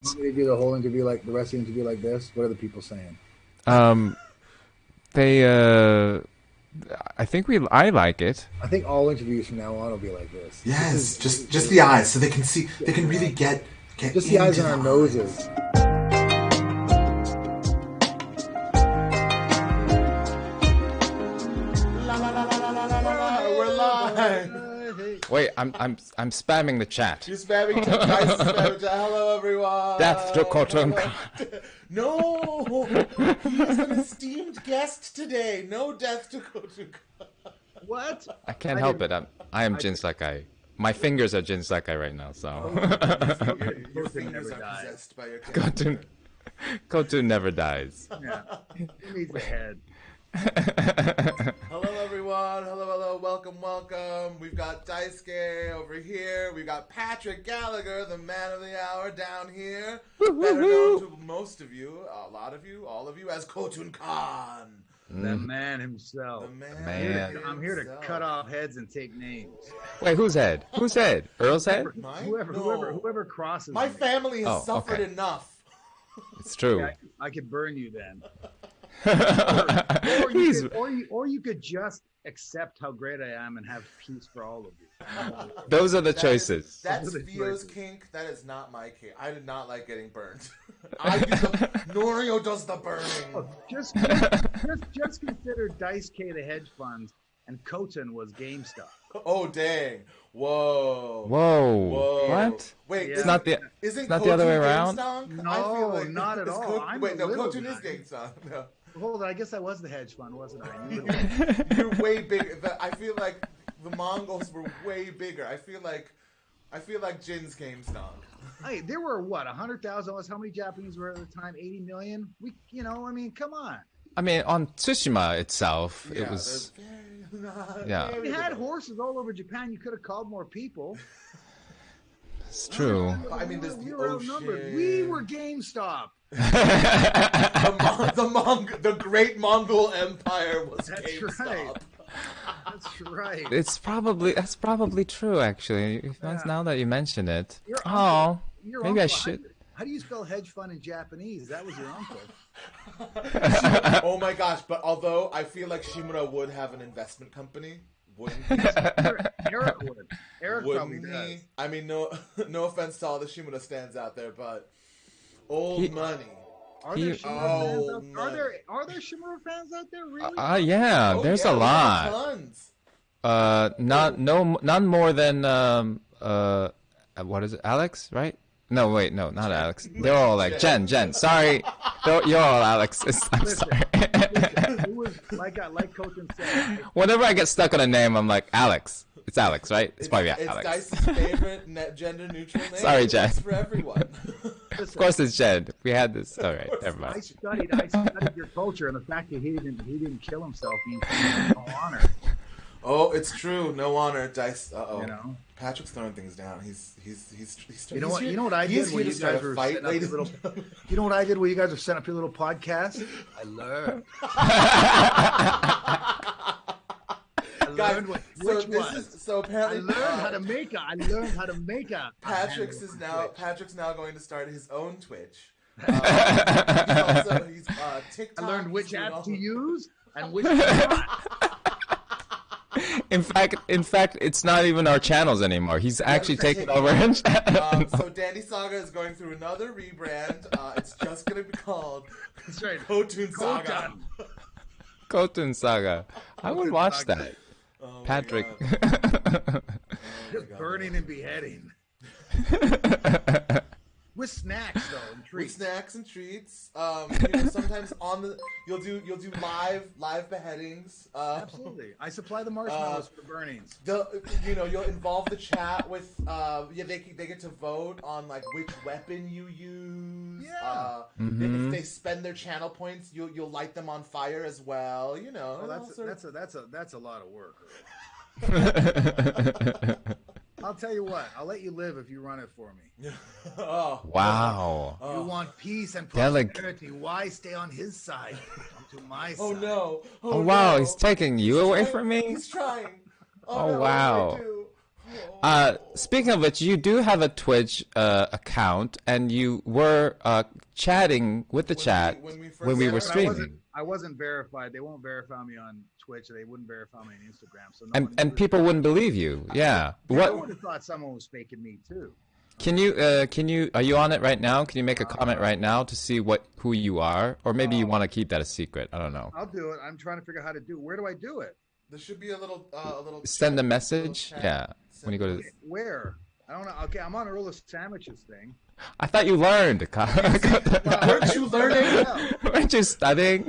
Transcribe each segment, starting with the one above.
Want me to do the whole interview like the rest of the interview like this? What are the people saying? Um, they I think I like it. I think all interviews from now on will be like this. Yes, This is just good. the eyes, so they can see. They Just can the really eyes. get Just the eyes into and the our eyes. noses. La la la la la la la la la. We're live. Hey. Wait, I'm spamming the chat. You're spamming to guys. Spamming to hello everyone. Death to Khotun Khan. No, he is an esteemed guest today. No death to Khotun Khan. What? I can't help it. I am Jin Sakai. My fingers are Jin Sakai right now, so Your Khotun fingers never are dies. possessed by your Khotun character. Khotun never dies. Yeah. Who needs a head? Hello everyone. Hello. Welcome. We've got Daisuke over here. We've got Patrick Gallagher, the man of the hour, down here. Better known to most of you, a lot of you, all of you, as Khotun Khan. The man himself. The man. Man. I'm here to himself. cut off heads and take names. Wait, whose head? Whose head? Earl's head? Mine? Whoever, No. whoever crosses My me. family has Oh, suffered okay. enough. It's true. Yeah, I could burn you then. He's Or you could just accept how great I am and have peace for all of you. those are the choices. That's Those are the Theo's choices. kink. That is not my kink. I did not like getting burned. Norio does the burning. Just consider Daisuke the hedge funds and Khotun was GameStop. Oh dang! Whoa! Whoa. Whoa! What? Wait, Yeah. It's not the isn't it's not the other way Khotun around? GameStop? No, I feel like not at is all. I'm Wait, a no, little Khotun is guy. GameStop. No. Hold on, I guess I was the hedge fund, wasn't I? You You're way bigger. I feel like the Mongols were way bigger. I feel like Jin's GameStop. Hey, there were what 100,000. How many Japanese were at the time? 80 million. I mean, come on. I mean, on Tsushima itself, it Yeah, was there's Yeah. We had horses all over Japan. You could have called more people. it's true. I mean, there's we the were outnumbered. ocean. We were GameStop. The great Mongol Empire was That's GameStop. right. That's right. That's probably true actually. Yeah. Now that you mention it. Your Oh, uncle- your maybe I uncle, should. How do you spell hedge fund in Japanese? That was your uncle. Oh my gosh! But although I feel like Shimura would have an investment company, wouldn't he? Eric would. Eric probably Wouldn't does. he? I mean, no offense to all the Shimura stands out there, but old He- money. Are He- there Shimura fans Oh, out man. Are there Shimura fans out there really? Yeah, Oh, there's yeah, a we got lot. Tons. None more than what is it, Alex, right? No, wait, no, not Alex. They're all like Jen. Sorry, you're all Alex. I'm Listen, sorry. It was like Khotun said. Whenever I get stuck on a name, I'm like Alex. It's Alex, right? It's probably It's Alex. Dice's favorite gender neutral name. Sorry, It Jen. works for everyone. Of course, it's Jen. We had this. All right, never I mind. studied your culture, and the fact that he didn't kill himself means no honor. Oh, it's true. No honor, Dice. Uh-oh. You know. Patrick's throwing things down. He's You know what? here- You know what I he's did here when to you start guys a were fight, setting up your ladies little. and gentlemen. You know what I did when you guys were setting up your little podcast? I learned. I Guys, learned what so which this was. is so I apparently learned how to make a. I learned how to make a. Patrick's now going to start his own Twitch. He's TikTok. I learned he's which doing app all to of- use and which to not. In fact, it's not even our channels anymore. He's actually taken over. So DandE Saga is going through another rebrand. It's just going to be called That's right. Khotun Saga. Khotun Saga. I would Khotun watch Saga. that. Oh my Patrick. God. Just burning and beheading. With snacks though and With treats. snacks and treats. Sometimes you'll do live beheadings. Absolutely. I supply the marshmallows for burnings. You'll involve the chat with they get to vote on like which weapon you use. Yeah. If they spend their channel points, you'll light them on fire as well. Well, and all sorts that's a lot of work. I'll tell you what. I'll let you live if you run it for me. Oh, Wow. You want peace and Delicate. prosperity. Why stay on his side? Come to my oh side. no! Oh wow, no. he's taking you away from me. He's trying. Oh, no, wow. what do I do? Speaking of which, you do have a Twitch account, and you were chatting with the chat when we were streaming. I wasn't verified. They won't verify me on Twitch. They wouldn't verify me on Instagram. So and people wouldn't believe you. Yeah. I would have thought someone was faking me too. Can you are you on it right now? Can you make a comment right now to see who you are, or maybe you want to keep that a secret? I don't know. I'll do it. I'm trying to figure out how to do it. Where do I do it? There should be a little send a message. Yeah, when you go to where? I don't know. Okay, I'm on Earl of Sandwiches thing. I thought you learned. Weren't you learning? Weren't you studying?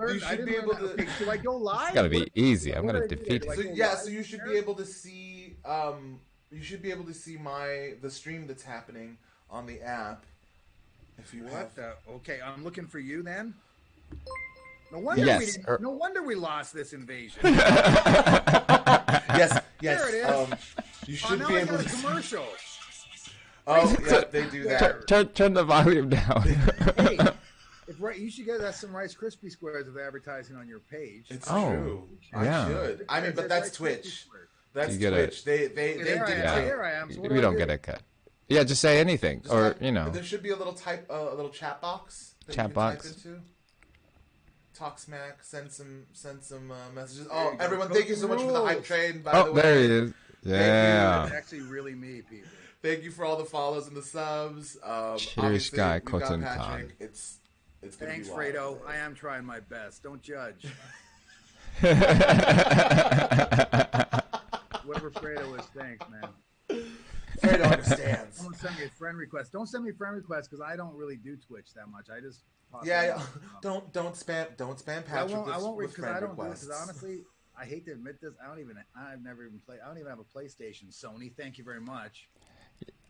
You should be able to. Okay, do I go live? It's gotta be easy. I'm gonna defeat So, you. yeah, so you should be able to see. You should be able to see the stream that's happening on the app. If you have. Okay, I'm looking for you then. No wonder no wonder we lost this invasion. Yes. There it is. You should now be I able got a to. commercial. Oh, yeah, they do that. Turn the volume down. Hey, you should get us some Rice Krispie squares of advertising on your page. It's true. Yeah. I should. I mean, but that's Twitch. That's You Twitch. They there did I am. it. Here I am. So We don't get a cut. Yeah, just say anything, or There should be a little chat box. That you can type into. Talk smack. Send some messages. Oh, everyone! Thank you so much for the hype train. By the way. There he is. Yeah. It's actually really me, people. Thank you for all the follows and the subs. Cheers, guy, Khotun Khan. It's gonna Thanks, be wild. Fredo. I am trying my best. Don't judge. Whoever Fredo is, thanks, man. Fredo understands. Someone send me a friend request. Don't send me friend requests because I don't really do Twitch that much. I just Don't spam Patrick. I won't with because I don't do it requests. because honestly, I hate to admit this. I've never even played. I don't even have a PlayStation. Sony, thank you very much.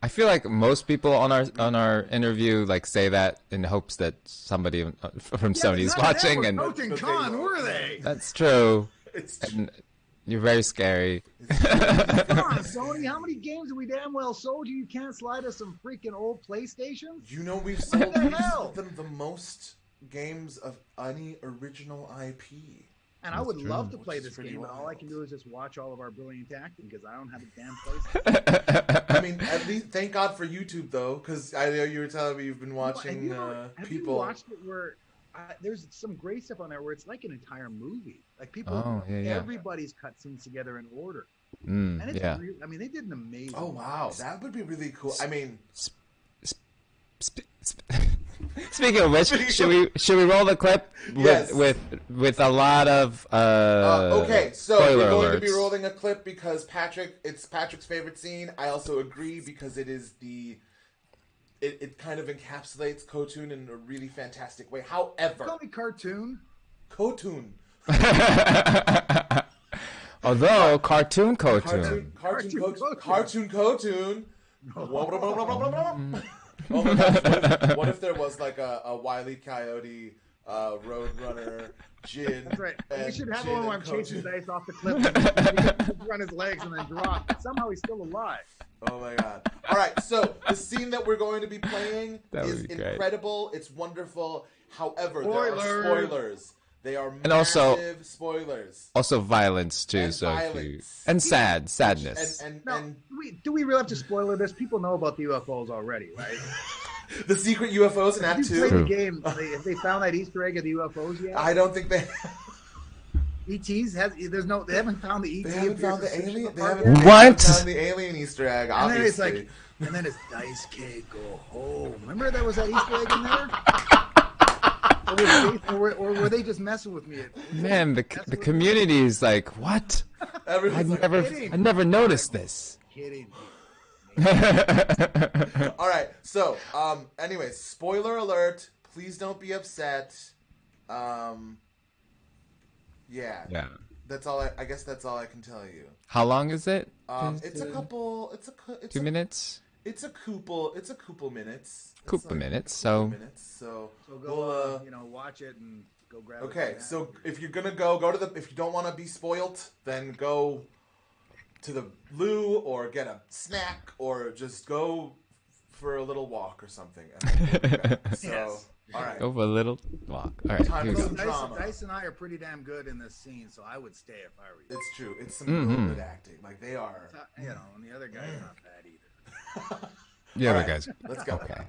I feel like most people on our interview say that in hopes that somebody from Sony's watching, and Khotun Khan, were they? that's true. It's true. And you're very scary. Come on, Sony. How many games have we damn well sold you? You can't slide us some freaking old PlayStations? You know we've What the hell? sold them the most games of any original IP. And I would true. love to play Which is this pretty game, but all I wild. can do is just watch all of our brilliant acting because I don't have a damn PlayStation. I mean, at least thank God for YouTube though, because I know you were telling me you've been watching have people. you watched it where there's some great stuff on there where it's like an entire movie. Like people, everybody's cut scenes together in order. And it's really, I mean, they did an amazing. Oh wow, that would be really cool. I mean, Speaking of which, should we roll the clip with a lot of okay, so we're going to be alerts. rolling a clip because it's Patrick's favorite scene. I also agree because it is it kind of encapsulates Khotun in a really fantastic way. However, Call me cartoon. Khotun. Although cartoon Cartoon Khotun. Oh my gosh! What if there was like a Wile E. Coyote, Roadrunner, Jin? That's right. We should have Jin one where and I'm chasing Khotun. Dice off the cliff, and run his legs, and then drop. Somehow he's still alive. Oh my god! All right, so the scene that we're going to be playing That would is be great. incredible. It's wonderful. However, there are Spoilers. spoilers. They are And also- massive spoilers. Also violence too, And so violence. and sadness. And Now, do we really have to spoiler this? People know about the UFOs already, right? the secret UFOs in Act If you played 2. the game, have they found that Easter egg of the UFOs yet? I don't think they. ETs they haven't found the ET. They haven't found the appears alien. in They the haven't, park they yet. haven't found the alien Easter egg. And then it's Obviously. and then it's Daisuke go home. Remember that was that Easter egg in there? Or were they just messing with me? Man, the community is like, what? Everyone's like, I never noticed this. Kidding. all right. So, anyways, spoiler alert. Please don't be upset. Yeah. Yeah. That's all. I guess that's all I can tell you. How long is it? It's a couple. It's 2 minutes. It's a couple minutes. Couple minutes. So So go, watch it and go grab it. okay. So if you're gonna go to the, if you don't want to be spoiled, then go to the loo or get a snack or just go for a little walk or something. And we'll be back. So, Yes. all right. Go for a little walk. All right, Time here to we go. go. Drama. Dice and I are pretty damn good in this scene, so I would stay if I were you. It's true. It's some real good acting. Like they are. You know, and the other guy's not bad either. The other right, guys. Let's go. Okay.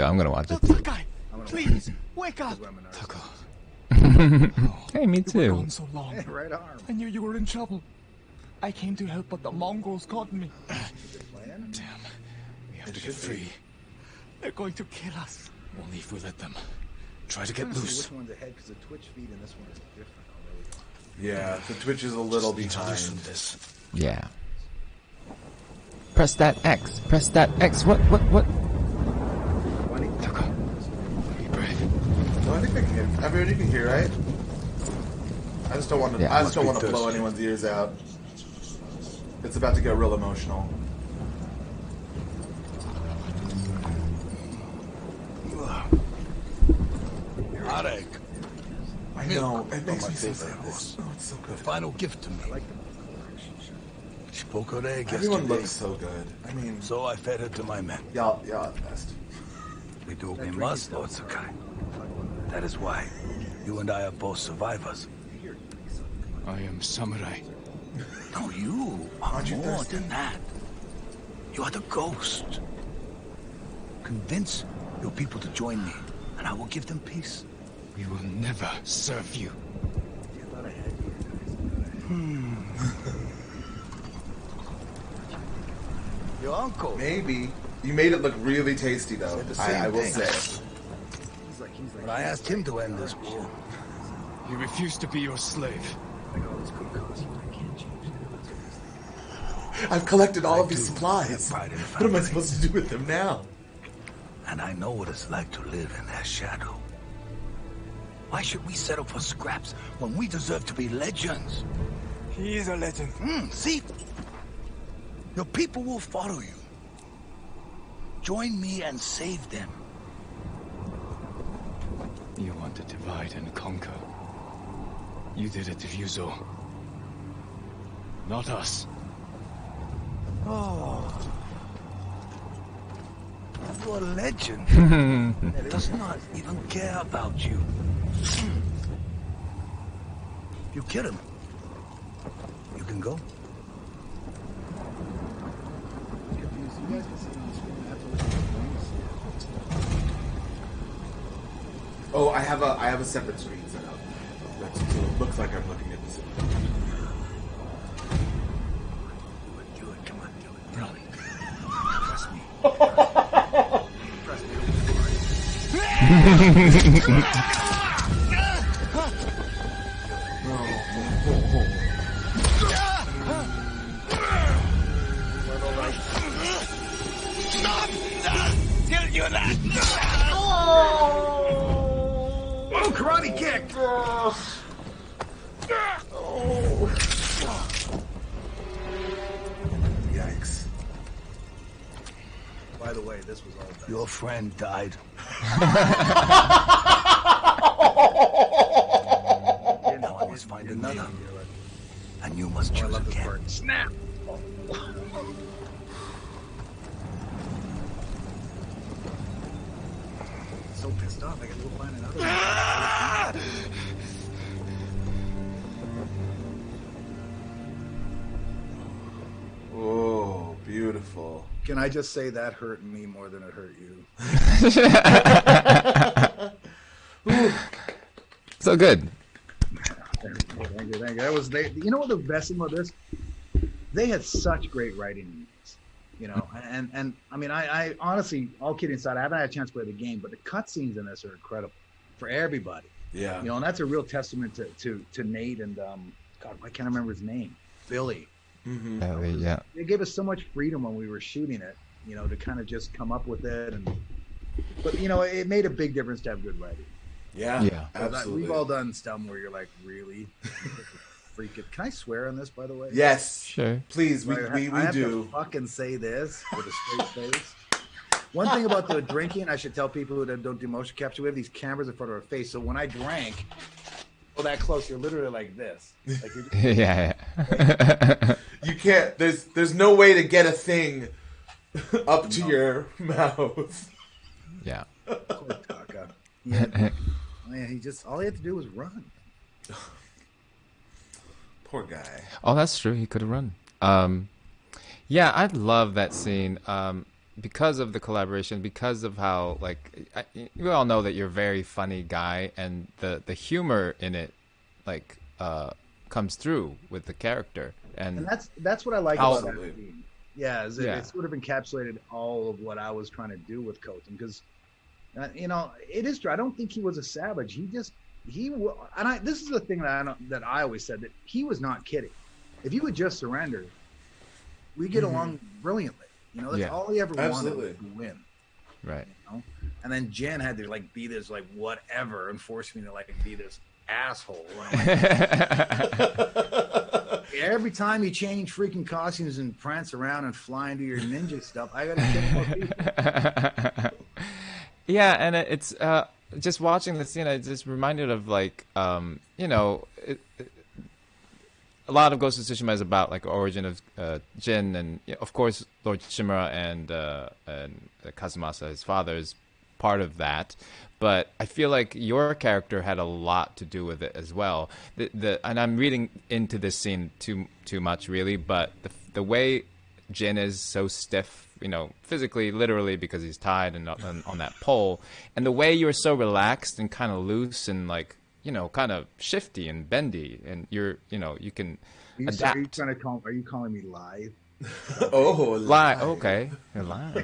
I'm gonna watch it. Please, wake up! Hey, me You were too. gone so long. Hey, right arm. I knew you were in trouble. I came to help, but the Mongols caught me. Plan? Damn. We have to get free. They're going to kill us. Only if we let them. Try to get I'm trying to see loose. which one's ahead because the Twitch feed in this one is different. Oh, there we go. Yeah, the Twitch is a little Need to behind. loosen this. Yeah. Press that X. Press that X. What? Be brave. No, I think I can hear. Everybody can hear, right? I just don't want to. Yeah. I just don't want Must to be blow thirsty. anyone's ears out. It's about to get real emotional. Arek. I know. It makes my me so favorite sad. horse. Oh, it's so good. Final gift to me. I like the Spoke her egg Everyone yesterday. looks so good. I mean, So I fed her to my men. y'all are the best. We do what we must, Lord Sakai. That is why you and I are both survivors. I am samurai. No, you are Aren't you more thirsty? than that. You are the ghost. Convince your people to join me, and I will give them peace. We will never serve you. I thought I had you guys. Your uncle. Maybe you made it look really tasty, though. Said the same I will thing. say. He's like, But I asked him to end this war. He refused to be your slave. like all this good comes. I can't change it. I've collected all I of these do supplies. have pride in What am I family. supposed to do with them now? And I know what it's like to live in their shadow. Why should we settle for scraps when we deserve to be legends? He is a legend. See? Your people will follow you. Join me and save them. You want to divide and conquer. You did it to Ryuzo. Not us. Oh. You're a legend. Does not even care about you. You kill him. You can go. You guys can see on the screen. I have to look at the points. Oh, I have a separate screen set up. So it looks like I'm looking at the screen. Do it. Come on, do it. Run. Trust me. Trust me, it'll be fine. Oh, karate kick! Yikes. By the way, this was all bad. Your friend died. Now I must find another. And you must I choose love this again. part. Snap! So pissed off, I gotta go find another one. Oh, beautiful. Can I just say that hurt me more than it hurt you? So good. Thank you. That was you know what the best thing about this? They had such great writing in this, you know. And I mean, I honestly, all kidding aside, I haven't had a chance to play the game, but the cutscenes in this are incredible for everybody. Yeah. You know, and that's a real testament to Nate and God, I can't remember his name, Billy. Mm-hmm. Yeah. They gave us so much freedom when we were shooting it, you know, to kind of just come up with it. But you know, it made a big difference to have good writing. Yeah. Yeah. Absolutely. We've all done stuff where you're like, really? Freak it. Can I swear on this, by the way? Yes. Sure. Please, we I have do. to fucking say this with a straight face. One thing about the drinking, I should tell people who don't do motion capture, we have these cameras in front of our face. So when I drank, well, that close, you're literally like this. Like Yeah. You can't. There's no way to get a thing up to your mouth. Yeah. Poor Taka. Yeah, he just all he had to do was run. Poor guy. Oh, that's true. He could have run. Yeah, I love that scene because of the collaboration, because of how we all know that you're a very funny guy, and the humor in it comes through with the character, and that's what I like about that Absolutely. scene. Yeah, it sort of encapsulated all of what I was trying to do with Khotun, because it is true. I don't think he was a savage. This is the thing that I always said, that he was not kidding. If he would just surrender, we get along brilliantly. That's all he ever wanted, was to win. right. And then Jen had to be this whatever and force me to be this asshole. And every time you change freaking costumes and prance around and fly into your ninja stuff, I gotta kill more people. Yeah, and it's just watching the scene, I just reminded of a lot of Ghost of Tsushima is about origin of Jin, and of course Lord Shimura and Kazumasa, his father, is part of that. But I feel like your character had a lot to do with it as well. And I'm reading into this scene too much, really. But the way Jin is so stiff, physically, literally, because he's tied and on that pole, and the way you're so relaxed and kind of loose and kind of shifty and bendy, and you can adapt. Are you calling me live? Oh, Lie. Okay, you're lying.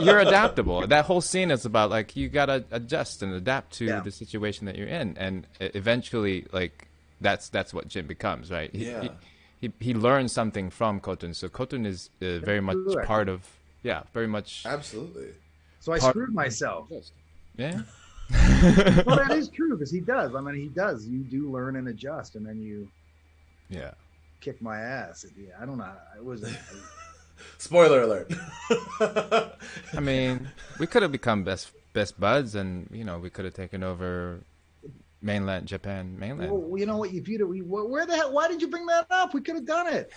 You're adaptable. That whole scene is about you gotta adjust and adapt to the situation that you're in, and eventually, that's what Jin becomes, right? He learns something from Khotun, so Khotun is very much part of. Yeah, very much. Absolutely. So I screwed myself. Yeah. Well, that is true, because he does. I mean, he does. You do learn and adjust, and then you. Yeah. Kick my ass. Yeah, I don't know. It was. Spoiler alert. I mean, we could have become best buds, and we could have taken over Japan mainland. Well, you know what? If you where the hell? Why did you bring that up? We could have done it.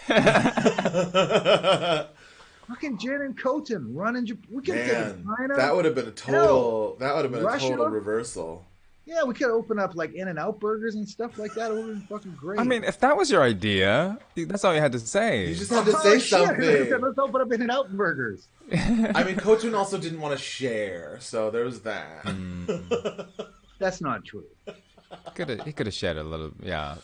Fucking Jin and Khotun running. We could have taken China. That would have been a total. That would have been Russia? a total reversal. Yeah, we could open up In-N-Out burgers and stuff like that. It would have been fucking great. I mean, if that was your idea, that's all you had to say. You just had to say something. Let's open up In-N-Out burgers. I mean, Khotun also didn't want to share, so there was that. That's not true. He could have shared a little,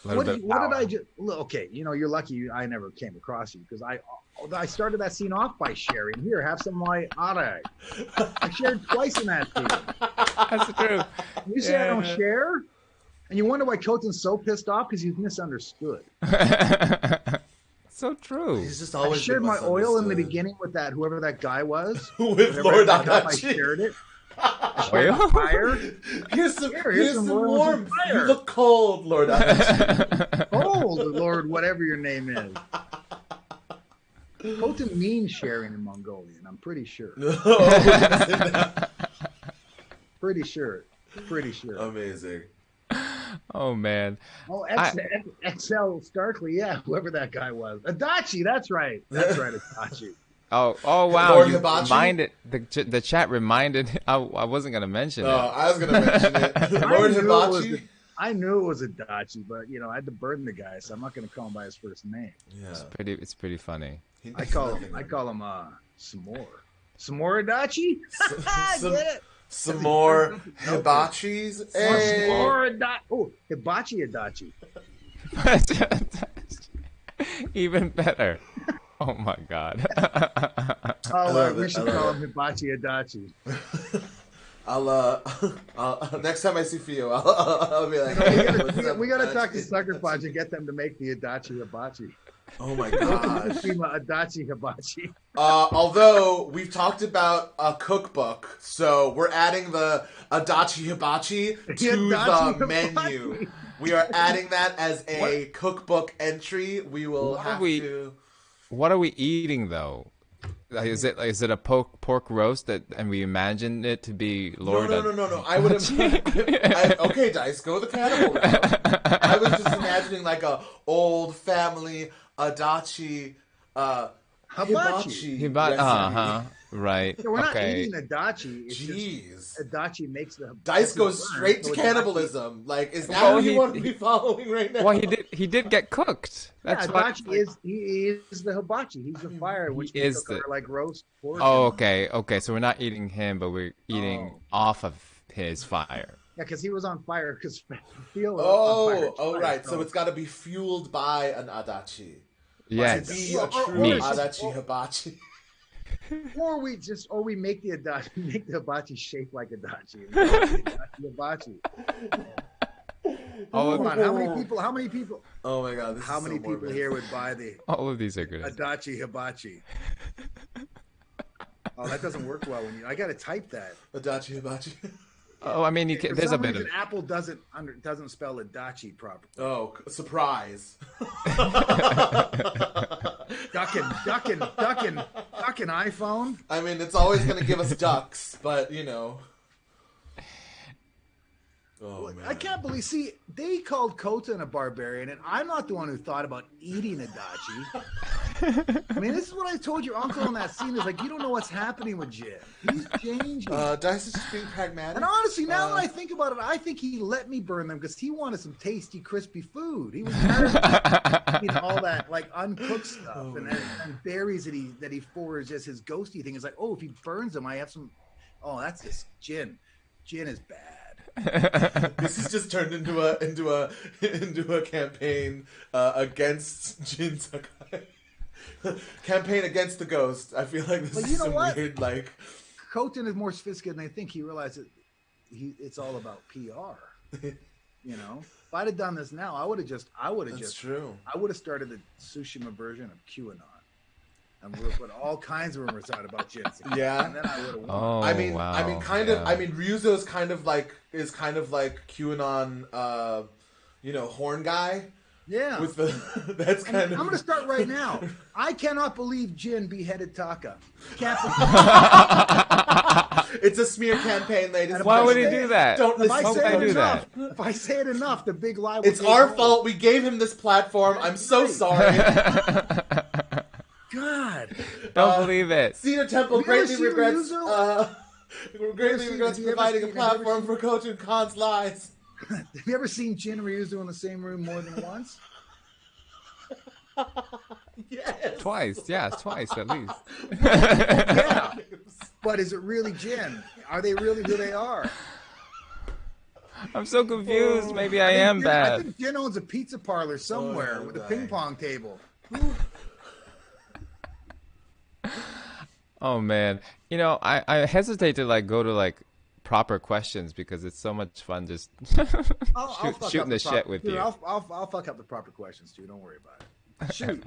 What did I just? Okay, you're lucky I never came across you, because I started that scene off by sharing. Here, have some of my Adachi. I shared twice in that scene. That's true. You say I don't share, and you wonder why Khotun's so pissed off, because he's misunderstood. So true. He's just always I shared my oil in the beginning with whoever that guy was. With Lord Adachi. I shared it. Oil? Fire. Here's some warmth. Fire. You look cold, Lord Adachi. Cold, Lord, whatever your name is. Khotun means sharing in Mongolian, I'm pretty sure. Pretty sure. Amazing. Oh man. Oh, XL Starkly, yeah, whoever that guy was. Adachi, that's right. Adachi. Oh wow! Lord You Hibachi? reminded the chat reminded. I wasn't gonna mention it. I was gonna mention it. Lord Hibachi. I knew it was Adachi, but I had to burden the guy, so I'm not gonna call him by his first name. Yeah. It's pretty funny. I call him S'more. S'more Adachi? Get it? Some more Hibachis. Hey. S'more Adachi. Oh, Hibachi Adachi. Even better. Oh my god. We should call him Hibachi Adachi. I'll next time I see Fio, I'll be like, we gotta talk to Sucker Punch and get them to make the Adachi Hibachi. Oh my gosh. Adachi Hibachi. Although we've talked about a cookbook, so we're adding the Adachi Hibachi to the menu. We are adding that as a cookbook entry. We will What are we eating though? Is it a pork roast and we imagined it to be Lord? No. I would have. Okay, Dice, go the cannibal route. I was just imagining like a old family Adachi Hibachi. recipe. Right. So we're not Okay. eating Adachi. It's Jeez. just Adachi makes the Dice goes burn, straight so to Adachi- cannibalism. Like, is that Well, what you he- want to be following right now? Well, he did get cooked. That's yeah, why. Adachi he is the hibachi. He's the fire, which we is cook our, like roast pork. Oh, and- okay, okay. So we're not eating him, but we're eating off of his fire. Yeah, because he was on fire. Because feel. Oh, right. So it's got to be fueled by an Adachi. Yes. To be a true Meat. Adachi hibachi. Or we make the Adachi, make the hibachi shaped like Adachi. Hibachi. All Come of, on, how many people? Oh my god, this How is many so people morbid. here would buy the all of these are good. Adachi hibachi? Oh, that doesn't work well when you. I got to type that. Adachi hibachi. Oh, I mean, you can, For there's a some bit reason, of. Apple doesn't spell Adachi properly. Oh, surprise. Ducking iPhone. I mean, it's always going to give us ducks, but, you know. Oh, man. I can't believe. See, they called Khotun a barbarian, and I'm not the one who thought about eating Adachi. I mean, this is what I told your uncle in that scene. Is like, you don't know what's happening with Jin. He's changing. Dice is just being pragmatic. And honestly, now that I think about it, I think he let me burn them because he wanted some tasty, crispy food. He was tired of eating all that like uncooked stuff and berries that he foraged as his ghosty thing. It's like, oh, if he burns them, I have some. Oh, that's just Jin. Jin is bad. This has just turned into a campaign against Jin Sakai. Campaign against the ghost. I feel like this But is you know some what? weird like. Khotun is more sophisticated than I think. He realized that it's all about PR. You know, if I'd have done this now, I would have That's true. I would have started the Tsushima version of QAnon, and we would have put all kinds of rumors out about Jin Sakai. Yeah. And then I would have won. Oh, I mean, wow. Ryuzo is kind of like QAnon, horn guy. Yeah. With the that's And kind of. I'm going to start right now. I cannot believe Jin beheaded Taka. Can't It's a smear campaign, ladies. and Why would he gentlemen. do that? Don't If I listen. say Why would it I do enough, that? if I say it enough, the big lie will It's take our hold. fault. We gave him this platform. I'm so sorry. God. Don't believe it. Cedar Temple Have you ever greatly seen regrets. Ryuzo? Greatly regrets have you ever providing a seen- have you ever platform for Khotun Khan's lies. Have you ever seen Jin and Ryuzo in the same room more than once? Yes. Twice, yes, twice at least. Yeah. But is it really Jin? Are they really who they are? I'm so confused. Maybe I am I bad. think Jin owns a pizza parlor somewhere Oh, with a right. ping pong table. Oh man, you know, I hesitate to like go to like proper questions because it's so much fun just I'll fuck up shooting the shit proper- with Dude, you. I'll fuck up the proper questions too. Don't worry about it. Shoot.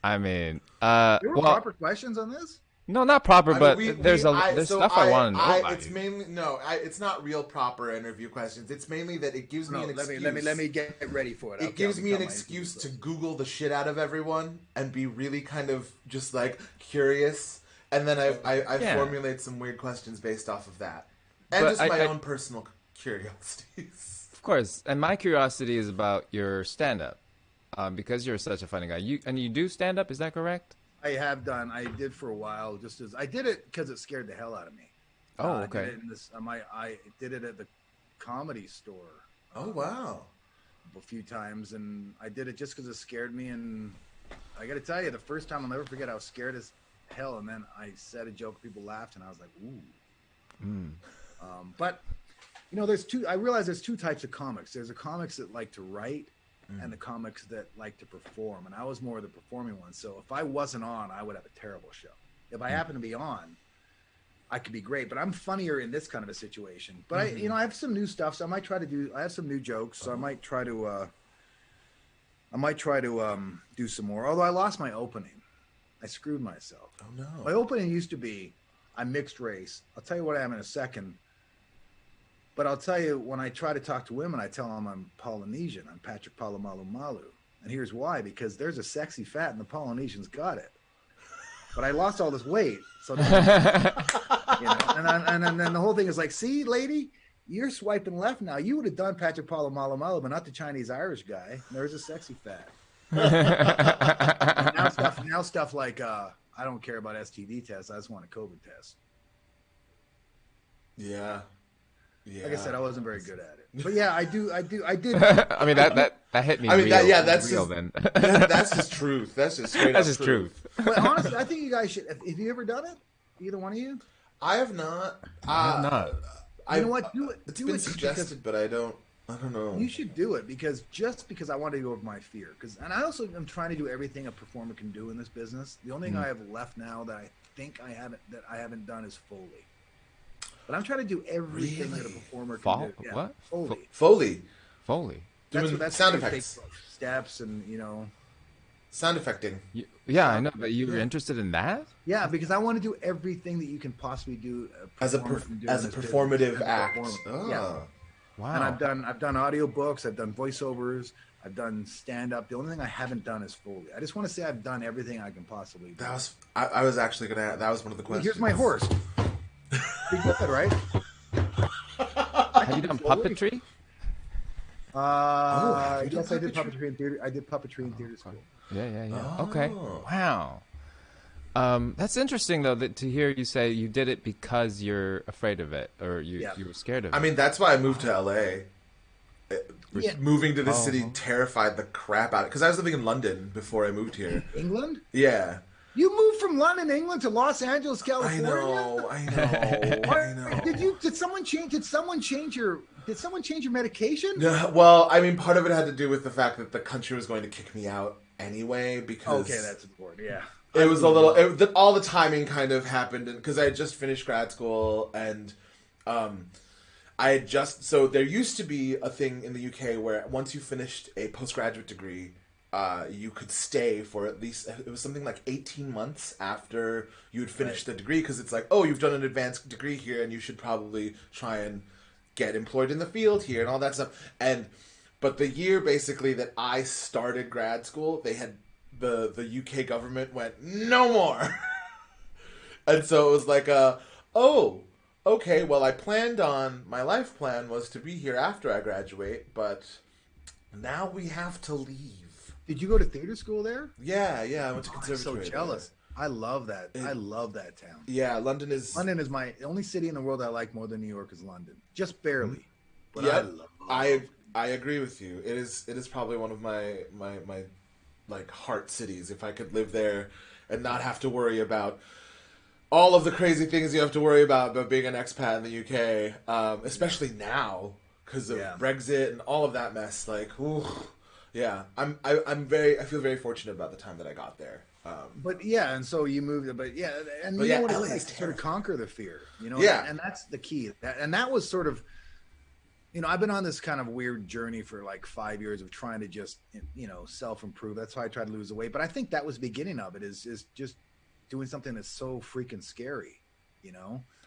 I mean, There were well, proper questions on this? no, not proper, I but mean, there's stuff I want to know about It's you. mainly it's not real proper interview questions. It's mainly that it gives me No, an let excuse. me get ready for it. It Okay, gives I'll me an become my excuse to interview Google the shit out of everyone and be really kind of just like curious, and then I Yeah. formulate some weird questions based off of that, and But just I- my I- own personal curiosities. Of course, and my curiosity is about your stand-up, because you're such a funny guy. You do stand-up, is that correct? I have done. I did for a while. I did it because it scared the hell out of me. Oh, I okay. did it in this, I did it at the Comedy Store Oh wow! a few times, and I did it just because it scared me. And I got to tell you, the first time I'll never forget. I was scared as hell, and then I said a joke, people laughed, and I was like, "Ooh." But you know, I realize there's two types of comics. There's the comics that like to write, and the comics that like to perform. And I was more of the performing one. So if I wasn't on, I would have a terrible show. If I happen to be on, I could be great. But I'm funnier in this kind of a situation. But I have some new stuff, so I might try to I have some new jokes, so I might try to do some more. Although I lost my opening. I screwed myself. Oh no! My opening used to be, I'm mixed race. I'll tell you what I am in a second. But I'll tell you, when I try to talk to women, I tell them I'm Polynesian. I'm Patrick Palamalumalu. And here's why. Because there's a sexy fat and the Polynesians got it. But I lost all this weight. So, and then the whole thing is like, see, lady, you're swiping left now. You would have done Patrick Palamalumalu, but not the Chinese-Irish guy. There's a sexy fat. Now stuff like I don't care about STD tests. I just want a COVID test. Yeah. Yeah. Like I said, I wasn't very good at it. But yeah, I did. I mean that hit me. I mean, real, that's real just, then. that's just truth. That's just straight That's up just truth. But honestly, I think you guys should. Have you ever done it? Either one of you? I have not. I have not. You know what? Do it. It's do been it suggested, but I don't know. You should do it because I want to go over my fear. And I also am trying to do everything a performer can do in this business. The only thing I have left now that I think I haven't done is Foley. But I'm trying to do everything that a performer can do. Yeah. What? Foley. That's sound effects, steps, and sound effecting. Yeah, I know, but you were interested in that? Yeah, because I want to do everything that you can possibly do As a performative act. Oh. Yeah. Wow. And I've done audiobooks, I've done voiceovers, I've done stand up. The only thing I haven't done is Foley. I just want to say I've done everything I can possibly do. I was actually gonna. That was one of the questions. Here's my horse. Pretty good, right? Have you done puppetry? Yes, I did puppetry in theater. I did puppetry in theater school. Yeah. Oh. Okay. Wow. That's interesting though to hear you say you did it because you're afraid of it or you were scared of it. I mean, that's why I moved to LA. Moving to this city terrified the crap out of it because I was living in London before I moved here. England? Yeah. You moved from London, England to Los Angeles, California? I know. Did someone change your medication? No, well, I mean, part of it had to do with the fact that the country was going to kick me out anyway because okay, that's important. Yeah. It was all the timing kind of happened because I had just finished grad school and so there used to be a thing in the UK where once you finished a postgraduate degree, you could stay for at least, it was something like 18 months after you had finished the degree because it's like, oh, you've done an advanced degree here and you should probably try and get employed in the field here and all that stuff. But the year basically that I started grad school, they had the UK government went, no more. And so it was like, oh, okay, well, my life plan was to be here after I graduate, but now we have to leave. Did you go to theater school there? Yeah, I went to conservatory. I'm so jealous. I love that. I love that town. Yeah, London is the only city in the world I like more than New York is London. Just barely. But I agree with you. It is probably one of my like heart cities. If I could live there and not have to worry about all of the crazy things you have to worry about being an expat in the UK, especially now because of Brexit and all of that mess. Like, ooh, yeah, I feel very fortunate about the time that I got there. But yeah, and so you moved, but yeah, and you know what it's like to sort of conquer the fear, and that's the key. And that was sort of, I've been on this kind of weird journey for like 5 years of trying to just, self-improve. That's why I tried to lose the weight. But I think that was the beginning of it is just doing something that's so freaking scary,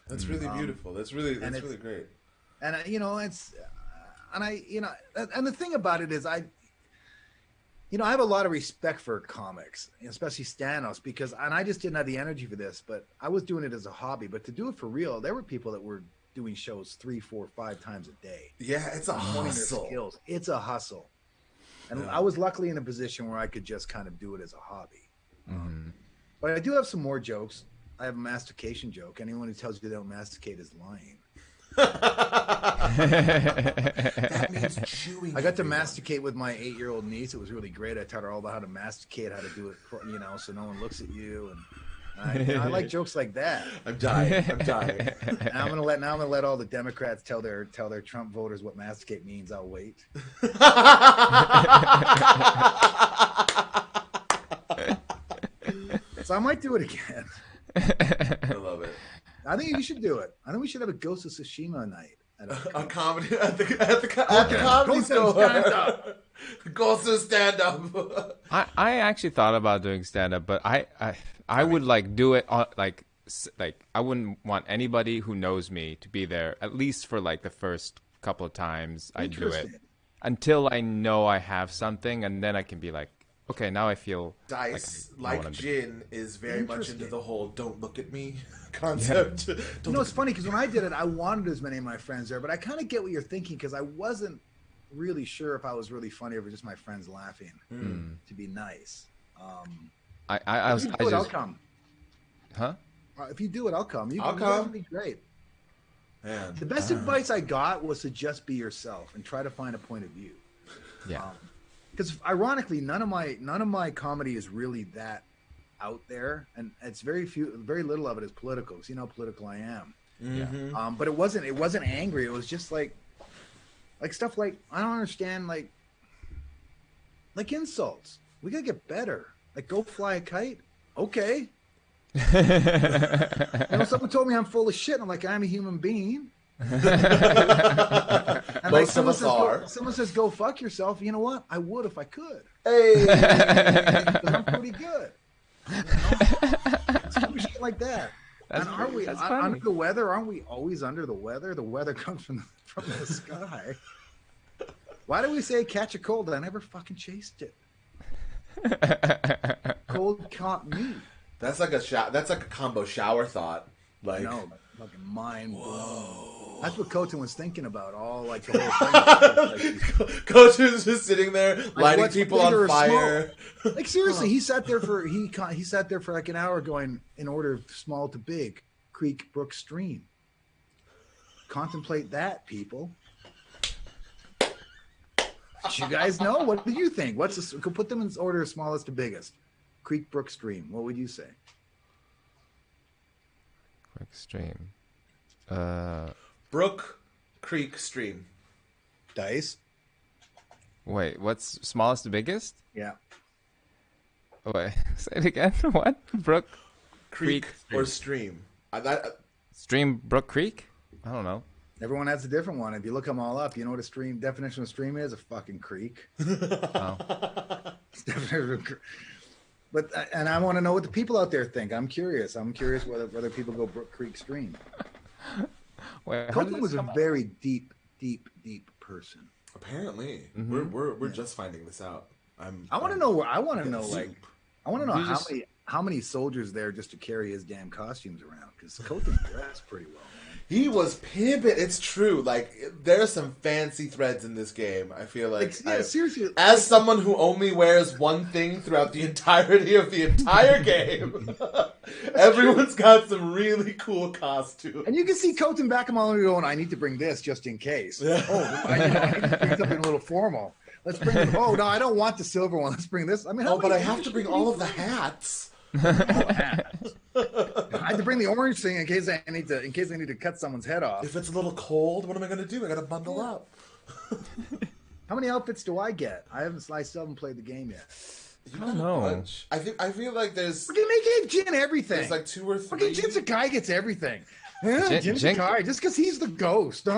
That's really beautiful. That's really great. And and the thing about it is I have a lot of respect for comics, especially stand-ups, and I just didn't have the energy for this, but I was doing it as a hobby. But to do it for real, there were people that were doing shows 3, 4, 5 times a day. Yeah, it's a hustle. Skills. It's a hustle. And I was luckily in a position where I could just kind of do it as a hobby. But I do have some more jokes. I have a mastication joke. Anyone who tells you they don't masticate is lying. That means chewing. I got to masticate with my 8-year-old niece. It was really great. I taught her all about how to masticate, how to do it, so no one looks at you. And I like jokes like that. I'm dying. And I'm gonna let all the Democrats tell their Trump voters what masticate means. I'll wait. So I might do it again. I love it. I think you should do it. I think we should have a Ghost of Tsushima night. A comedy at the comedy store. Ghost of stand up. I actually thought about doing stand up, but I would like do it on like I wouldn't want anybody who knows me to be there at least for like the first couple of times I do it until I know I have something, and then I can be like, okay, now I feel Dice, like Jin, is very much into the whole "don't look at me" concept. It's funny because when I did it, I wanted as many of my friends there, but I kind of get what you're thinking because I wasn't really sure if I was really funny or if it was just my friends laughing to be nice. I If you do it, I'll just come. huh? If you do it, I'll come. I'll come. Be great. Man. The best advice I got was to just be yourself and try to find a point of view. Yeah. Because ironically, none of my comedy is really that out there, and it's very little of it is political. Because you know how political I am. Yeah. But it wasn't angry. It was just like stuff like I don't understand like insults. We gotta get better. Like go fly a kite. Okay. Someone told me I'm full of shit. And I'm like, I'm a human being. And Most of us are. Someone says, go fuck yourself. You know what? I would if I could. Hey. 'Cause I'm pretty good. Some shit like that. That's and aren't we that's under funny. the weather? Aren't we always under the weather? The weather comes from the sky. Why do we say catch a cold? I never fucking chased it. Cold caught me. That's like a combo shower thought. Like No, fucking mind blown. That's what Khotun was thinking about. All like the whole thing. Coach is just sitting there lighting what's people bigger on or fire. Like seriously, he sat there for like an hour going in order of small to big, creek, brook, stream. Contemplate that, people. You guys know? What do you think? Could put them in order of smallest to biggest. Creek, brook, stream. What would you say? Quick stream. Brook, creek, stream. Dice. Wait, what's smallest to biggest? Yeah. Wait, say it again. What? Brook, Creek, Creek, or stream. stream, Brook Creek? I don't know. Everyone has a different one. If you look them all up, you know what a stream definition of stream is? A fucking creek. Oh. It's definitely a But and I want to know what the people out there think. I'm curious. whether people go Brook Creek Stream. Wait, how did Khotun this was a come up? very deep person. Apparently, Mm-hmm. we're just finding this out. I want to know where. I want to Yeah, know soup. how many soldiers there just to carry his damn costumes around because Khotun dressed pretty well. He was pimping. It's true. Like there's some fancy threads in this game. I feel like, Seriously. as someone who only wears one thing throughout the entirety of the entire game, everyone's got some really cool costumes. And you can see Khotun back him all going, I need to bring this just in case. I need to bring something a little formal. Let's bring it. Oh, no, I don't want the silver one. Let's bring this. I mean, But I have to bring all of the hats. I had to bring the orange thing in case I need to cut someone's head off. If it's a little cold, what am I going to do? I got to bundle up. How many outfits do I get? I still haven't played the game yet. You I don't got a know. bunch. I feel like there's Fucking make Jin everything. there's like 2 or 3. Fucking Jin Sakai gets everything. Yeah, Jin Jin- Sakai, just because he's the ghost.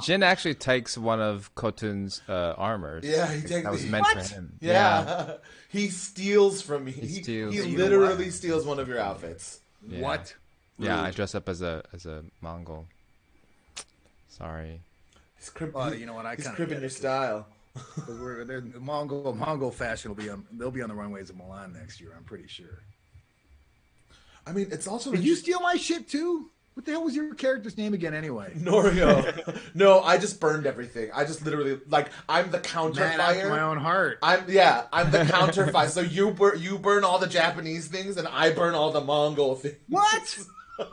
Jin actually takes one of Khotun's armors. Yeah, he takes that was the- meant What? for him. Yeah. He steals from me. He steals. literally steals one of your outfits. Yeah. What? Yeah, I Rude. dress up as a Mongol. Sorry. He's cribbing, Well, you know what? I he's kind of cribbing your style. the Mongol fashion they'll be on the runways of Milan next year. I'm pretty sure. I mean, it's also Did you steal my shit too? What the hell was your character's name again, anyway? Norio. No, I just burned everything. I just literally I'm the counter Man after fire. my own heart. I'm the counter fire. So you burn all the Japanese things, and I burn all the Mongol things. What? You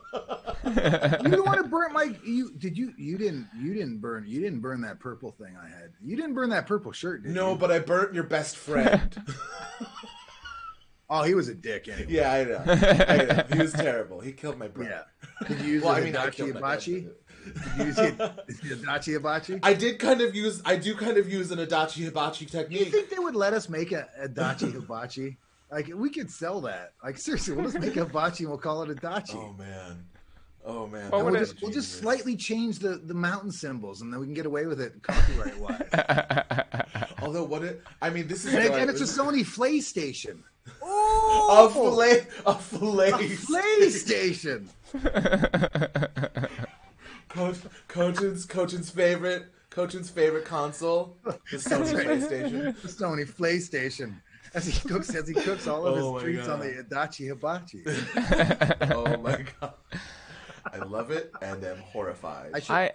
don't want to burn my you didn't burn that purple thing I had. You didn't burn that purple shirt, did No, you? but I burnt your best friend. Oh, he was a dick anyway. Yeah, I know. He was terrible. He killed my brother. Yeah. Did you use Well, the I mean, I Adachi killed my Hibachi? brother. Did you use the Adachi Hibachi? I do kind of use an Adachi Hibachi Do you technique. think they would let us make a Adachi Hibachi? Like we could sell that. Like seriously, we'll just make a hibachi and we'll call it Adachi. Oh man. Well, And what we'll is- just slightly change the mountain symbols, and then we can get away with it copyright wise. Although this is And it's a Sony Flay Station. a Oh, fillet a Flay Station. Khotun favorite console, the Sony PlayStation. The Sony Flay Station. As he cooks all of Oh his my treats God. on the Adachi Hibachi. Oh my god, I love it and am horrified. I should,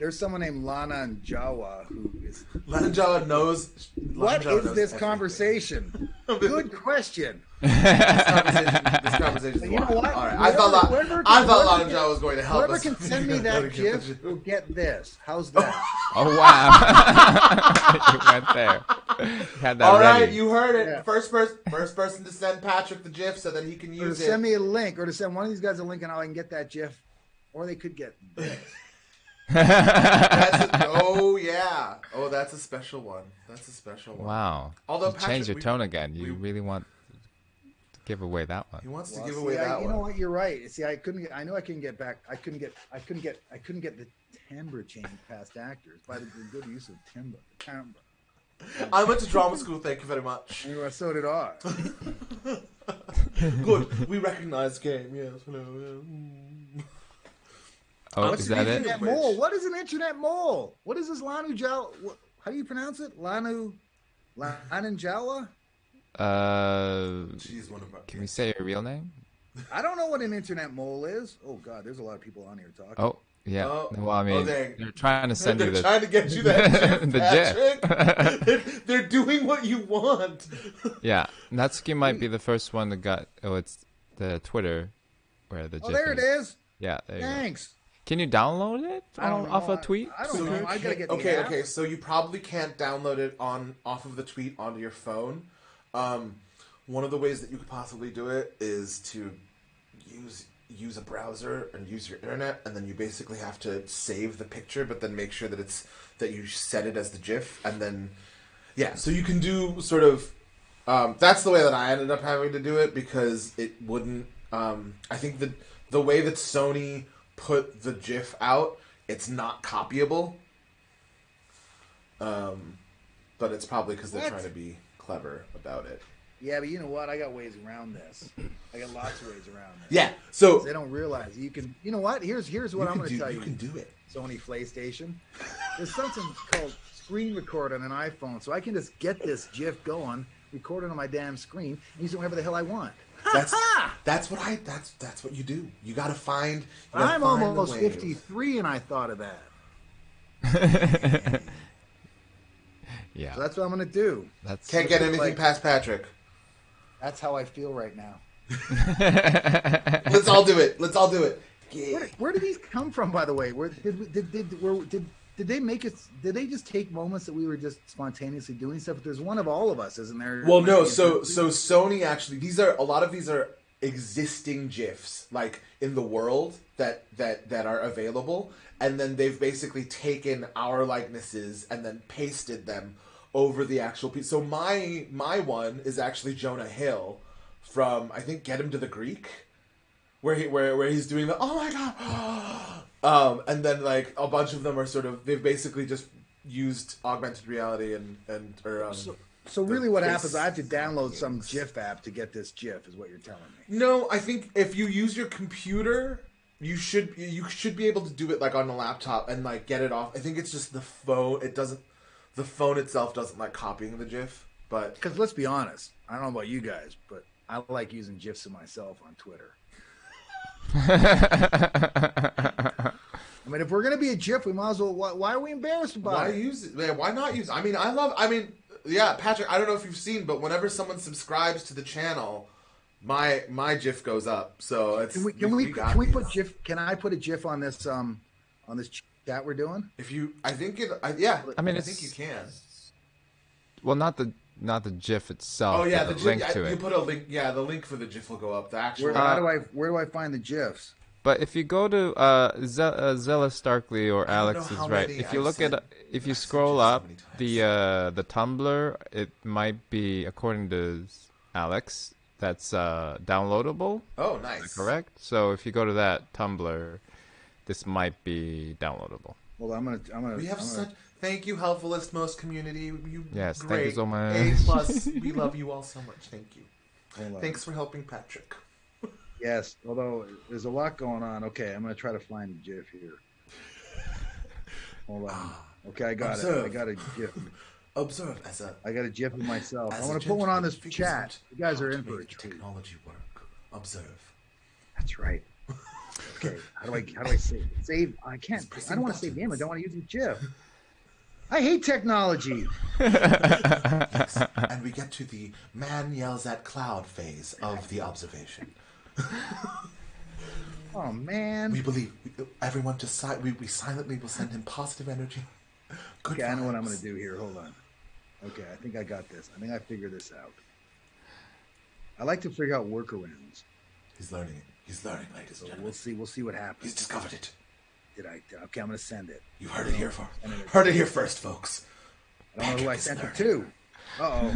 There's someone named Lana and Jawa who is. Lana Jawa knows. What Lana Jawa is knows this everything. conversation? Good question. This conversation is You know wild. what? All right. I thought Lana Jawa was going to help Whoever us. can send me that GIF will get this. How's that? Oh wow! You went there. You had that All right, ready. you heard it. Yeah. First person to send Patrick the GIF so that he can Or to use it. send me a link, or to send one of these guys a link, and I can get that GIF, or they could get this. Oh yeah. Oh, that's a special one. That's a special one. Wow. Although You Patrick, changed your tone again. You really want to give away that He one. wants to Well, give see, away that you one. know what? You're right. See, I knew I couldn't get back. I couldn't get the timbre change past actors by the good use of timbre. I went to drama school. Thank you very much. Anyway, so did I. Good. We recognize game. Yes. Hello. Yeah. Oh, What's is the that it? Internet mole. What is an internet mole? What is this Lanu Jawa? How do you pronounce it? Lanu Jawa? She's one of our. Can we say your real name? I don't know what an internet mole is. Oh God, there's a lot of people on here talking. Oh, yeah. Oh. No, well, I mean, dang. they're trying to send They're you the. trying to get you that GIF, The Patrick. They're doing what you want. Yeah, Natsuki might be the first one that got. Oh, it's the Twitter where the. Oh, GIF there it is. Yeah, there you go. Thanks. Can you download it I don't know. off a tweet? I don't know. I gotta get the Okay, app. okay. So you probably can't download it off of the tweet onto your phone. One of the ways that you could possibly do it is to use a browser and use your internet, and then you basically have to save the picture, but then make sure that you set it as the GIF, and then yeah. So you can do sort of. That's the way that I ended up having to do it because it wouldn't. I think the way that Sony put the GIF out, it's not copyable. But it's probably because they're What? trying to be clever about it. Yeah, but you know what? I got ways around this. I got lots of ways around this. Yeah. So They don't realize you can. You know what? Here's what I'm going to tell you. You can do it. Sony PlayStation. There's something called screen record on an iPhone, so I can just get this GIF going, record it on my damn screen, and use it whenever the hell I want. That's what you do. You got to find. I'm find the almost wave. 53, and I thought of that. Yeah, So that's what I'm going to do. that's. Can't get anything like- past Patrick. That's how I feel right now. Let's all do it. Let's all do it. Where did these come from, by the way? Did they make it? Did they just take moments that we were just spontaneously doing stuff? But there's one of all of us, isn't there? Well, no. So Sony actually, a lot of these are existing GIFs, like in the world that are available, and then they've basically taken our likenesses and then pasted them over the actual piece. So my one is actually Jonah Hill from, I think, Get Him to the Greek, where he's doing the oh my god, and then like a bunch of them are sort of, they've basically just used augmented reality and So really, what face happens? I have to download some GIF app to get this GIF, is what you're telling me. No, I think if you use your computer, you should be able to do it like on a laptop and like get it off. I think it's just the phone. The phone itself doesn't like copying the GIF, but Because let's be honest, I don't know about you guys, but I like using GIFs of myself on Twitter. I mean, if we're gonna be a GIF, we might as well. Why are we embarrassed about why it? use it? Man, why not use it? I mean, yeah, Patrick. I don't know if you've seen, but whenever someone subscribes to the channel, my GIF goes up. So it's Can we got put these. GIF? Can I put a GIF on this chat we're doing? If you, I think it. Yeah, I mean, I it's- think you can. Well, not the GIF itself. Oh yeah, but the link GIF. to You it. put a link. Yeah, the link for the GIF will go up. The actual. Where do I find the GIFs? But if you go to Zella Starkley or I don't Alex know is how right. many If you I've look sent- at if you I've sent scroll you so up many the Tumblr, it might be, according to Alex, that's downloadable. Oh, nice. Is that correct? So if you go to that Tumblr, this might be downloadable. Well, I'm gonna. We have such. Thank you, Helpfulist Most community. You Yes, thank great. you so much. A+. We love you all so much. Thank you. Hold on. Thanks for helping Patrick. Yes, although there's a lot going on. Okay, I'm gonna try to find a GIF here. Hold on. Okay, I got Observe. it. I got a GIF. Observe as a. I got a GIF of myself. as I a want to put one on this gentleman, figures chat. out You guys how are to in for a make treat. technology work. Observe. That's right. Okay, how do I save? Save? I can't. I don't want to save the image. I don't want to use the GIF. I hate technology. Yes. And we get to the man yells at cloud phase of the observation. Oh man. We believe everyone to we silently will send him positive energy. Good Okay, I know what I'm vibes. going to do here. Hold on. Okay, I think I got this. I think I figured this out. I like to figure out workarounds. He's learning it. He's learning, ladies and So gentlemen. we'll see. We'll see what happens. He's discovered it. Okay, I'm going to send it. You heard it here Heard it here first, folks. I don't know who I Patrick is sent it learning. to. Uh-oh.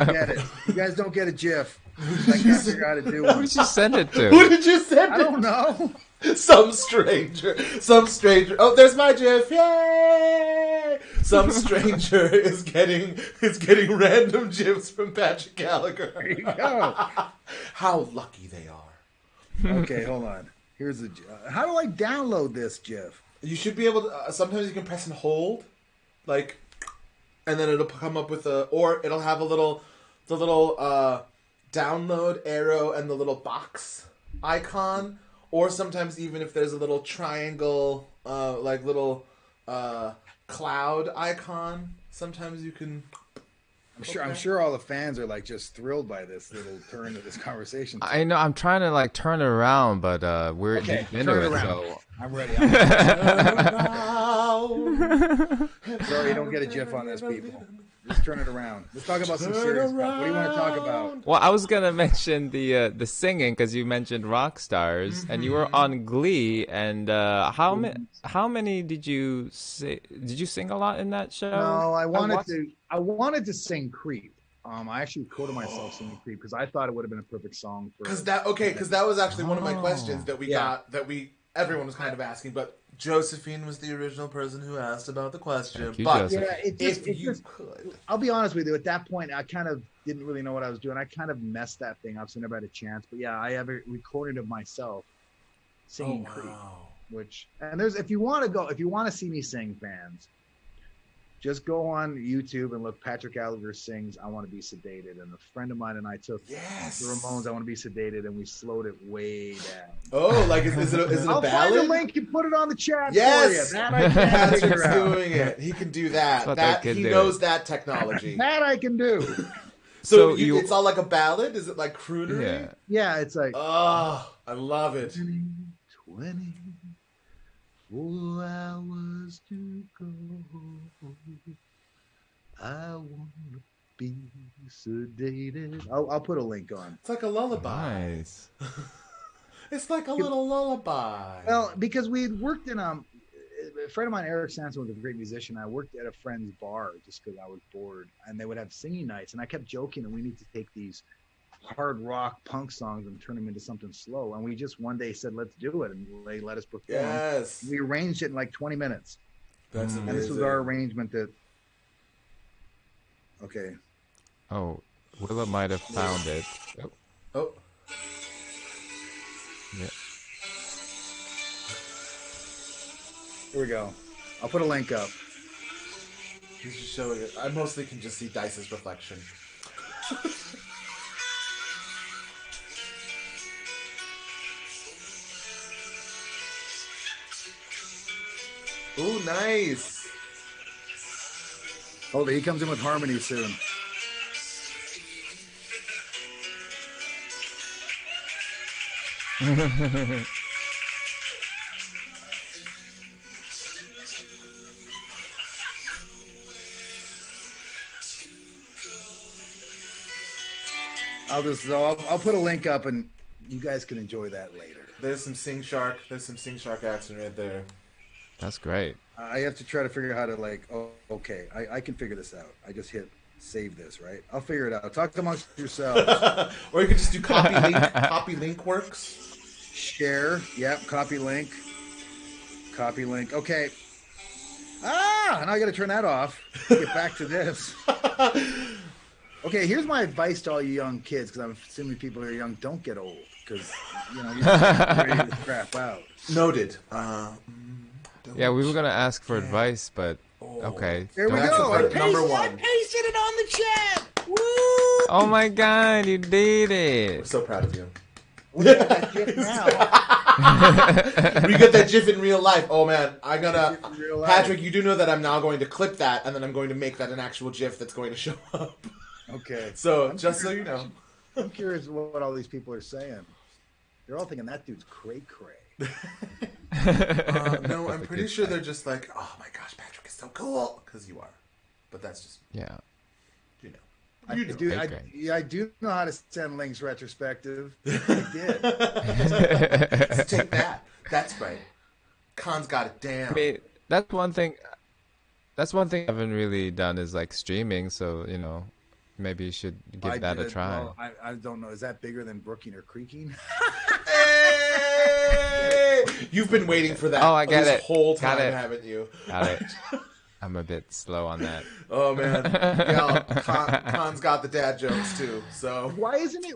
Forget it. You guys don't get a GIF. I can't figure out how to do Who one. did you send it to? Who did you send I it? don't know. Some stranger. Oh, there's my GIF. Yay! Some stranger is getting random GIFs from Patrick Gallagher. There you go. How lucky they are. Okay, hold on. Here's the. How do I download this GIF? You should be able to. Sometimes you can press and hold, like, and then it'll come up with or it'll have the little download arrow and the little box icon, or sometimes even if there's a little triangle, like little cloud icon, sometimes you can. I'm sure all the fans are like just thrilled by this little turn of this conversation. I know. I'm trying to like turn it around, but we're Okay, deep into turn it it. around. So I'm ready. Sorry, you don't get a GIF on this, people. Just turn it around. Let's talk about some serious stuff. What do you want to talk about? well, I was gonna mention the singing because you mentioned rock stars, and you were on Glee. And how many did you sing? Did you sing a lot in that show? No, I watched- wanted to sing Creep. I actually recorded myself singing Creep because I thought it would have been a perfect song for. Because that was actually one of my questions that we Yeah. got everyone was kind of asking, but Josephine was the original person who asked about the question. Thank you, But Joseph. Yeah, if you could, I'll be honest with you. At that point, I kind of didn't really know what I was doing. I kind of messed that thing up, so I never had a chance. But yeah, I have a recording of myself singing Creep. Which if you want to see me sing, fans, just go on YouTube and look. Patrick Gallagher sings "I Want to Be Sedated," and a friend of mine and I took Yes. the Ramones "I Want to Be Sedated" and we slowed it way down. Oh, like is it a I'll ballad? find a link and put it on the chat Yes. for you. That I can Patrick's figure out. doing it. He can do that. Thought That I could he do knows it. that technology. That I can do. So you- it's all like a ballad? Is it like croonery? Yeah. Yeah, it's like Oh, I love it. 24 hours to go. I want to be sedated. I'll put a link on. It's like a lullaby. Nice. It's like a little lullaby. Well, because we had worked in a friend of mine, Eric Sanson, was a great musician. I worked at a friend's bar just because I was bored, and they would have singing nights. And I kept joking that we need to take these hard rock punk songs and turn them into something slow. And we just one day said, "Let's do it," and they let us perform. Yes. We arranged it in like 20 minutes, That's and amazing. this was our arrangement. That okay. Oh, Willa might have found it. Oh, Oh, yeah. Here we go. I'll put a link up. he's just showing it. I mostly can just see Dice's reflection. Ooh, nice. Hold it. He comes in with harmony soon. I'll put a link up and you guys can enjoy that later. There's some Sing Shark. There's some Sing Shark action right there. That's great. I have to try to figure out how to okay, I can figure this out. I just hit save this, right? I'll figure it out. Talk amongst yourselves. Or you could just do copy link. Copy link works. Share. Yep. Copy link. Copy link. Okay. Now I got to turn that off. Get back to this. Okay, here's my advice to all you young kids, because I'm assuming people who are young don't get old, because you're ready to crap out. Noted. Yeah, we were gonna ask for advice, but okay. There we Don't- go. Number I one. pasted it on the chat. Woo! Oh my God, you did We're it! so proud of you. We got that GIF now. We get that GIF in real life. Oh man, I gotta. Real life. Patrick, you do know that I'm now going to clip that, and then I'm going to make that an actual GIF that's going to show up. Okay. So I'm just so curious- you know. I'm curious what all these people are saying. They're all thinking that dude's cray cray. No, I'm pretty sure they're just like, oh my gosh, Patrick is so cool, because you are. But that's just, Yeah. you know. I You know. do. Okay. I do know how to send links retrospective. I did. So take that. That's right. Khan's got it down. I mean, that's one thing. That's one thing I haven't really done is like streaming. So maybe you should give I that a did- try. well, I don't know. Is that bigger than brooking or creaking? Hey! You've been waiting for that Oh, I get this it. whole Got time, it. haven't you? Got it. I'm a bit slow on that. Oh man, yeah. Khan's got the dad jokes too. So Why isn't it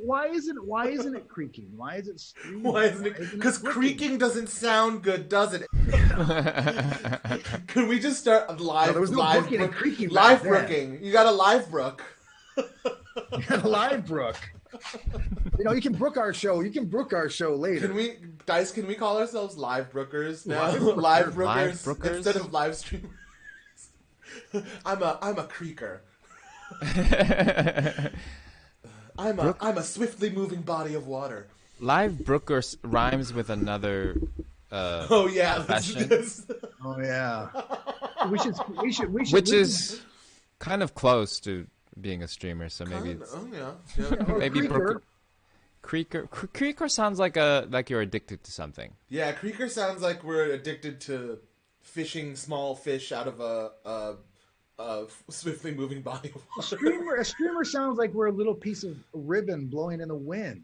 creaking? Why is it screaming? why isn't it? Because brooking? creaking doesn't sound good, does it? Can we just start a live? No, there was no live brooking and brook- creaking back Live then. brooking. You got a live brook. You got a live brook. You can brook our show. You can brook our show later. Can we, Dice? Can we call ourselves live brookers now? Live Live brookers. brookers Live brookers? instead of live streamers. I'm a creaker. I'm a swiftly moving body of water. Live Brookers rhymes with another. Oh yeah, Profession. Oh yeah. We should. Which is kind of close to being a streamer. So maybe it's Oh yeah. maybe creaker. Creaker sounds like you're addicted to something. Yeah, creaker sounds like we're addicted to fishing small fish out of a swiftly moving body of water. A streamer sounds like we're a little piece of ribbon blowing in the wind.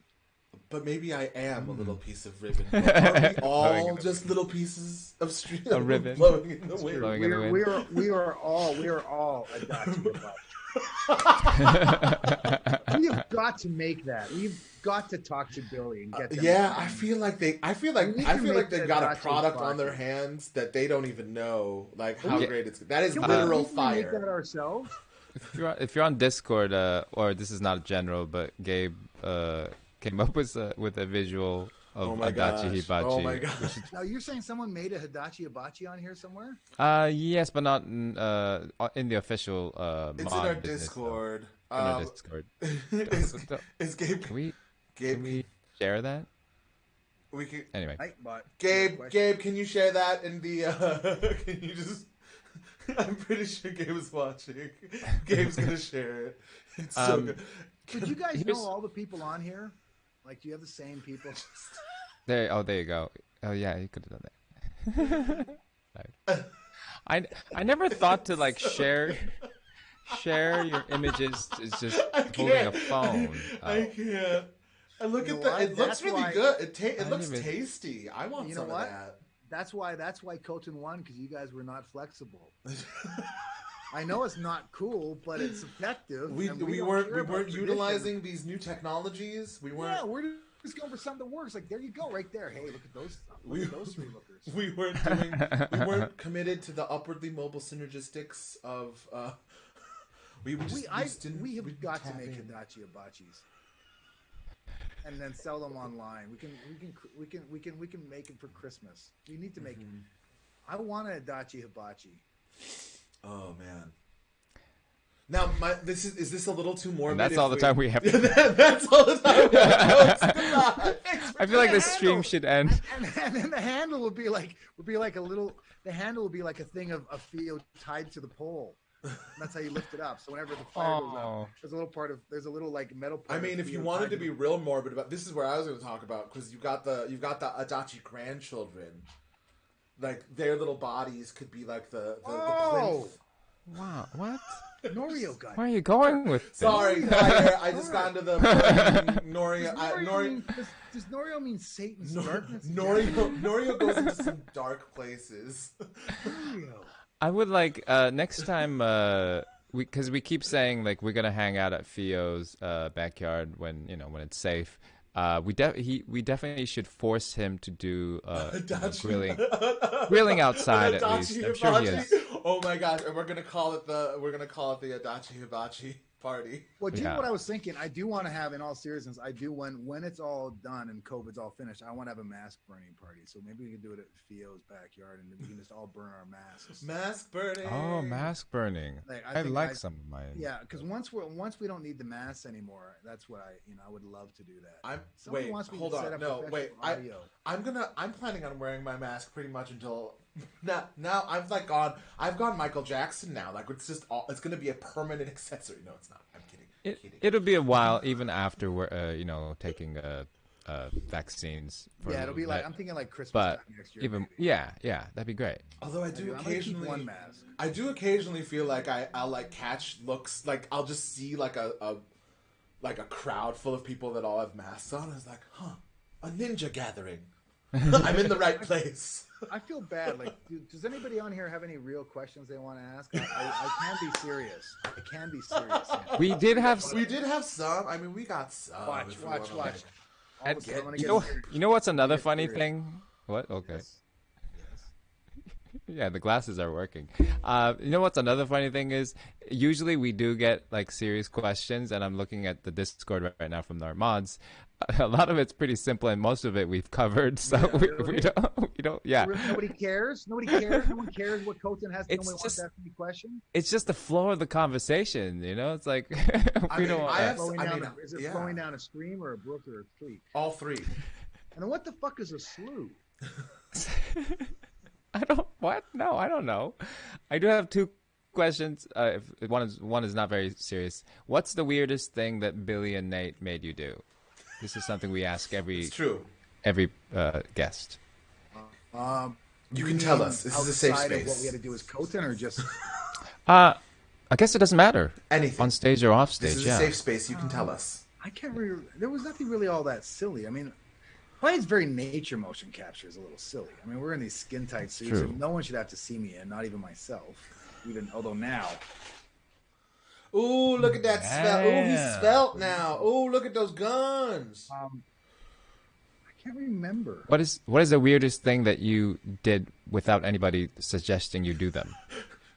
But maybe I am a little piece of ribbon. Are we all Blowing in the just little pieces of string A ribbon. blowing in the wind? Blowing in the wind. We are all Adachi. We have got to make that. We've got to talk to Billy and get them. Yeah, I feel like they've We can got make a that product Adachi on their podcast. hands that they don't even know like how Yeah. great it's. That is Can literal we make that fire. ourselves? If you're on Discord, or this is not general, but Gabe came up with a visual of Oh my Adachi gosh. Hibachi. Oh my gosh. Now you're saying someone made a Hibachi Hibachi on here somewhere? Yes, but not in the official It's mod in our business, though. Discord. In our Discord. Is Gabe? Can Gabe, we share that? we can. Anyway, Gabe, can you share that in the? Can you just? I'm pretty sure Gabe is watching. Gabe's gonna share it. It's so good. Did you guys Here's- know all the people on here? Like, do you have the same people? there you go. Oh yeah, you could have done that. Right. I never thought to like share your images is just holding a phone. I can't. And look You at know that. what? It looks That's really why- good. It looks even- tasty. I want You know some what? of that. That's why Khotun won, because you guys were not flexible. I know it's not cool, but it's effective. We and weren't don't care we about weren't tradition. utilizing these new technologies. We weren't. Yeah, we're just going for something that works. Like, there you go, right there. Hey, look at those. Look We- at those three lookers. We weren't committed to the upwardly mobile synergistics of. We just We didn't got to tap make in. Hibachi Hibachis, and then sell them online. We can make them for Christmas. We need to make. I want an Adachi Hibachi. Oh man. Now, is this a little too morbid? And that's if all the time we have. That's all the time we have. Thanks for I feel like the this stream handle. should end. And then the handle would be like a little. The handle would be like a thing of Fio tied to the pole. And that's how you lift it up. So whenever the fire goes Oh. up, there's a little like metal. I part mean, of if you Fio wanted tied to be the- real morbid about this, is where I was going to talk about, because you've got the Adachi grandchildren, like their little bodies could be like the Oh! plinth. Wow, what? Norio got. Where are you going with this? Sorry, Fire. I just got into the Norio. Does Norio mean Satan's darkness? Norio goes into some dark places. Norio. I would like next time because we keep saying like we're gonna hang out at Fio's backyard when it's safe. We definitely should force him to do grilling outside at least. I'm sure he is. Oh my gosh, and we're gonna call it the Adachi Hibachi party. Well, do you know what I was thinking? I do want to have, in all seriousness, I do when it's all done and COVID's all finished, I want to have a mask burning party. So maybe we can do it at Theo's backyard and we can just all burn our masks. Mask burning. Oh, mask burning. Like, I like some of mine. Yeah, because once we don't need the masks anymore, that's what I would love to do that. Hold on. No, wait. I'm planning on wearing my mask pretty much until now. I've gone Michael Jackson now. Like it's gonna be a permanent accessory. No, it's not. I'm kidding. It'll be a while even after we're taking vaccines. It'll be like I'm thinking like Christmas but time next year. Even that'd be great. Although I do occasionally feel like I'll like catch looks, like I'll just see like a crowd full of people that all have masks on. It's like, a ninja gathering. I'm in the right place. I feel bad. Like, does anybody on here have any real questions they want to ask? I can be serious. I can be serious. We did have some. I mean, we got some. Watch. You know what's another funny thing? What? Okay. Yes. Yeah, the glasses are working. You know what's another funny thing is usually we do get like serious questions, and I'm looking at the Discord right now from our mods. A lot of it's pretty simple, and most of it we've covered. So we don't. Yeah. Nobody cares. No one cares what Khotun has to nobody wants to ask any question. It's just the flow of the conversation, you know. It's like we don't. Is it flowing down a stream or a brook or a creek? All three. And what the fuck is a slough? No, I don't know. I do have two questions. One is not very serious. What's the weirdest thing that Billy and Nate made you do? This is something we ask every guest. You can tell us. This is a safe space. What we had to do as Khotun, or just? I guess it doesn't matter. Anything on stage or off stage. This is a safe space. You can tell us. I can't remember. There was nothing really all that silly. I mean, probably it's very nature motion capture is a little silly. I mean, we're in these skin tight suits, and no one should have to see me in, not even myself. Although now. Ooh, look at that svelte. Ooh, he's svelte now. Ooh, look at those guns. I can't remember. What is the weirdest thing that you did without anybody suggesting you do them?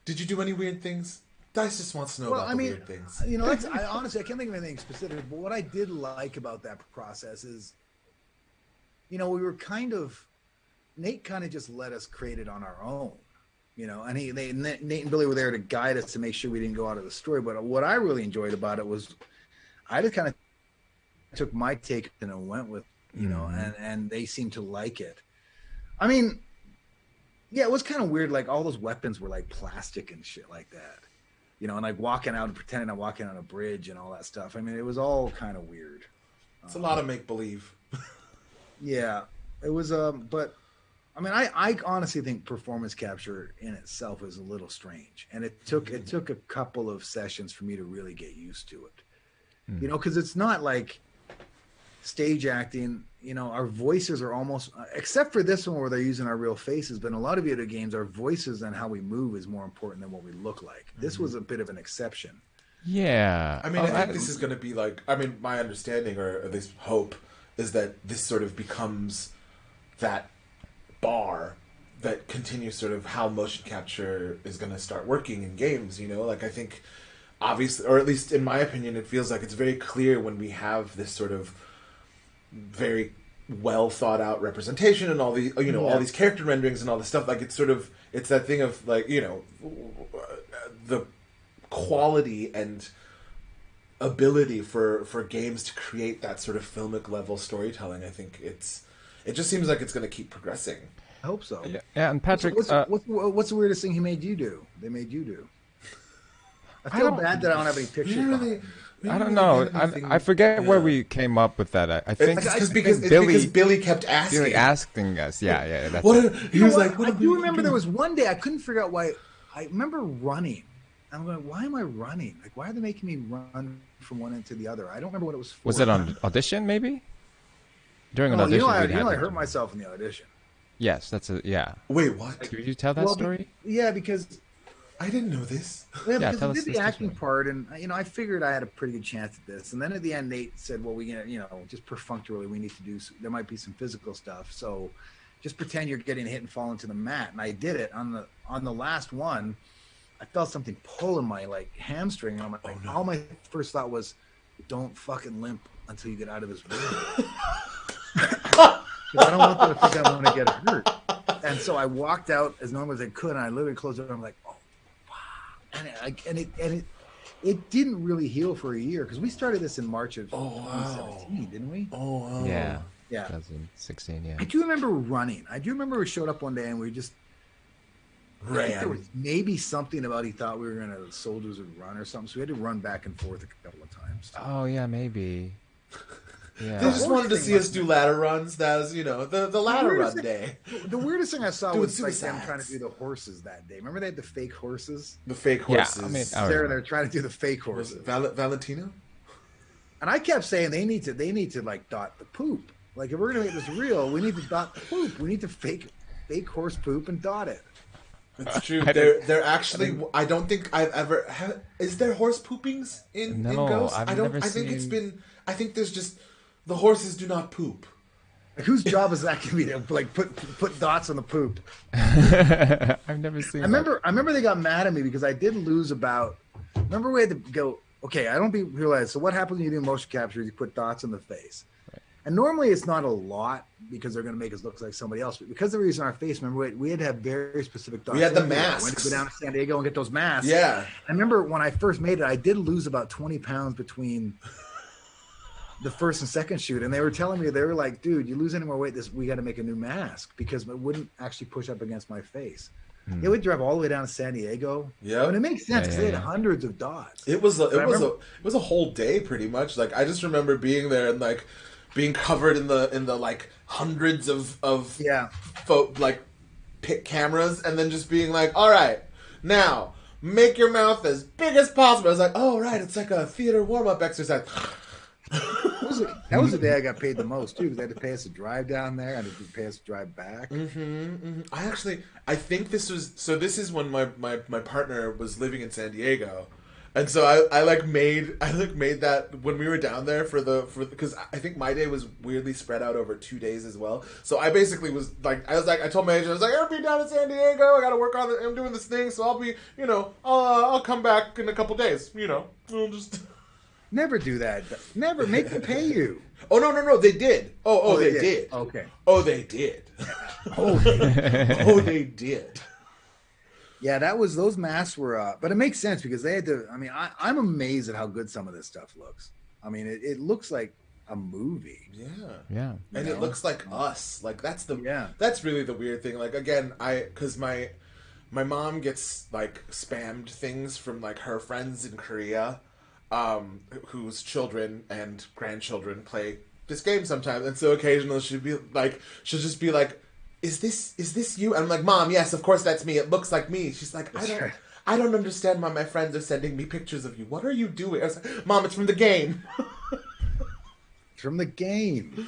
Did you do any weird things? Dice just wants to know about the weird things. You know, honestly, I can't think of anything specific, but what I did like about that process is, you know, Nate kind of just let us create it on our own. You know, and Nate and Billy were there to guide us to make sure we didn't go out of the story. But what I really enjoyed about it was I just kind of took my take and went with, you know, and they seemed to like it. I mean, yeah, it was kind of weird. Like all those weapons were like plastic and shit like that, you know, and like walking out and pretending I'm walking on a bridge and all that stuff. I mean, it was all kind of weird. It's a lot of make believe. Yeah, it was. But I mean, I honestly think performance capture in itself is a little strange, and it took a couple of sessions for me to really get used to it. You know, because it's not like stage acting. You know, our voices are almost, except for this one where they're using our real faces, but in a lot of video games, our voices and how we move is more important than what we look like. This was a bit of an exception. Yeah. I mean, I think this is going to be like, I mean, my understanding, or at least hope, is that this sort of becomes that bar that continues sort of how motion capture is going to start working in games, you know? Like, I think, obviously, or at least in my opinion, it feels like it's very clear when we have this sort of very well thought out representation and all the, you know, all these character renderings and all this stuff. Like, it's sort of, it's that thing of, like, you know, the quality and ability for games to create that sort of filmic level storytelling. I think it just seems like it's going to keep progressing. I hope so. Yeah, and Patrick, what's the weirdest thing he made you do? They made you do. I feel bad that I don't have any pictures. I don't know. I forget where we came up with that. I think because Billy kept asking. Billy asking us. Yeah. That's he was like, I do remember there was one day I couldn't figure out why. I remember running. I'm going, why am I running? Like, why are they making me run from one end to the other? I don't remember what it was for. Was it on audition, maybe? During an audition, I hurt myself in the audition. Yes, Wait, what? Did you tell that story? Because I didn't know this. Yeah, because I did the acting part, and you know, I figured I had a pretty good chance at this. And then at the end, Nate said, "Well, just perfunctorily, we need to do. There might be some physical stuff, so just pretend you're getting hit and fall into the mat." And I did it on the last one. I felt something pulling my like hamstring. And I'm like, all my first thought was, don't fucking limp until you get out of this room. I don't want them to think I'm going to get hurt. And so I walked out as normal as I could, and I literally closed it. I'm like, oh, wow. And it didn't really heal for a year because we started this in March of 2017, didn't we? Oh, wow. Yeah. Yeah. 2016, yeah. I do remember running. I do remember we showed up one day and we just ran. There was maybe something about he thought we were going to, soldiers would run or something. So we had to run back and forth a couple of times. Oh, yeah, maybe. Yeah. They just wanted to see us do ladder runs. That was, the ladder run day. The weirdest thing I saw Doing was like them suicides. trying to do the horses that day. Remember they had the fake horses? The fake horses. Yeah, I mean, They're trying to do the fake horses. Valentino? And I kept saying they need to like dot the poop. Like if we're gonna make this real, we need to dot the poop. We need to fake horse poop and dot it. It's true. They're actually. I don't think I've ever. Is there horse poopings in Ghost? I've never think seen... it's been. I think there's just the horses do not poop. Like, whose job is that gonna be to like put dots on the poop? I've never seen. I remember they got mad at me because I did lose about. Remember we had to go. Okay, I don't realize. So what happens when you do motion capture? You put dots on the face. And normally it's not a lot because they're going to make us look like somebody else. But because they were using our face, remember, we had to have very specific dots. We had the We masks. had to go down to San Diego and get those masks. Yeah. I remember when I first made it, I did lose about 20 pounds between the first and second shoot. And they were telling me, they were like, dude, you lose any more weight, we got to make a new mask because it wouldn't actually push up against my face. Yeah, we drove all the way down to San Diego. Yeah, and it makes sense because they had hundreds of dots. It was a whole day pretty much. Like I just remember being there and like being covered in the like hundreds of pick cameras and then just being like, all right, now make your mouth as big as possible. I was like, oh right, it's like a theater warm up exercise. That was the day I got paid the most too, because they had to pay us to drive down there and they had to pay us to drive back. I think this is when my partner was living in San Diego, and so I made that when we were down there for because I think my day was weirdly spread out over 2 days as well. So I basically was like I told my agent, I was like, I'll be down in San Diego. I got to work on it. I'm doing this thing, so I'll be I'll come back in a couple days. We'll just. Never do that. Never make them pay you. Oh no! They did. They did. Okay. Oh, they did. They did. Yeah, those masks were. But it makes sense because they had to. I mean, I'm amazed at how good some of this stuff looks. I mean, it looks like a movie. Yeah. And it looks like us. Like that's really the weird thing. Like again, because my mom gets like spammed things from like her friends in Korea. Whose children and grandchildren play this game sometimes, and so occasionally she'll just be like, "Is this you?" And I'm like, "Mom, yes, of course that's me. It looks like me." She's like, "I don't understand why my friends are sending me pictures of you. What are you doing?" I was like, "Mom, it's from the game." From the game.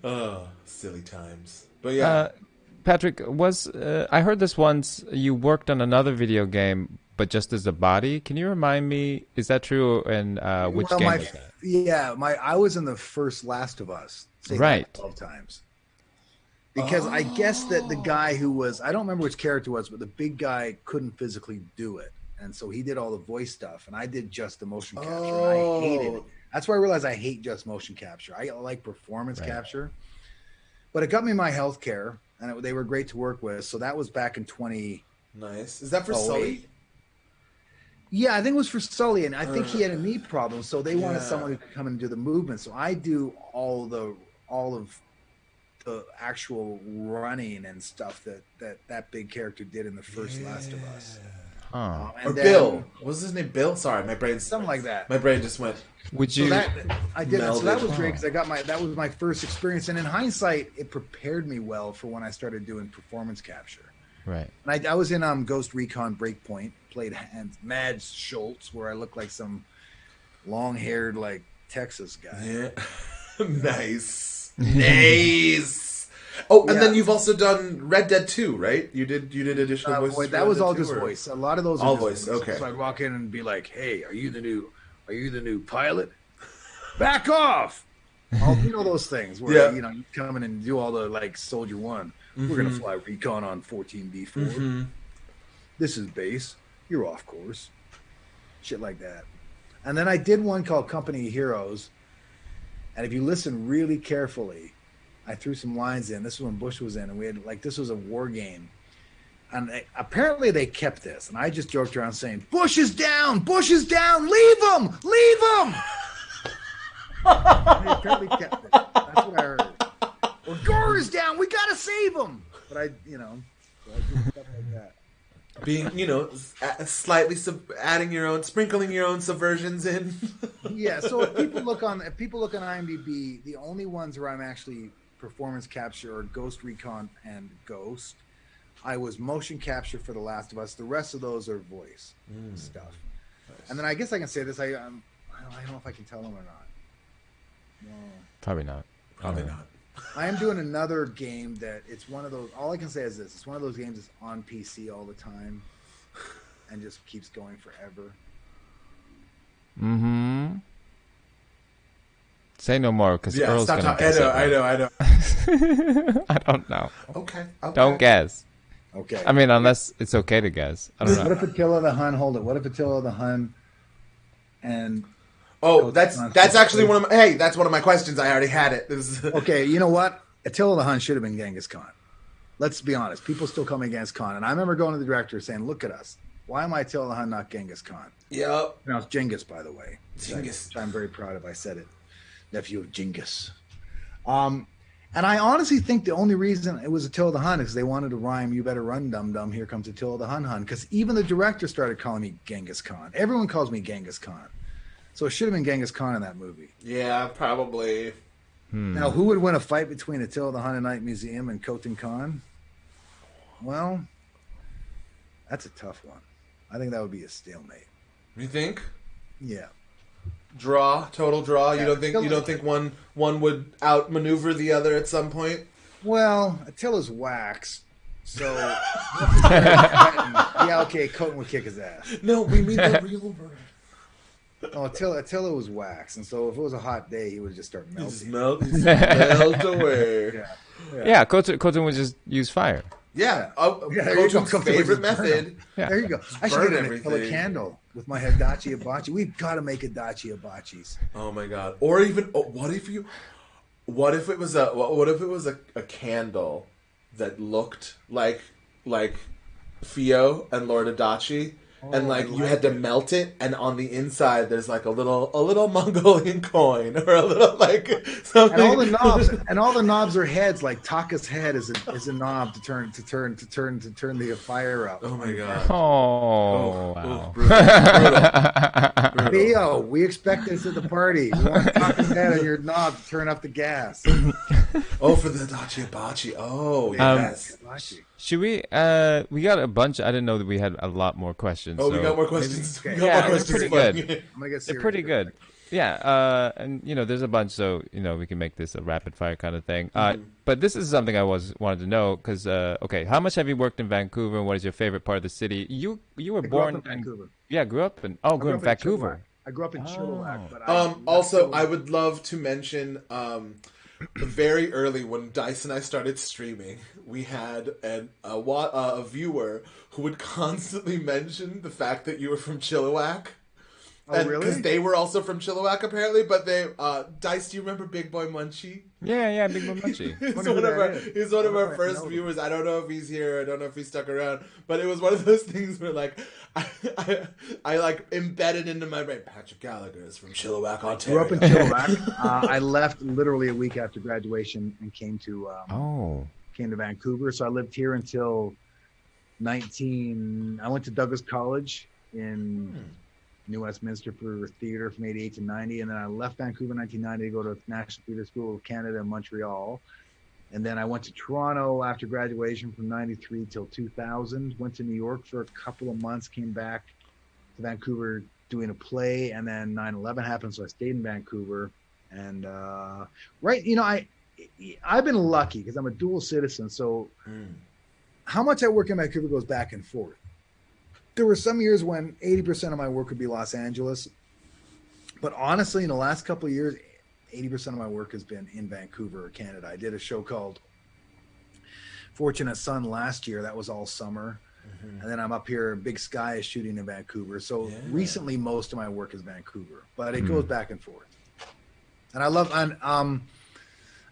Oh, silly times. But yeah, Patrick, I heard this once. You worked on another video game. But just as a body, can you remind me? Is that true? And which game was that? Yeah, I was in the first Last of Us, right? 12 times. Because I guess that the guy who was, I don't remember which character it was, but the big guy couldn't physically do it, and so he did all the voice stuff, and I did just the motion capture. And I hated it. That's why I realized I hate just motion capture. I like performance capture, but it got me my health care, and they were great to work with. So that was back in 20. Nice. Is that for Sully? Yeah, I think it was for Sully, and I think he had a knee problem, so they wanted someone who could come and do the movement. So I do all of the actual running and stuff that big character did in the first Last of Us. Or Bill. What was his name? Bill? Sorry, my brain. Something like that. My brain just went. Would you? I did it. So that was great because that was my first experience, and in hindsight, it prepared me well for when I started doing performance capture. Right. And I was in Ghost Recon Breakpoint, played Mads Schultz, where I looked like some long-haired like Texas guy. Yeah. Nice. Oh, and then you've also done Red Dead 2, right? You did additional voices. That was all just voice. A lot of those all are voice. Okay. So I'd walk in and be like, "Hey, are you the new pilot? Back off!" Those things where you come in and do all the like Soldier 1. We're gonna fly recon on 14B4. This is base. you're off course. Shit like that. And then I did one called Company of Heroes. And if you listen really carefully, I threw some lines in. This is when Bush was in, and we had this was a war game. And apparently they kept this. And I just joked around saying, Bush is down! Bush is down! Leave him! Leave him! And they apparently kept it. That's what I heard. Or Gore is down! We gotta save him! But I did stuff like that. Being, slightly adding your own, sprinkling your own subversions in. Yeah, so if people look on IMDb, the only ones where I'm actually performance capture are Ghost Recon and Ghost. I was motion capture for The Last of Us. The rest of those are voice stuff. Nice. And then I guess I can say this. I don't know if I can tell them or not. No. Probably not. Probably not. I am doing another game that it's one of those. All I can say is this: it's one of those games that's on PC all the time, and just keeps going forever. Mm-hmm. Say no more, because Earl's stop gonna talking. guess I know. I don't know. Okay. Don't guess. Okay. I mean, unless it's okay to guess. I don't know. What if Attila the Hun? Hold it. What if Attila the Hun and that's actually one of my. Hey, that's one of my questions. I already had it. Okay, you know what? Attila the Hun should have been Genghis Khan. Let's be honest. People still come against Khan, and I remember going to the director saying, "Look at us. Why am I Attila the Hun, not Genghis Khan?" Yep. Now it's Genghis, by the way. Genghis. Which I'm very proud of. I said it. Nephew of Genghis. And I honestly think the only reason it was Attila the Hun is they wanted to rhyme "You better run, dum dum. Here comes Attila the Hun." Because even the director started calling me Genghis Khan. Everyone calls me Genghis Khan. So it should have been Genghis Khan in that movie. Yeah, probably. Now, who would win a fight between Attila the Hun and Night Museum and Khotun Khan? Well, that's a tough one. I think that would be a stalemate. You think? Yeah. Total draw. Yeah, You don't think one would outmaneuver the other at some point? Well, Attila's wax. So yeah, okay, Khotun would kick his ass. No, we mean the real bird. Oh, Attila was wax, and so if it was a hot day, he would just start melting. Just melt away. Yeah, Khotun would just use fire. Yeah. Khotun's favorite method. Yeah. There you go. I should get a Candle with my Adachi Hibachi. We've got to make Adachi Hibachis. Oh my god! Or even what if it was a candle that looked like Fio and Lord Adachi, and you had to melt it, and on the inside there's a little Mongolian coin or a little something. And all the knobs are heads. Like Taka's head is a knob to turn the fire up. Oh my god! Oh, wow. Brutal. Theo, we expect this at the party. We want Taka's head on your knob to turn up the gas. Oh, for the Adachi Hibachi. Oh yes. Should we? We got a bunch. I didn't know that we had a lot more questions. Oh, we got more questions. Okay. They're pretty good. I'm gonna get serious. They're pretty good. Yeah, and there's a bunch, so we can make this a rapid fire kind of thing. But this is something I wanted to know because okay, how much have you worked in Vancouver? And what is your favorite part of the city? You were born in Vancouver. Yeah, grew up in Vancouver. I grew up in Chilliwack, but also I would love to mention very early when Dice and I started streaming, we had a viewer who would constantly mention the fact that you were from Chilliwack. Oh, really? Because they were also from Chilliwack, apparently. But they, Dice, do you remember Big Boy Munchie? Yeah, Big Boy Munchie. He's one of our first viewers. I don't know if he's here. I don't know if he stuck around. But it was one of those things where, I embedded into my brain. Patrick Gallagher is from Chilliwack, Ontario. Grew up in Chilliwack. I left literally a week after graduation and came to Vancouver. So I lived here until I went to Douglas College in New Westminster for theater from 88 to 90, and then I left Vancouver in 1990 to go to National Theatre School of Canada in Montreal. And then I went to Toronto after graduation from 93 till 2000, went to New York for a couple of months, came back to Vancouver doing a play, and then 9/11 happened, so I stayed in Vancouver. And I've been lucky because I'm a dual citizen, so how much I work in Vancouver goes back and forth. There were some years when 80% of my work would be Los Angeles. But honestly, in the last couple of years, 80% of my work has been in Vancouver, Canada. I did a show called Fortunate Son last year. That was all summer. And then I'm up here. Big Sky is shooting in Vancouver. So recently, most of my work is Vancouver, but it goes back and forth. And I love,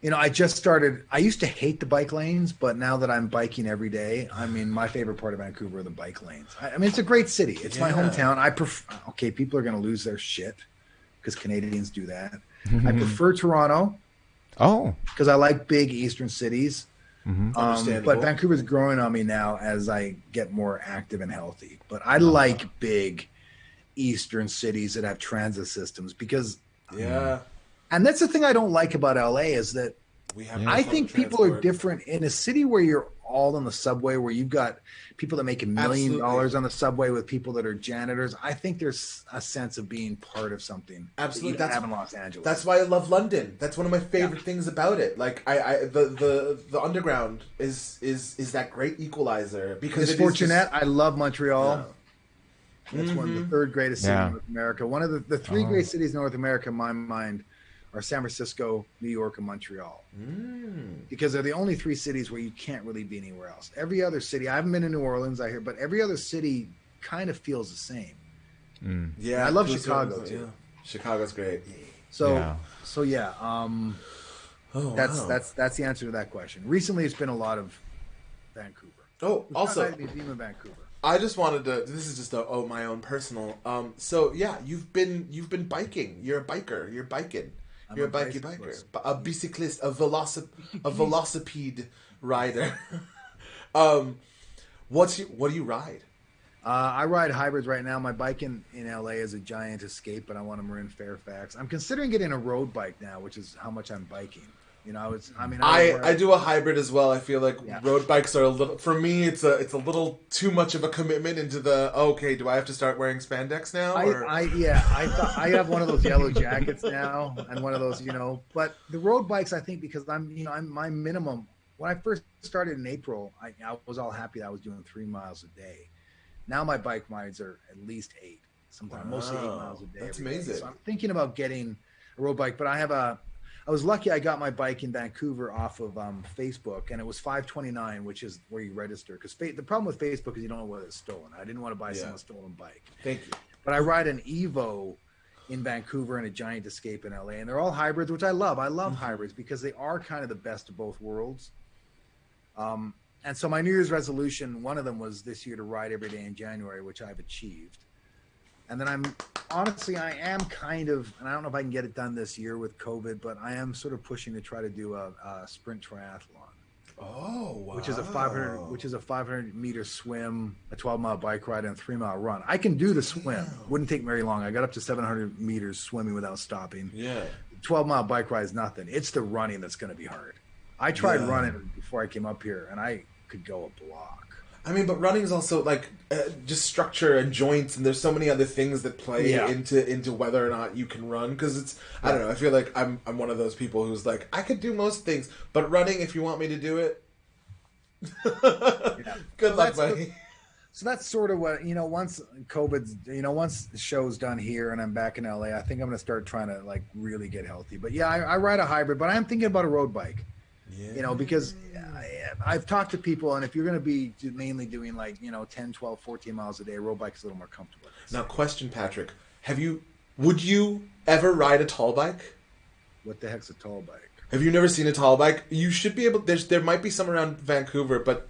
you know, I just started. I used to hate the bike lanes, but now that I'm biking every day, I mean, my favorite part of Vancouver are the bike lanes. I mean, it's a great city. It's my hometown. I prefer. Okay, people are going to lose their shit because Canadians do that. I prefer Toronto. Oh, because I like big eastern cities. Understandable. But Vancouver's growing on me now as I get more active and healthy. But I like big eastern cities that have transit systems because and that's the thing I don't like about LA is that I think people are different in a city where you're all on the subway, where you've got people that make $1 million on the subway with people that are janitors. I think there's a sense of being part of something. Absolutely, that you have in Los Angeles. That's why I love London. That's one of my favorite things about it. Like the underground is that great equalizer because it's fortunate. I love Montreal. Yeah. That's one of the third greatest cities in North America. One of the three great cities in North America, in my mind, are San Francisco, New York, and Montreal. Because they're the only three cities where you can't really be anywhere else. Every other city, I haven't been to New Orleans, I hear, but every other city kind of feels the same. Yeah, and I love Chicago too. Chicago's great. So that's the answer to that question. Recently, it's been a lot of Vancouver. Oh, also, museum in Vancouver. I just wanted to. This is just my own personal. So yeah, you've been biking. You're a biker. You're biking. You're a biker, a bicyclist, a velocipede rider. What do you ride? I ride hybrids right now. My bike in LA is a Giant Escape, but I want them in Fairfax. I'm considering getting a road bike now, which is how much I'm biking. You know, I do a hybrid as well. I feel like road bikes are a little, for me, it's a little too much of a commitment into the, okay, do I have to start wearing spandex now? I have one of those yellow jackets now and one of those, you know, but the road bikes, I think, because I'm my minimum, when I first started in April, I was all happy that I was doing 3 miles a day. Now my bike rides are at least 8, sometimes mostly 8 miles a day. That's amazing. So I'm thinking about getting a road bike, but I was lucky I got my bike in Vancouver off of Facebook, and it was $5.29, which is where you register. Because the problem with Facebook is you don't know whether it's stolen. I didn't want to buy someone's stolen bike. Thank you. But I ride an Evo in Vancouver and a Giant Escape in LA, and they're all hybrids, which I love. I love hybrids because they are kind of the best of both worlds. And so my New Year's resolution, one of them was this year to ride every day in January, which I've achieved. And then I am kind of, and I don't know if I can get it done this year with COVID, but I am sort of pushing to try to do a sprint triathlon. Oh, wow. Which is a 500 meter swim, a 12-mile bike ride, and a 3-mile run. I can do the swim. Wouldn't take very long. I got up to 700 meters swimming without stopping. Yeah. 12-mile bike ride is nothing. It's the running that's going to be hard. I tried running before I came up here, and I could go a block. I mean, but running is also like just structure and joints, and there's so many other things that play into whether or not you can run. Because it's, I don't know. I feel like I'm one of those people who's like, I could do most things, but running, if you want me to do it, good luck, buddy. So that's sort of what, once once the show's done here and I'm back in LA, I think I'm going to start trying to like really get healthy. But yeah, I ride a hybrid, but I am thinking about a road bike. Yeah. Because I've talked to people, and if you're going to be mainly doing like, 10, 12, 14 miles a day, a road bike is a little more comfortable. Now, question, Patrick, would you ever ride a tall bike? What the heck's a tall bike? Have you never seen a tall bike? You should be able, there might be some around Vancouver, but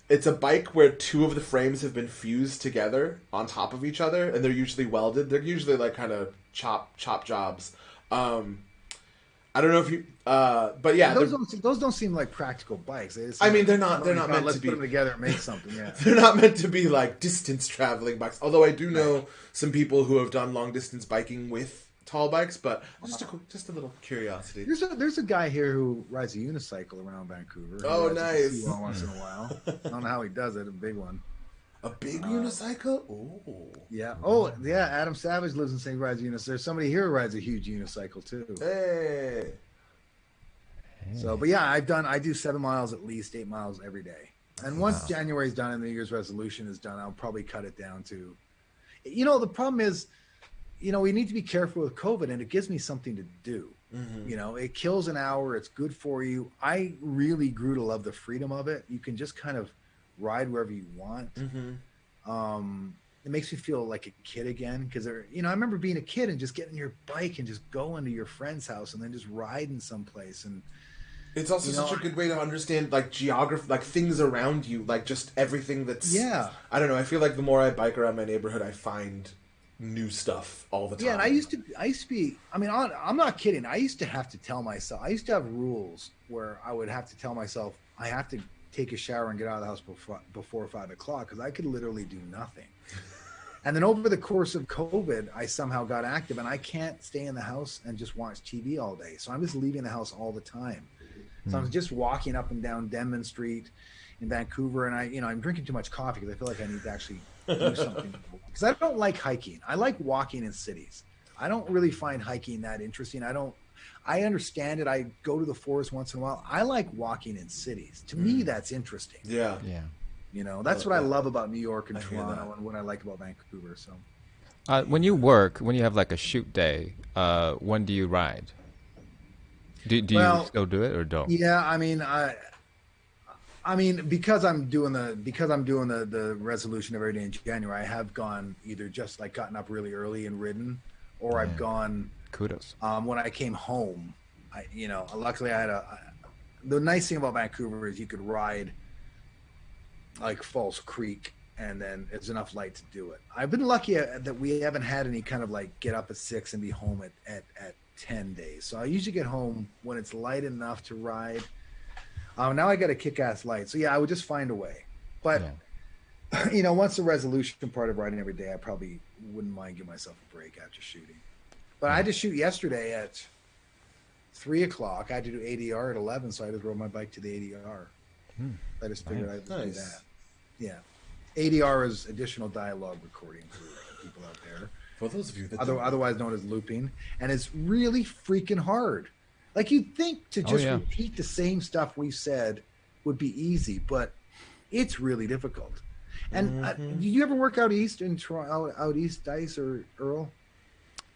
it's a bike where 2 of the frames have been fused together on top of each other, and they're usually welded. They're usually like kind of chop jobs. I don't know if you, but yeah, those don't seem like practical bikes. They're not meant let's to be. Put them together and make something. Yeah, they're not meant to be like distance traveling bikes. Although I do know some people who have done long distance biking with tall bikes. But just a little curiosity. There's a guy here who rides a unicycle around Vancouver. Oh, nice! Once in a while. I don't know how he does it. A big one. A big unicycle? Oh. Yeah. Oh, yeah. Adam Savage lives in St. Rides unicycle. There's somebody here who rides a huge unicycle too. Hey. So, but yeah, I do 7 miles at least, 8 miles every day. And once January's done and the New Year's resolution is done, I'll probably cut it down to, the problem is, we need to be careful with COVID, and it gives me something to do. Mm-hmm. It kills an hour. It's good for you. I really grew to love the freedom of it. You can just kind of ride wherever you want. It makes me feel like a kid again, because I remember being a kid and just getting your bike and just going to your friend's house and then just riding someplace. And it's also such a good way to understand like geography, like things around you, like just everything that's. Yeah. I don't know. I feel like the more I bike around my neighborhood, I find new stuff all the time. Yeah, and I used to be. I mean, I'm not kidding. I used to have to tell myself. I used to have rules where I would have to tell myself I have to take a shower and get out of the house before 5 o'clock, because I could literally do nothing. And then over the course of COVID, I somehow got active, and I can't stay in the house and just watch TV all day. So I'm just leaving the house all the time. So I'm just walking up and down Denman Street in Vancouver, and I'm drinking too much coffee because I feel like I need to actually do something. Because I don't like hiking. I like walking in cities. I don't really find hiking that interesting. I understand it. I go to the forest once in a while. I like walking in cities. To me, that's interesting. Yeah. That's what I love about New York and Toronto, and what I like about Vancouver. So, when you have like a shoot day, when do you ride? Do you still do it or don't? Yeah, I mean, because I'm doing the resolution every day in January, I have gone either just like gotten up really early and ridden, or I've gone. Kudos. When I came home, luckily I had the nice thing about Vancouver is you could ride like Falls Creek, and then it's enough light to do it. I've been lucky that we haven't had any kind of like get up at 6 and be home at 10 days. So I usually get home when it's light enough to ride. Now I got a kick-ass light. So yeah, I would just find a way. But once the resolution part of riding every day, I probably wouldn't mind giving myself a break after shooting. But I had to shoot yesterday at 3 o'clock. I had to do ADR at 11, so I just rode my bike to the ADR. I just figured I'd do that. Yeah. ADR is additional dialogue recording for people out there. For those of you that otherwise known as looping. And it's really freaking hard. Like, you'd think to just repeat the same stuff we said would be easy, but it's really difficult. And did you ever work out east in Toronto, out east, Dice or Earl?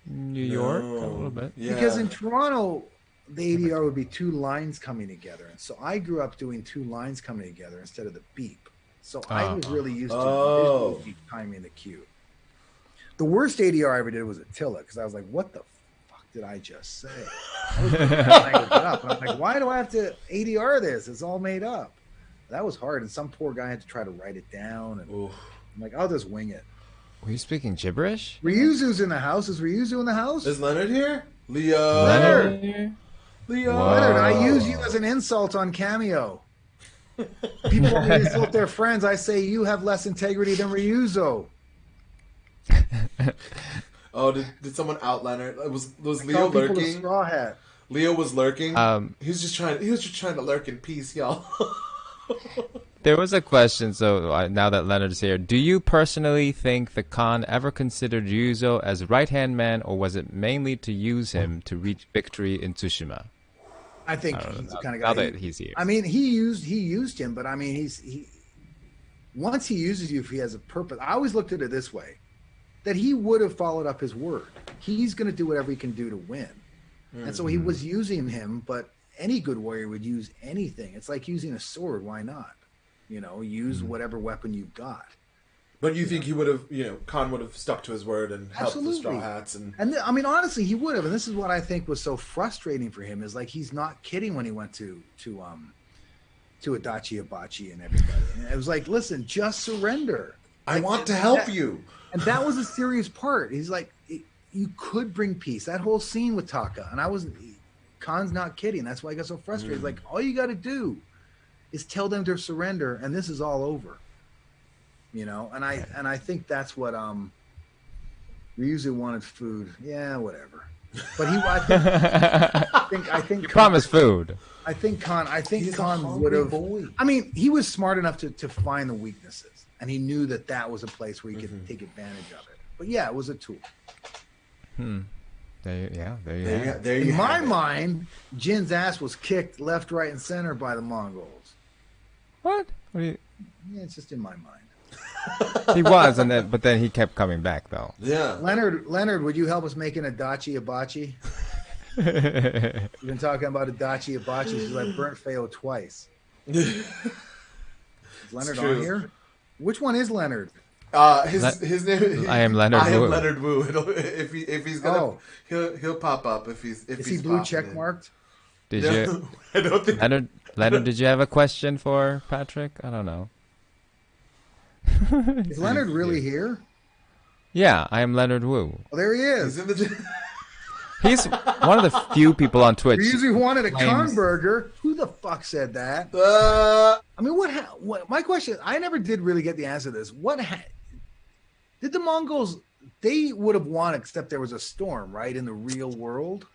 New York, a little bit. Yeah. Because in Toronto, the ADR would be 2 lines coming together. And so I grew up doing 2 lines coming together instead of the beep. So I was really used to visually timing the cue. The worst ADR I ever did was at Tilla, because I was like, what the fuck did I just say? I was trying to look it up. And I'm like, why do I have to ADR this? It's all made up. That was hard. And some poor guy had to try to write it down. And I'm like, I'll just wing it. Were you speaking gibberish? Ryuzu's in the house. Is Ryuzu in the house? Is Leonard here? Leo. Leonard. Leo. Leonard, I use you as an insult on Cameo. People want me to insult their friends. I say you have less integrity than Ryuzo. Oh, did someone out Leonard? Was Leo lurking? Straw hat. Leo was lurking. He was just trying to lurk in peace, y'all. There was a question, so now that Leonard's here, do you personally think the Khan ever considered Ryuzo as right-hand man, or was it mainly to use him to reach victory in Tsushima? I think he's the kind of guy. Now that he's here. I mean, he used him, but I mean, once he uses you, if he has a purpose. I always looked at it this way, that he would have followed up his word. He's going to do whatever he can do to win. And so he was using him, but any good warrior would use anything. It's like using a sword. Why not? Use whatever weapon you've got. But you think he would have, Khan would have stuck to his word and helped the Straw Hats? I mean, honestly, he would have. And this is what I think was so frustrating for him, is like, he's not kidding when he went to Adachi, Hibachi, and everybody. And it was like, listen, just surrender. I want to help you. And that was a serious part. He's like, you could bring peace. That whole scene with Taka, and Khan's not kidding. That's why I got so frustrated. Like, all you got to do is tell them to surrender, and this is all over. And I think that's what Ryuzu wanted food. Yeah, whatever. But I think you promised food. I think Khan would have. I mean, he was smart enough to find the weaknesses, and he knew that was a place where he could take advantage of it. But yeah, it was a tool. There you have. In my mind, Jin's ass was kicked left, right, and center by the Mongols. What? Yeah, it's just in my mind. He was, but then he kept coming back, though. Yeah. Leonard, would you help us make an Adachi Hibachi? You've been talking about Adachi Hibachi since I burnt Feo twice. Is Leonard on here? Which one is Leonard? His name. I am Leonard Wu. I am Leonard Wu. If he's gonna, he'll pop up if he's. If is he's he blue check marked? Did you? I don't think. Leonard, did you have a question for Patrick? I don't know. Is Leonard really here? Yeah, I am Leonard Wu. Oh, there he is. He's in the. He's one of the few people on Twitch. You usually wanted a Kong burger. Who the fuck said that? I mean, what? My question. I never did really get the answer to this. Did the Mongols? They would have won, except there was a storm, right, in the real world.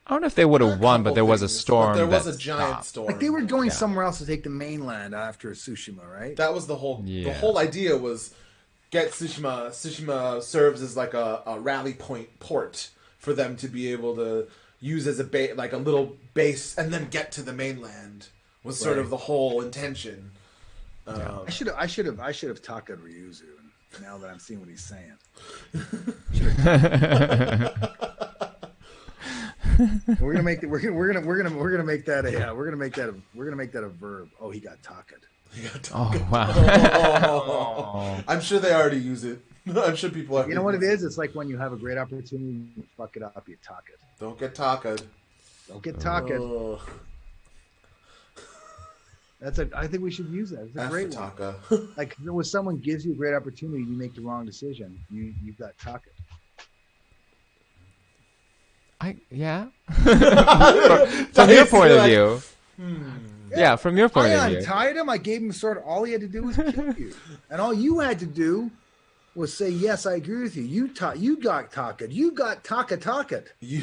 I don't know if they would have won, but there was a storm. There was a giant storm. Like they were going somewhere else to take the mainland after Tsushima, right? That was the whole. Yeah. The whole idea was get Tsushima. Tsushima serves as like a rally point port for them to be able to use as a like a little base, and then get to the mainland. Was sort of the whole intention. I should have talked to Ryuzu. Now that I'm seeing what he's saying. we're gonna make that a verb. Oh, he got taken. Oh wow! I'm sure they already use it. I'm sure people have. You know what it is? It's like when you have a great opportunity, you fuck it up, you talk it. Don't get taken. Don't get taken. I think we should use that. It's a great one. Like when someone gives you a great opportunity, you make the wrong decision. You've got taken. From your point of view. Yeah, from your point of view. I untied him. I gave him sword. All he had to do was kill you, and all you had to do was say, "Yes, I agree with you. You got taken. You got taka. You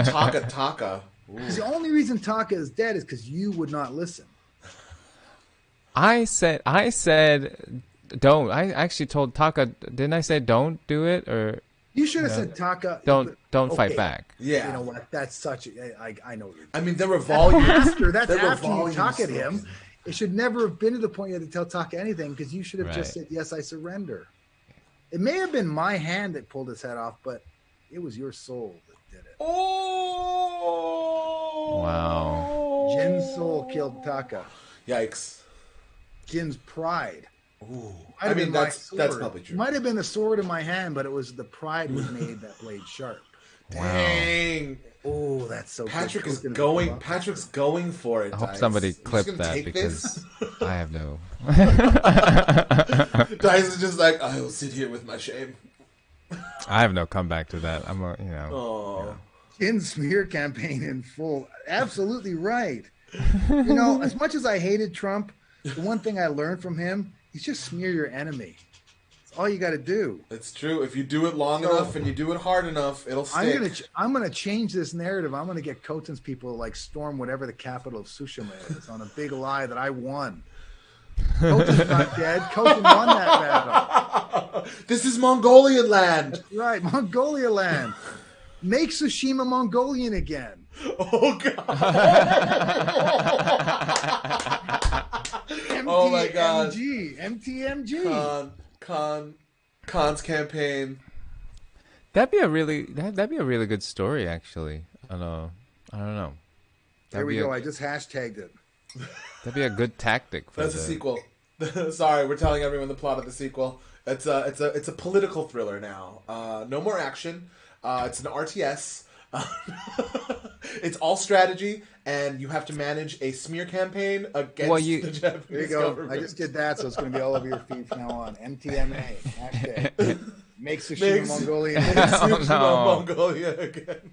taka. Because the only reason Taka is dead is because you would not listen. I said don't. I actually told Taka. Didn't I say don't do it? Or you should have said Taka. Don't fight back. Yeah. You know what? That's such. I know. I mean, there were volumes. After you Taka him. It should never have been to the point you had to tell Taka anything because you should have just said, "Yes, I surrender." It may have been my hand that pulled his head off, but it was your soul that did it. Oh! Wow. Jin's soul killed Taka. Yikes. Jin's pride. Ooh. I mean, that's probably true. It might have been the sword in my hand, but it was the pride that made that blade sharp. Dang. Oh, that's so Patrick good. is going. Patrick's going for it. I hope somebody clipped that because I have no. Dice is just like, I will sit here with my shame. I have no comeback to that. Oh. Jin's smear campaign in full. Absolutely right. As much as I hated Trump, the one thing I learned from him is just smear your enemy. It's all you got to do. It's true. If you do it long enough and you do it hard enough, it'll stick. I'm gonna change this narrative. I'm gonna get Khotun's people to storm whatever the capital of Tsushima is on a big lie that I won. Khotun's not dead. Khotun won that battle. This is Mongolian land. That's right, Mongolia land. Make Tsushima Mongolian again. Oh God. Oh my God. MTMG. Khan's campaign. That'd be a really good story, actually. I don't know. There we go. I just hashtagged it. That'd be a good tactic for That's a sequel. Sorry, we're telling everyone the plot of the sequel. It's a political thriller now. No more action. It's an RTS. It's all strategy, and you have to manage a smear campaign against the Japanese there you go. government. I just did that, so it's going to be all over your feed from now on. MTMA. Hashtag. Make Tsushima Mongolia. Make Tsushima Mongolia again.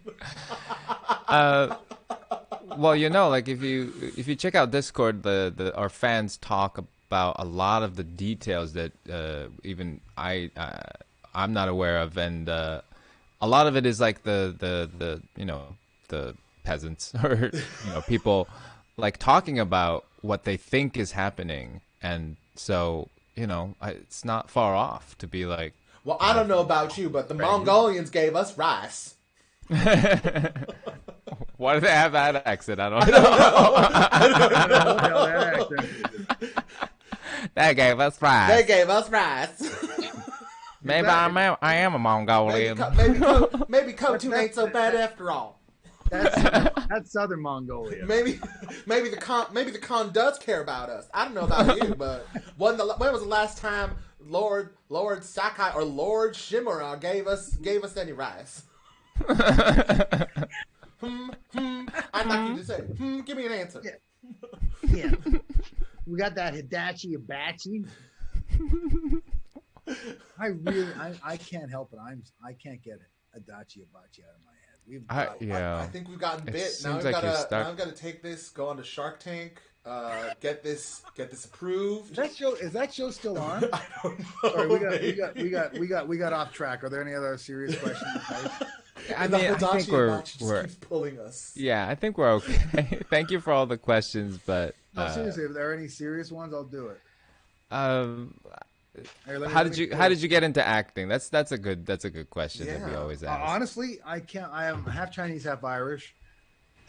Well, if you check out Discord, our fans talk about a lot of the details that even I'm not aware of, and a lot of it is like the peasants or people like talking about what they think is happening, and so it's not far off to be like. Well, I don't know about you, but the Mongolians gave us rice. Why do they have that accent? I don't know. They gave us rice. They gave us rice. Maybe I am a Mongolian. Maybe Khotun ain't so bad after all. That's Southern Mongolia. Maybe the Khan does care about us. I don't know about you, but when was the last time Lord Sakai or Lord Shimura gave us any rice? I'd like you to say, give me an answer. Yeah. We got that Hibachi. I can't help it. I can't get Adachi Hibachi out of my head. I think we've gotten bit. Now we've got to take this, go on to Shark Tank, get this approved. Is that show still on? I don't know. Sorry, we got off track. Are there any other serious questions? I think we're keeps pulling us. Yeah, I think we're okay. Thank you for all the questions, but no, seriously, if there are any serious ones, I'll do it. How did you get into acting? That's a good question that we always ask. Honestly, I can't. I am half Chinese, half Irish.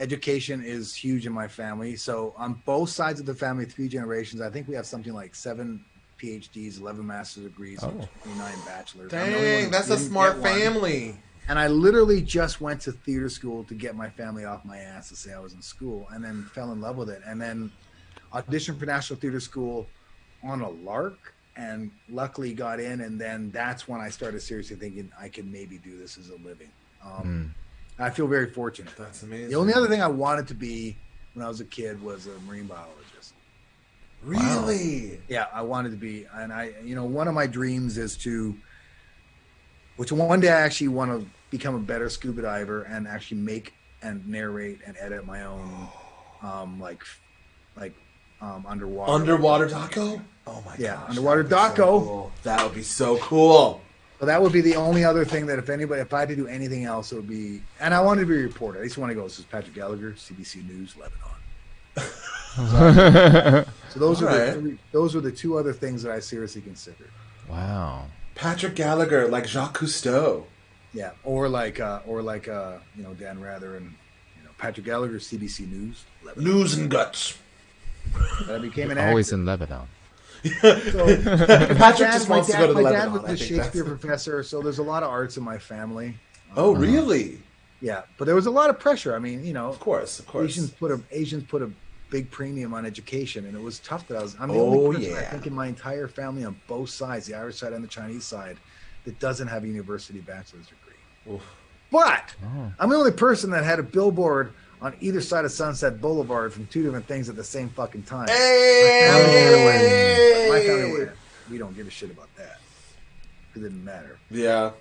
Education is huge in my family, so on both sides of the family, 3 generations. I think we have something like 7 PhDs, 11 master's degrees, 29 bachelors. Dang, that's a smart family. And I literally just went to theater school to get my family off my ass to say I was in school, and then fell in love with it, and then auditioned for National Theater School on a lark, and luckily got in, and then that's when I started seriously thinking I could maybe do this as a living. I feel very fortunate. That's amazing. The only other thing I wanted to be when I was a kid was a marine biologist. Really? Wow. Yeah, I wanted to be, and one of my dreams is which one day I actually want to become a better scuba diver and actually make and narrate and edit my own, underwater doco. Oh my yeah, gosh, underwater doco. So cool. That would be so cool. So that would be the only other thing that if I had to do anything else, it would be. And I wanted to be a reporter. I just want to go. This is Patrick Gallagher, CBC News, Lebanon. So those are the 2 other things that I seriously considered. Wow. Patrick Gallagher, like Jacques Cousteau. Yeah, or like Dan Rather and Patrick Gallagher, CBC News, Lebanon. News and guts. But I became an actor. Always in Lebanon. So, Patrick just wants to go to Lebanon. My dad was a Shakespeare professor, so there's a lot of arts in my family. Oh, really? Yeah, but there was a lot of pressure. I mean, of course. Asians put a big premium on education, and it was tough. I'm the only person I think in my entire family on both sides, the Irish side and the Chinese side, that doesn't have a university bachelor's degree. Oof. But I'm the only person that had a billboard on either side of Sunset Boulevard from 2 different things at the same fucking time. Hey! My family went, we don't give a shit about that. It didn't matter. Yeah.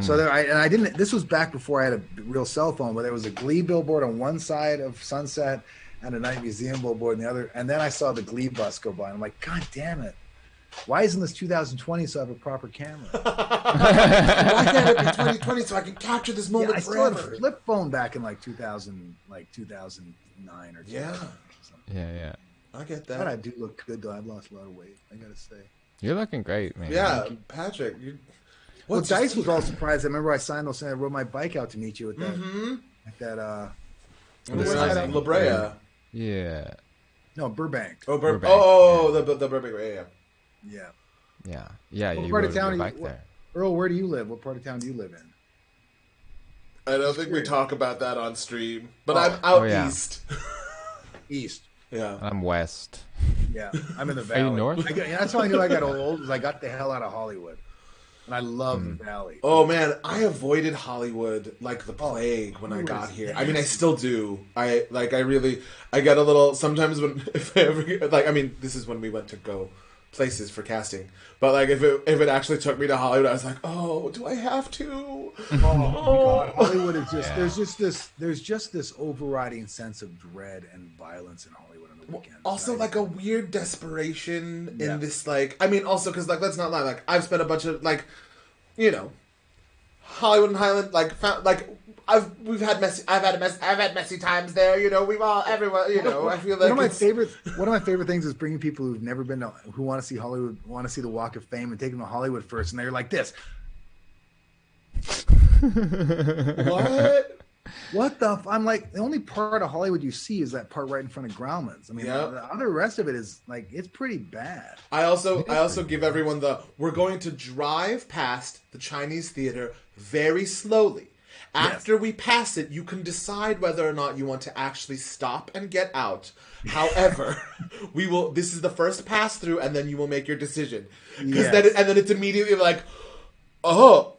So I didn't. This was back before I had a real cell phone, but there was a Glee billboard on one side of Sunset and a Night Museum billboard on the other. And then I saw the Glee bus go by, and I'm like, God damn it! Why isn't this 2020 so I have a proper camera? Why can't it be 2020 so I can capture this moment forever? I still had a flip phone back in like 2009 or 2000. Yeah. I get that. But I do look good though. I've lost a lot of weight. I gotta say. You're looking great, man. Yeah, Patrick. Well, Dice was all surprised. I remember I signed those, and I rode my bike out to meet you at that. La Brea. Yeah. No, Burbank. Oh, the Burbank area. Yeah. Yeah. What you part rode of town? your bike there. Earl, where do you live? What part of town do you live in? I don't think we talk about that on stream, but I'm out east. East. Yeah. I'm west. Yeah, I'm in the valley. Are you north? That's how I knew I got old. Was I got the hell out of Hollywood, and I love the valley. Oh man, I avoided Hollywood like the plague when I got here. I mean, I still do. I get a little sometimes when this is when we went to go places for casting. But like if it actually took me to Hollywood, I was like, oh, do I have to? God. Hollywood is just there's just this overriding sense of dread and violence in Hollywood on the weekends. Also, like a weird desperation in this, like, I mean, also because like let's not lie, like I've spent a bunch of Hollywood and Highland, I've had messy times there. Everyone. I feel like one of my favorite things is bringing people who've never been to, who want to see Hollywood, want to see the Walk of Fame, and take them to Hollywood first, and they're like this. What the? I'm like, the only part of Hollywood you see is that part right in front of Grauman's. I mean, the other rest of it is like it's pretty bad. I also give everyone we're going to drive past the Chinese theater very slowly. After we pass it, you can decide whether or not you want to actually stop and get out. However, we will. This is the first pass through, and then you will make your decision. Because then it's immediately like, oh,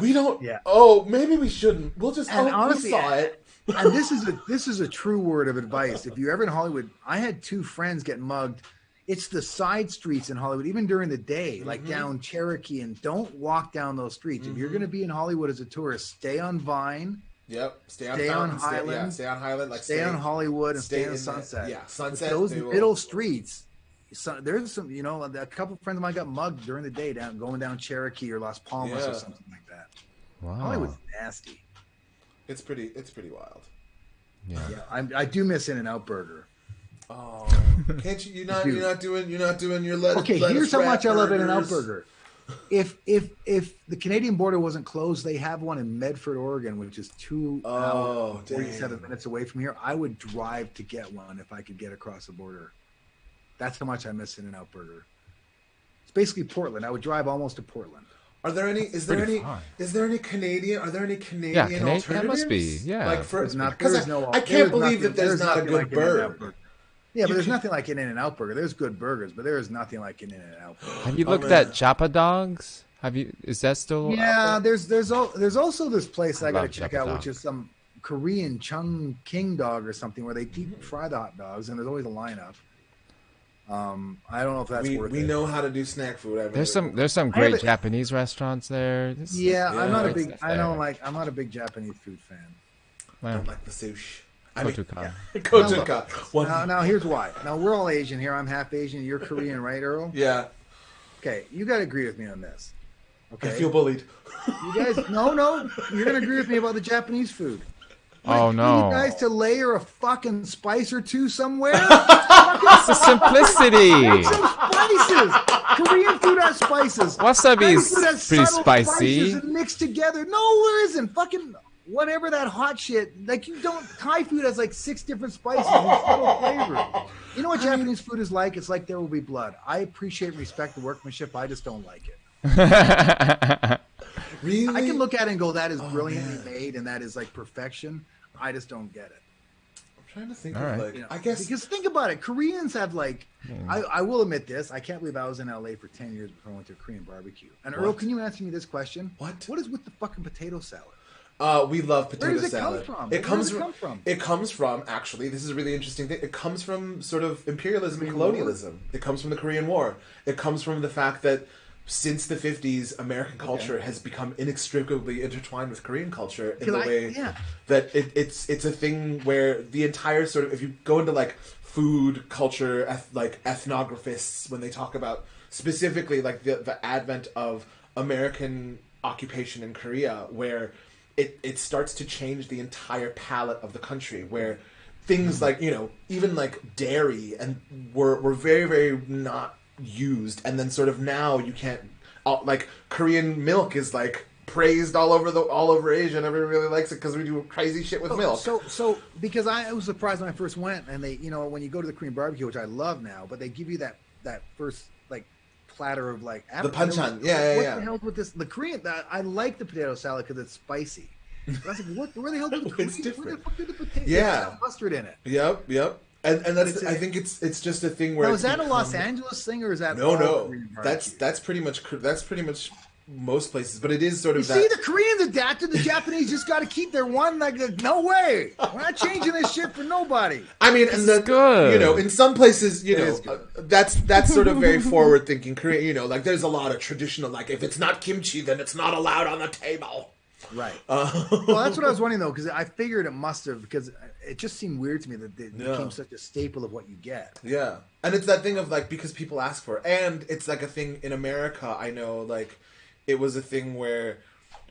we don't. Yeah. Oh, maybe we shouldn't. We'll just. And we honestly, saw it. And this is a true word of advice. If you're ever in Hollywood, I had 2 friends get mugged. It's the side streets in Hollywood, even during the day, like down Cherokee, and don't walk down those streets. If you're going to be in Hollywood as a tourist, stay on Vine. Yep. Stay on Highland. Stay on Highland. Like stay on Hollywood and stay on the, Sunset. Sunset. But those middle streets. There's some, a couple of friends of mine got mugged during the day going down Cherokee or Las Palmas or something like that. Wow. Hollywood's nasty. It's pretty wild. Yeah. I do miss In-N-Out Burger. Oh, can't you? You're not doing your lettuce. Okay, here's how much I love burgers. In-N-Out Burger. If the Canadian border wasn't closed, they have one in Medford, Oregon, which is 2 hours, 47 minutes away from here. I would drive to get one if I could get across the border. That's how much I miss In-N-Out Burger. It's basically Portland. I would drive almost to Portland. Are there any? Is there any Canadian? Are there any Canadian alternatives? That must be. Yeah, like I can't believe that there's not a good burger. Yeah, but there's nothing like an In-N-Out Burger. There's good burgers, but there is nothing like an In-N-Out Burger. Have you looked at Japa Dogs? Is that still? Yeah, there's also this place I got to check out, Japa which is some Korean Chung King dog or something where they deep fry the hot dogs, and there's always a lineup. I don't know if that's worth it. We know how to do snack food. There's some great Japanese restaurants there. I'm not a big Japanese food fan. I don't like the sushi. Khotun Khan. Khotun Khan. Now here's why. Now we're all Asian here. I'm half Asian. You're Korean, right, Earl? Yeah. Okay, you got to agree with me on this. Okay. I feel bullied. You guys, no, you're gonna agree with me about the Japanese food. Oh no! You guys to layer a fucking spice or two somewhere. It's the simplicity. Some spices. Korean food has spices. Wasabi is pretty spicy. Mixed together. No, there isn't. Fucking whatever that hot shit. Like you don't. Thai food has like 6 different spices and subtle flavors. You know what Japanese food is like? It's like There Will Be Blood. I appreciate and respect the workmanship. I just don't like it. Really? I can look at it and go, that is brilliantly made and that is like perfection. I just don't get it. I'm trying to think I guess because think about it. Koreans have like, I will admit this. I can't believe I was in LA for 10 years before I went to a Korean barbecue. And Earl, can you answer me this question? What is with the fucking potato salad? We love potato salad. Where does it come from? It comes from, actually, this is a really interesting thing. It comes from sort of imperialism and colonialism. It comes from the Korean War. It comes from the fact that since the 50s, American culture has become inextricably intertwined with Korean culture in the way that it's a thing where the entire sort of, if you go into like food culture, like ethnographists, when they talk about specifically like the advent of American occupation in Korea, where it starts to change the entire palette of the country, where things like, even like dairy and were very, very not used, and then sort of now you can't like Korean milk is like praised all over Asia, and everyone really likes it because we do crazy shit with milk. So because I was surprised when I first went, and they when you go to the Korean barbecue, which I love now, but they give you that first like platter of like the panchan. What the hell with this? The Korean, I like the potato salad because it's spicy. I was like, where the hell did it's different. Where the fuck did the potato mustard in it? Yep. And that's I think it's just a thing where is that a Los Angeles thing or is that no that's pretty much most places, but it is sort of See, the Koreans adapted, the Japanese just got to keep their one. Like no way, we're not changing this shit for nobody. I mean, and good. In some places, that's sort of very forward thinking Korean. Like there's a lot of traditional, like if it's not kimchi, then it's not allowed on the table. Right. Well, that's what I was wondering though, because I figured it must have, because it just seemed weird to me that it became such a staple of what you get. Yeah, and it's that thing of like because people ask for it, and it's like a thing in America. I know, like it was a thing where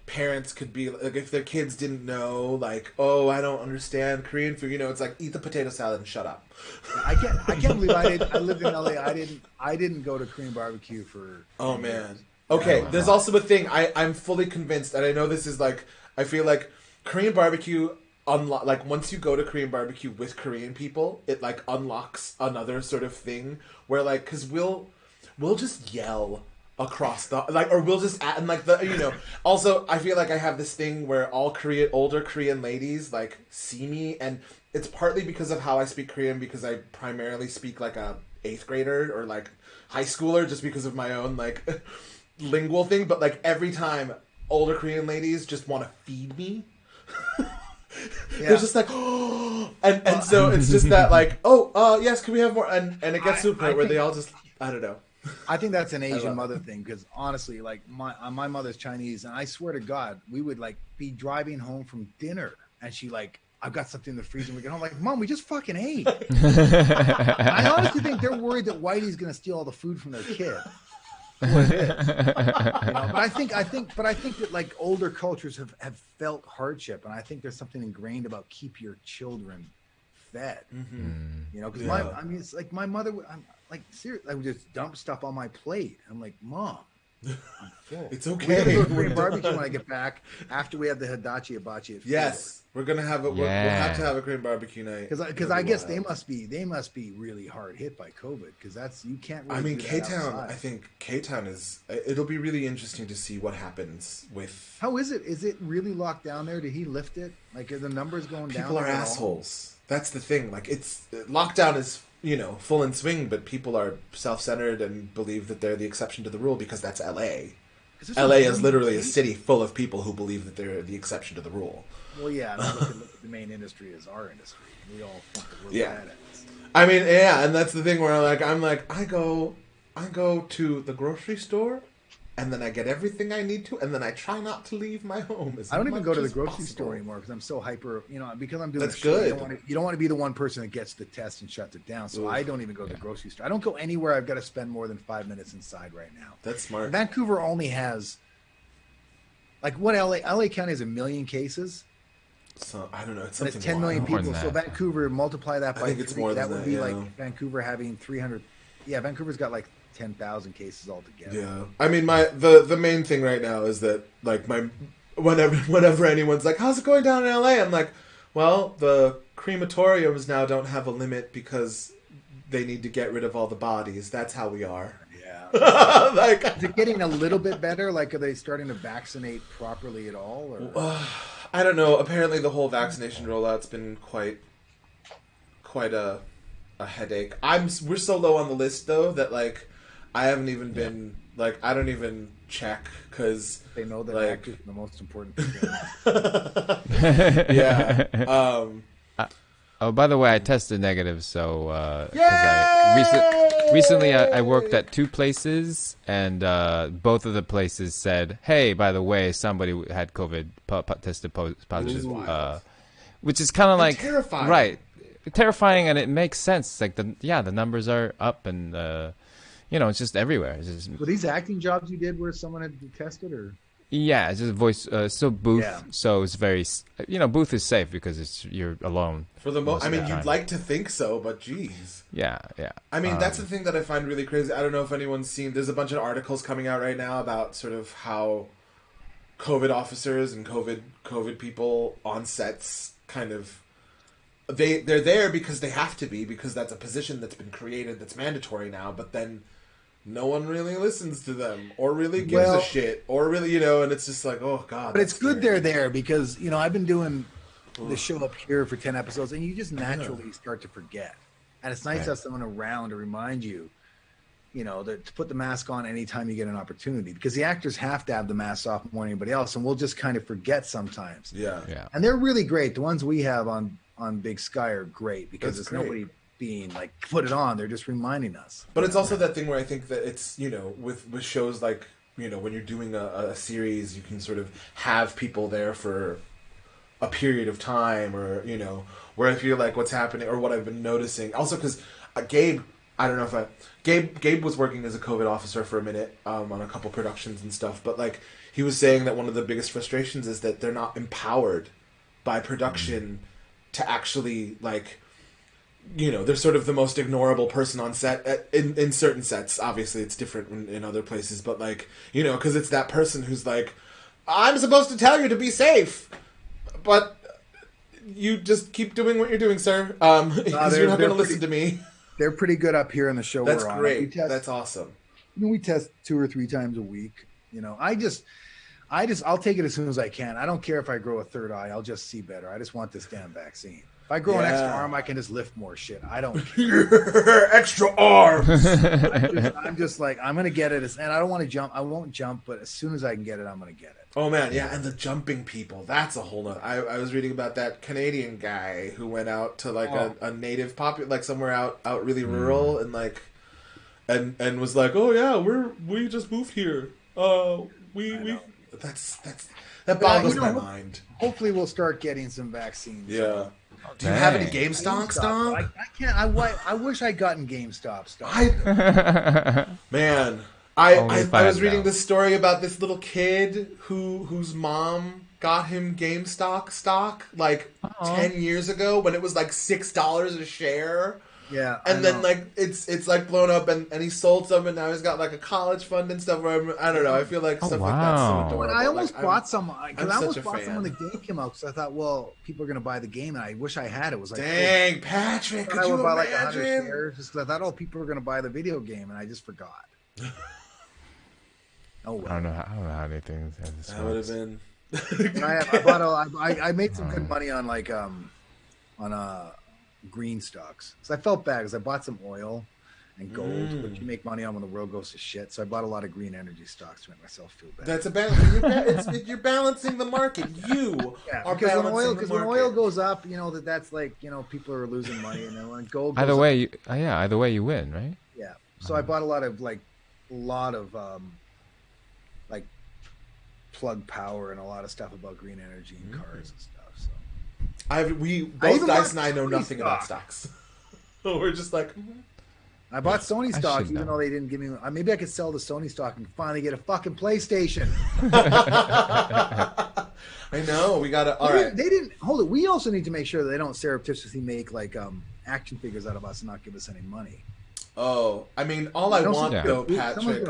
parents could be like, if their kids didn't know, like, oh, I don't understand Korean food. It's like eat the potato salad and shut up. I can't believe I lived in LA. I didn't go to Korean barbecue for. Oh man. Okay, there's also a thing I'm fully convinced, and I know this is like, I feel like Korean barbecue, like once you go to Korean barbecue with Korean people, it like unlocks another sort of thing where like, because we'll just yell across the like, or we'll just add and like the Also, I feel like I have this thing where all older Korean ladies like see me, and it's partly because of how I speak Korean, because I primarily speak like a 8th grader or like high schooler, just because of my own like lingual thing. But like every time older Korean ladies just want to feed me. They're just like, oh, and so it's just that like, yes, can we have more? And it gets to a point where they all just, I don't know. I think that's an Asian mother thing, because honestly, like my mother's Chinese, and I swear to God, we would like be driving home from dinner, and she like, I've got something in the freezer. And we get home like, Mom, we just fucking ate. I honestly think they're worried that Whitey's gonna steal all the food from their kid. But I think that like older cultures have felt hardship, and I think there's something ingrained about keep your children fed. Because I mean, it's like my mother would, I'm like, seriously, I would just dump stuff on my plate. I'm like, Mom, I'm full. It's okay. We're gonna go to Korean barbecue when I get back after we have the Hibachi. Yes, we're gonna have it. We'll have to have a Korean barbecue night. Because I guess they must be really hard hit by COVID, because that's, you can't really. I mean, K-Town. I think K-Town is. It'll be really interesting to see what happens with. How is it? Is it really locked down there? Did he lift it? Like, are the numbers going down? People are assholes. That's the thing. Like, it's lockdown is full in swing, but people are self-centered and believe that they're the exception to the rule, because that's LA. LA is literally a city full of people who believe that they're the exception to the rule. Well, yeah. I mean, look at the main industry is our industry. We all think that we're bad at it. I mean, yeah, and that's the thing where I go to the grocery store, and then I get everything I need to, and then I try not to leave my home. I don't even go to the grocery store anymore, because I'm so hyper, because I'm doing That's good. You don't want to be the one person that gets the test and shuts it down. So I don't even go to the grocery store. I don't go anywhere I've got to spend more than 5 minutes inside right now. That's smart. Vancouver only has, like, what LA County has 1 million cases. So I don't know. It's and something. It's 10 million people. That. So Vancouver, multiply that by 3. It's more that than would be that, like Vancouver having 300. Yeah, Vancouver's got like 10,000 cases altogether. Yeah, I mean, the main thing right now is that like whenever anyone's like, "How's it going down in LA?" I'm like, "Well, the crematoriums now don't have a limit because they need to get rid of all the bodies. That's how we are." Yeah. Like, is it getting a little bit better? Like, are they starting to vaccinate properly at all? Or? I don't know. Apparently, the whole vaccination rollout's been quite a headache. We're so low on the list though that like I haven't even been like, I don't even check, because they know that like, actors are the most important people. Yeah. Oh, by the way, I tested negative, so recently I worked at 2 places, and both of the places said, "Hey, by the way, somebody had COVID, tested positive," which is kind of like terrifying, right? Terrifying, and it makes sense. Like the numbers are up, and it's just everywhere. It's just, were these acting jobs you did where someone had tested, or? Yeah, it's just voice. So booth. Yeah. So it's very. Booth is safe because you're alone. For the most, I mean, of the you'd like to think so, but geez. Yeah. I mean, that's the thing that I find really crazy. I don't know if anyone's seen. There's a bunch of articles coming out right now about sort of how COVID officers and COVID people on sets kind of they're there because they have to be, because that's a position that's been created that's mandatory now. But then no one really listens to them or really gives a shit or really, and it's just like, oh God. But it's good they're there, because, I've been doing the show up here for 10 episodes, and you just naturally start to forget. And it's nice to have someone around to remind you, to put the mask on anytime you get an opportunity, because the actors have to have the mask off more than anybody else, and we'll just kind of forget sometimes. Yeah. And they're really great. The ones we have on Big Sky are great, because That's there's nobody being like, put it on. They're just reminding us. But it's also that thing where I think that it's, with shows like, when you're doing a series, you can sort of have people there for a period of time, or, where I feel like what's happening, or what I've been noticing. Also, because Gabe, I don't know if Gabe was working as a COVID officer for a minute on a couple productions and stuff, but like he was saying that one of the biggest frustrations is that they're not empowered by production to actually like, they're sort of the most ignorable person on set in certain sets. Obviously, it's different in other places, but like, because it's that person who's like, I'm supposed to tell you to be safe, but you just keep doing what you're doing, sir, because you're not going to listen to me. They're pretty good up here in the show. That's we're on. great. That's awesome. we test 2 or 3 times a week. I'll take it as soon as I can. I don't care if I grow a third eye. I'll just see better. I just want this damn vaccine. If I grow an extra arm, I can just lift more shit. I don't care. Extra arms. I'm just like, I'm going to get it. And I don't want to jump. I won't jump, but as soon as I can get it, I'm going to get it. Oh, man. Yeah. And the jumping people. That's a whole nother. I was reading about that Canadian guy who went out to like a native like somewhere out really rural and like, and was like, oh, yeah, we just moved here. That boggles my mind. Hopefully, we'll start getting some vaccines. Yeah. Do you have any GameStop stock? I can't. I wish I'd gotten GameStop stock. Man, I was reading this story about this little kid whose mom got him GameStop stock like 10 years ago when it was like $6 a share. Yeah, and then like it's like blown up, and he sold some, and now he's got like a college fund and stuff. Where I don't know. I feel like stuff like that's so adorable. I almost bought some because I almost bought some when the game came out because I thought, well, people are gonna buy the game, and I wish I had it. Was like, dang, Patrick, could you imagine? Like 100 shares just because I thought, people are gonna buy the video game, and I just forgot. Oh well. I don't know how many things that would have been. I made some good money on like green stocks. So I felt bad because I bought some oil and gold, which you make money on when the world goes to shit. So I bought a lot of green energy stocks to make myself feel bad. That's a balance. You're balancing the market. You are balancing the market. Because when oil goes up, that's like people are losing money, and then when gold goes either way, either way you win, right? Yeah. So I bought a lot of Plug Power and a lot of stuff about green energy and cars and stuff. Both Dice and I know nothing about stocks. We're just like, I bought Sony stock, even though they didn't give me. Maybe I could sell the Sony stock and finally get a fucking PlayStation. I know we gotta. All right, they didn't hold it. We also need to make sure that they don't surreptitiously make like action figures out of us and not give us any money. Oh, I mean, all I want though, Patrick,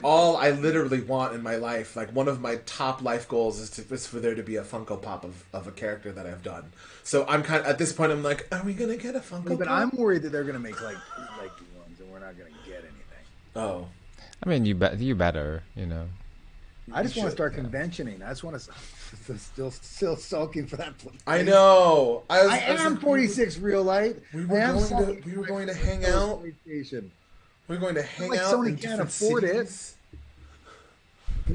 all I literally want in my life, like one of my top life goals is for there to be a Funko Pop of a character that I've done. So I'm kind of, at this point, I'm like, are we going to get a Funko Pop? But I'm worried that they're going to make like ones and we're not going to get anything. Oh. I mean, you better, I just want to start conventioning. I just want to still sulking for that place. I know. I am 46 real light. We were going to hang out. We're going to hang out. Sony can't afford it.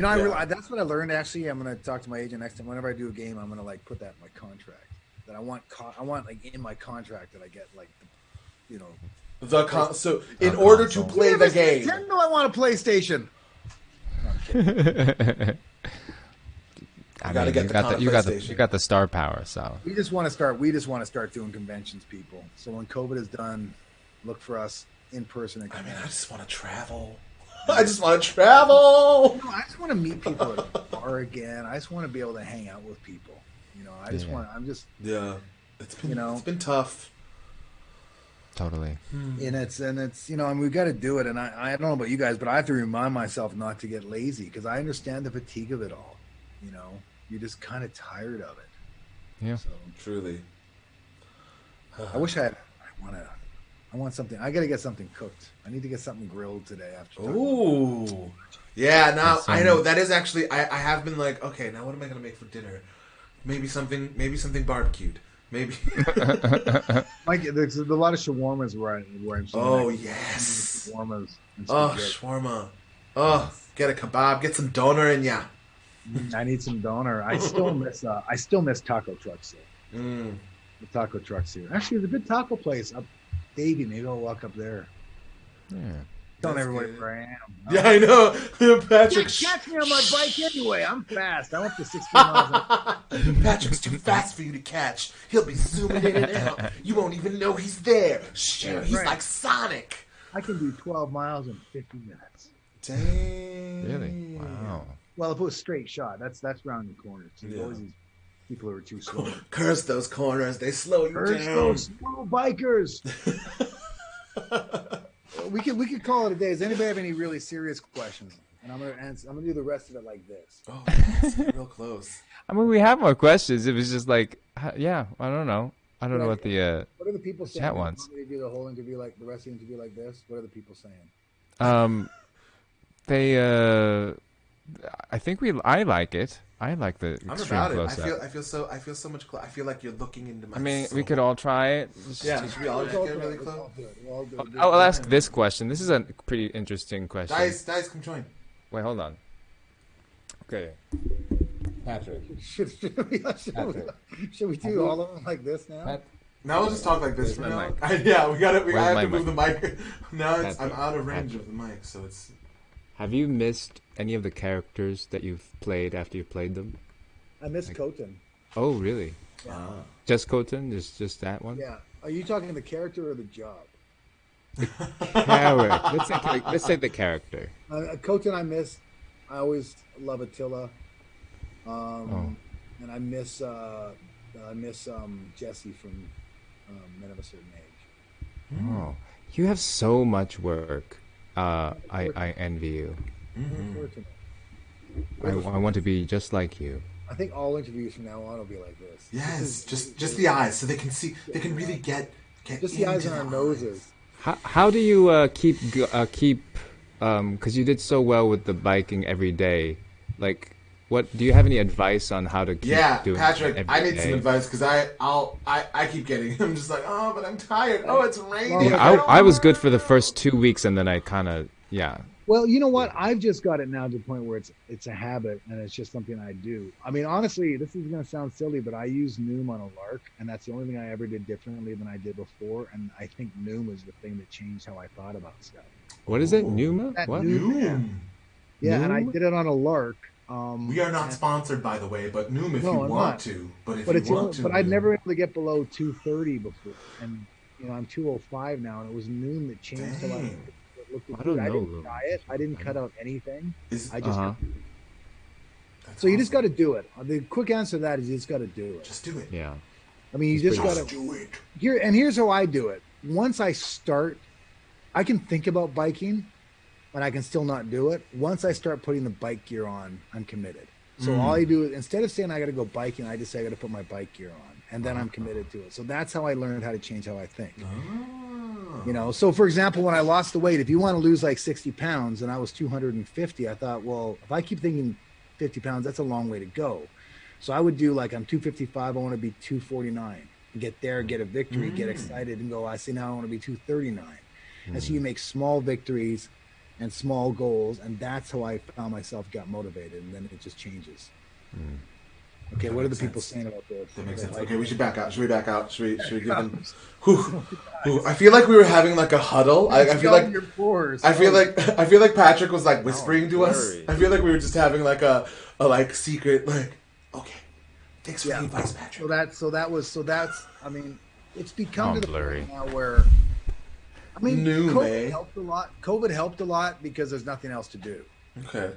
I realize that's what I learned. Actually, I'm going to talk to my agent next time. Whenever I do a game, I'm going to like put that in my contract. That I want like in my contract that I get like so in order to play the game. Nintendo, I want a PlayStation. I mean, you got the star power, so we just want to start doing conventions, people. So when COVID is done, look for us in person. I just want to travel. I just want to travel. I just want to meet people at a bar again. I just want to be able to hang out with people. It's been tough. Totally. And it's we've got to do it. And I don't know about you guys, but I have to remind myself not to get lazy because I understand the fatigue of it all. You're just kind of tired of it. Yeah. So, truly. I wish I want something. I got to get something cooked. I need to get something grilled today after. Ooh. Yeah, now I know that is actually I have been like, okay, now what am I going to make for dinner? Maybe something barbecued. Maybe. Like there's a lot of shawarmas where I'm. Oh yes. Shawarmas. Oh shawarma. Oh, get a kebab. Get some doner in ya. I need some doner. I still miss taco trucks here. The taco trucks here. Actually, there's a good taco place up Davie. Maybe I'll walk up there. Yeah. Telling everybody where I am. Yeah, I know. Patrick, catch me on my bike anyway. I'm fast. I'm up to 60 miles. Patrick's too fast for you to catch. He'll be zooming in and out. You won't even know he's there. Sure, he's like Sonic. I can do 12 miles in 50 minutes. Dang. Really? Wow. Well, if it was straight shot, that's round the corner. So there's always these people who are too slow. Curse those corners. They slow you down. Curse those slow bikers. We could call it a day. Does anybody have any really serious questions? And I'm gonna do the rest of it like this. Oh, that's real close. I mean, we have more questions. It was just like, yeah, I don't know. I don't know what the what are the people saying? Chat wants. Want me to do the whole interview like the rest of the interview like this? What are the people saying? I think I like it. I like the I'm extreme about it. close-up. I feel so much. I feel like you're looking into my. I mean, soul. we could all try it. Yeah, should we all just get really close? I'll ask this question. This is a pretty interesting question. Dice, come join. Wait, hold on. Okay. Patrick. Should we do all of them like this now? Now we'll just talk like this for Where's my now. mic? Yeah, I have my to move the mic. Now I'm Patrick. out of range of the mic, so it's. Have you missed any of the characters that you've played after you played them? I miss Khotun. Oh, really? Yeah. Just Khotun? Just that one? Yeah. Are you talking the character or the job? Character. Let's say the character. Khotun I miss. I always love Attila. And I miss Jesse from Men of a Certain Age. Oh, you have so much work. I envy you. I want to be just like you. I think all interviews from now on will be like this. Yes, just the eyes, so they can see. They can really get just the eyes and our noses. How do you keep? Because you did so well with the biking every day. Like, what do you have any advice on how to keep doing? Yeah, Patrick, I need some advice because I keep getting. I'm just like, oh, but I'm tired. Oh, it's raining. Yeah, I was good for the first 2 weeks, and then I kind of Well, you know what? I've just got it now to the point where it's a habit and it's just something I do. I mean, honestly, this is going to sound silly, but I use Noom on a lark, and that's the only thing I ever did differently than I did before. And I think Noom is the thing that changed how I thought about stuff. What is it? Numa? What? Noom. Yeah, Noom? and I did it on a lark. We are not sponsored, by the way, but Noom if you I'm want not. to. But if But you want to, but I'd never been able to get below 230 before, and I'm 205 now, and it was Noom that changed how I looked at I food. don't I know. didn't diet. I didn't cut out anything. I just. Uh-huh. So you just got to do it. The quick answer to that is you just got to do it. Just do it. Yeah. I mean, you just got to do it. Here's how I do it. Once I start, I can think about biking, and I can still not do it. Once I start putting the bike gear on, I'm committed. So all I do is, instead of saying I got to go biking, I just say I got to put my bike gear on, and then I'm committed to it. So that's how I learned how to change how I think. So for example, when I lost the weight, if you want to lose like 60 pounds and I was 250, I thought, well, if I keep thinking 50 pounds, that's a long way to go. So I would do like, I'm 255, I want to be 249. Get there, get a victory, get excited, and go, I see now I want to be 239. And so you make small victories and small goals, and that's how I found myself got motivated, and then it just changes. Okay, what are the people saying about this? That makes sense. Okay, we should back out. Should we back out? Should we give them? I feel like we were having like a huddle. I feel like I feel like Patrick was like whispering to us. I feel like we were just having like a like secret like. Okay, thanks for the advice, Patrick. So that's. I mean, it's become to the blurry. point now where. I mean, COVID helped a lot. COVID helped a lot because there's nothing else to do. Okay.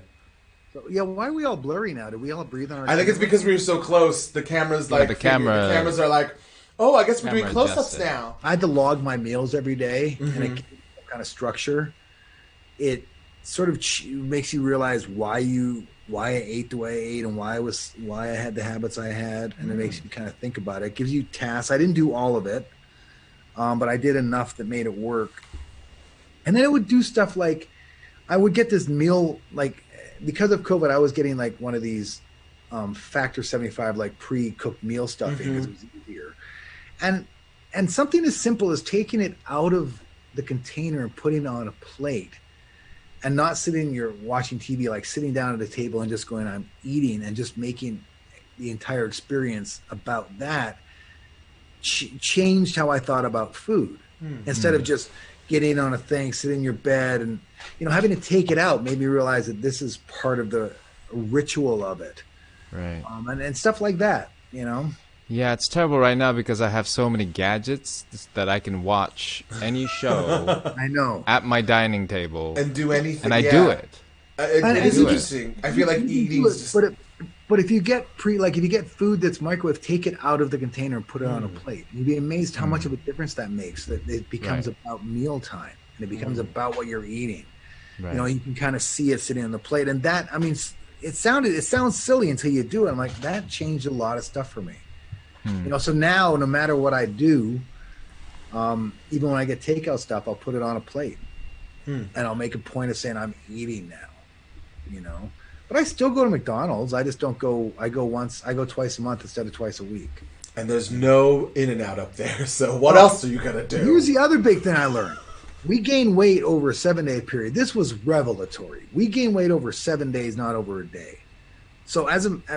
So yeah, why are we all blurry now? Did we all breathe on our? I think it's because we were so close. The cameras like the cameras are like, oh, I guess we're doing Camera close-ups adjusted. now. I had to log my meals every day, and it kind of structure. It sort of makes you realize why I ate the way I ate and why I had the habits I had, and it makes you kind of think about it. It gives you tasks. I didn't do all of it, but I did enough that made it work. And then it would do stuff like I would get this meal, like because of COVID, I was getting like one of these Factor 75 like pre-cooked meal stuffing because it was easier. And something as simple as taking it out of the container and putting it on a plate and not sitting you're watching TV, like sitting down at a table and just going, I'm eating, and just making the entire experience about that changed how I thought about food. Instead of just getting on a thing, sitting in your bed, and having to take it out made me realize that this is part of the ritual of it, Right. And stuff like that. Yeah, it's terrible right now because I have so many gadgets that I can watch any show I know. at my dining table, And do anything. and I do it. It is do it. interesting. I feel like eating is just. But if you get if you get food that's microwave, take it out of the container and put it on a plate. You'd be amazed how much of a difference that makes. That it becomes about mealtime, and it becomes about what you're eating. Right. You can kind of see it sitting on the plate, and that, I mean, it sounds silly until you do it. I'm like, that changed a lot of stuff for me. So now no matter what I do, even when I get takeout stuff, I'll put it on a plate, and I'll make a point of saying I'm eating now. you know. But I still go to McDonald's. I just don't go. I go twice a month instead of twice a week. And there's no In-N-Out up there. So what else are you gonna do? Here's the other big thing I learned. We gain weight over a 7-day period. This was revelatory. We gain weight over 7 days, not over a day. So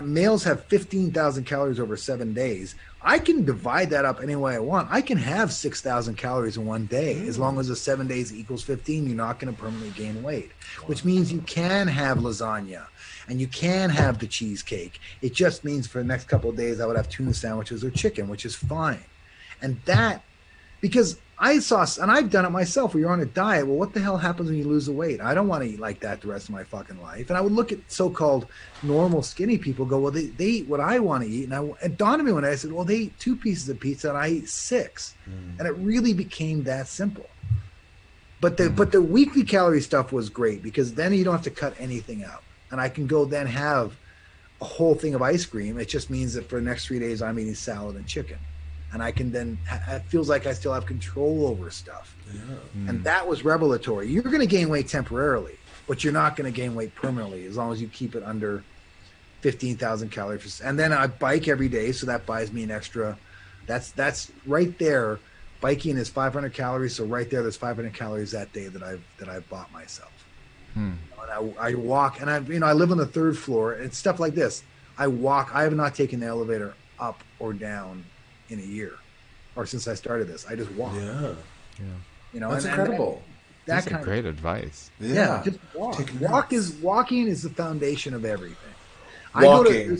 males have 15,000 calories over 7 days. I can divide that up any way I want. I can have 6,000 calories in one day. As long as the 7 days equals 15, you're not going to permanently gain weight, which means you can have lasagna and you can have the cheesecake. It just means for the next couple of days, I would have tuna sandwiches or chicken, which is fine. And that, because I saw, and I've done it myself, where you're on a diet. Well, what the hell happens when you lose the weight? I don't want to eat like that the rest of my fucking life. And I would look at so-called normal skinny people, go, well, they eat what I want to eat. And it dawned on me when I said, well, they eat 2 pieces of pizza and I eat 6. And it really became that simple. But the weekly calorie stuff was great, because then you don't have to cut anything out. And I can go then have a whole thing of ice cream. It just means that for the next 3 days, I'm eating salad and chicken. And I can then, it feels like I still have control over stuff. Yeah. And that was revelatory. You're going to gain weight temporarily, but you're not going to gain weight permanently as long as you keep it under 15,000 calories. And then I bike every day, so that buys me an extra. That's right there. Biking is 500 calories, so right there's 500 calories that day that I've bought myself. And I walk, and I live on the 3rd floor. It's stuff like this. I walk. I have not taken the elevator up or down in a year, or since I started this. I just walk. Yeah. You know, that's incredible. That's great advice. Yeah, just walk. Walking is the foundation of everything. Walking.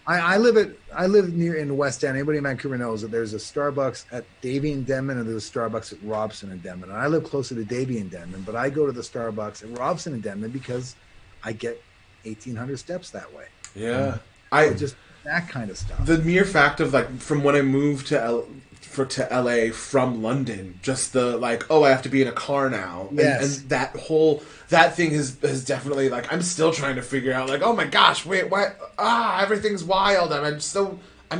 I live near in the West End. Anybody in Vancouver knows that there's a Starbucks at Davie and Denman, and there's a Starbucks at Robson and Denman. And I live closer to Davie and Denman, but I go to the Starbucks at Robson and Denman because I get 1,800 steps that way. Yeah, just that kind of stuff. The mere fact of, like, from when I moved to LA from London, just the, like, I have to be in a car now. Yes. And that thing has definitely, like, I'm still trying to figure out, like, oh my gosh, wait, why? Everything's wild. I'm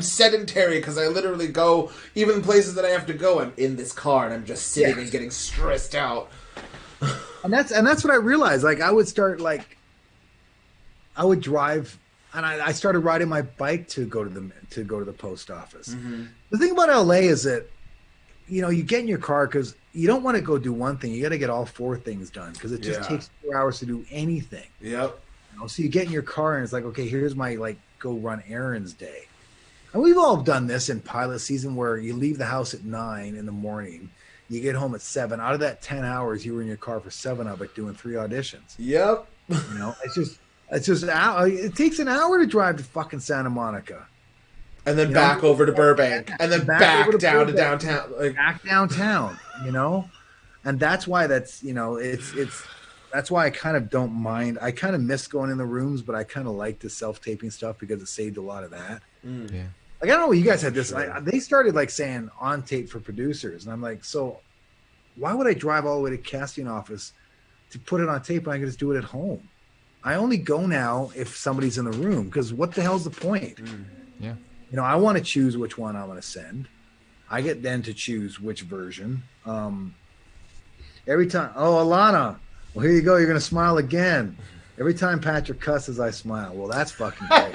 sedentary because I literally go, even the places that I have to go, I'm in this car and I'm just sitting and getting stressed out. And that's what I realized. Like, I would start, like, I would drive. And I started riding my bike to go to the post office. Mm-hmm. The thing about LA is that, you get in your car because you don't want to go do one thing. You got to get all 4 things done because it just takes 4 hours to do anything. Yep. So you get in your car and it's like, okay, here's my go run errands day. And we've all done this in pilot season where you leave the house at 9 in the morning, you get home at 7. Out of that 10 hours, you were in your car for 7 of it doing 3 auditions. Yep. It's just it takes an hour to drive to fucking Santa Monica, and then back over to Burbank, and then back down to downtown, back downtown. And that's why that's that's why I kind of don't mind. I kind of miss going in the rooms, but I kind of like the self-taping stuff because it saved a lot of that. Yeah. Like, I don't know, you guys had this. They started saying on tape for producers, and I'm like, so why would I drive all the way to casting office to put it on tape when I can just do it at home? I only go now if somebody's in the room, because what the hell's the point? Yeah. I want to choose which one I want to send. I get then to choose which version. Every time, Alana, well, here you go. You're going to smile again. Every time Patrick cusses, I smile. Well, that's fucking great.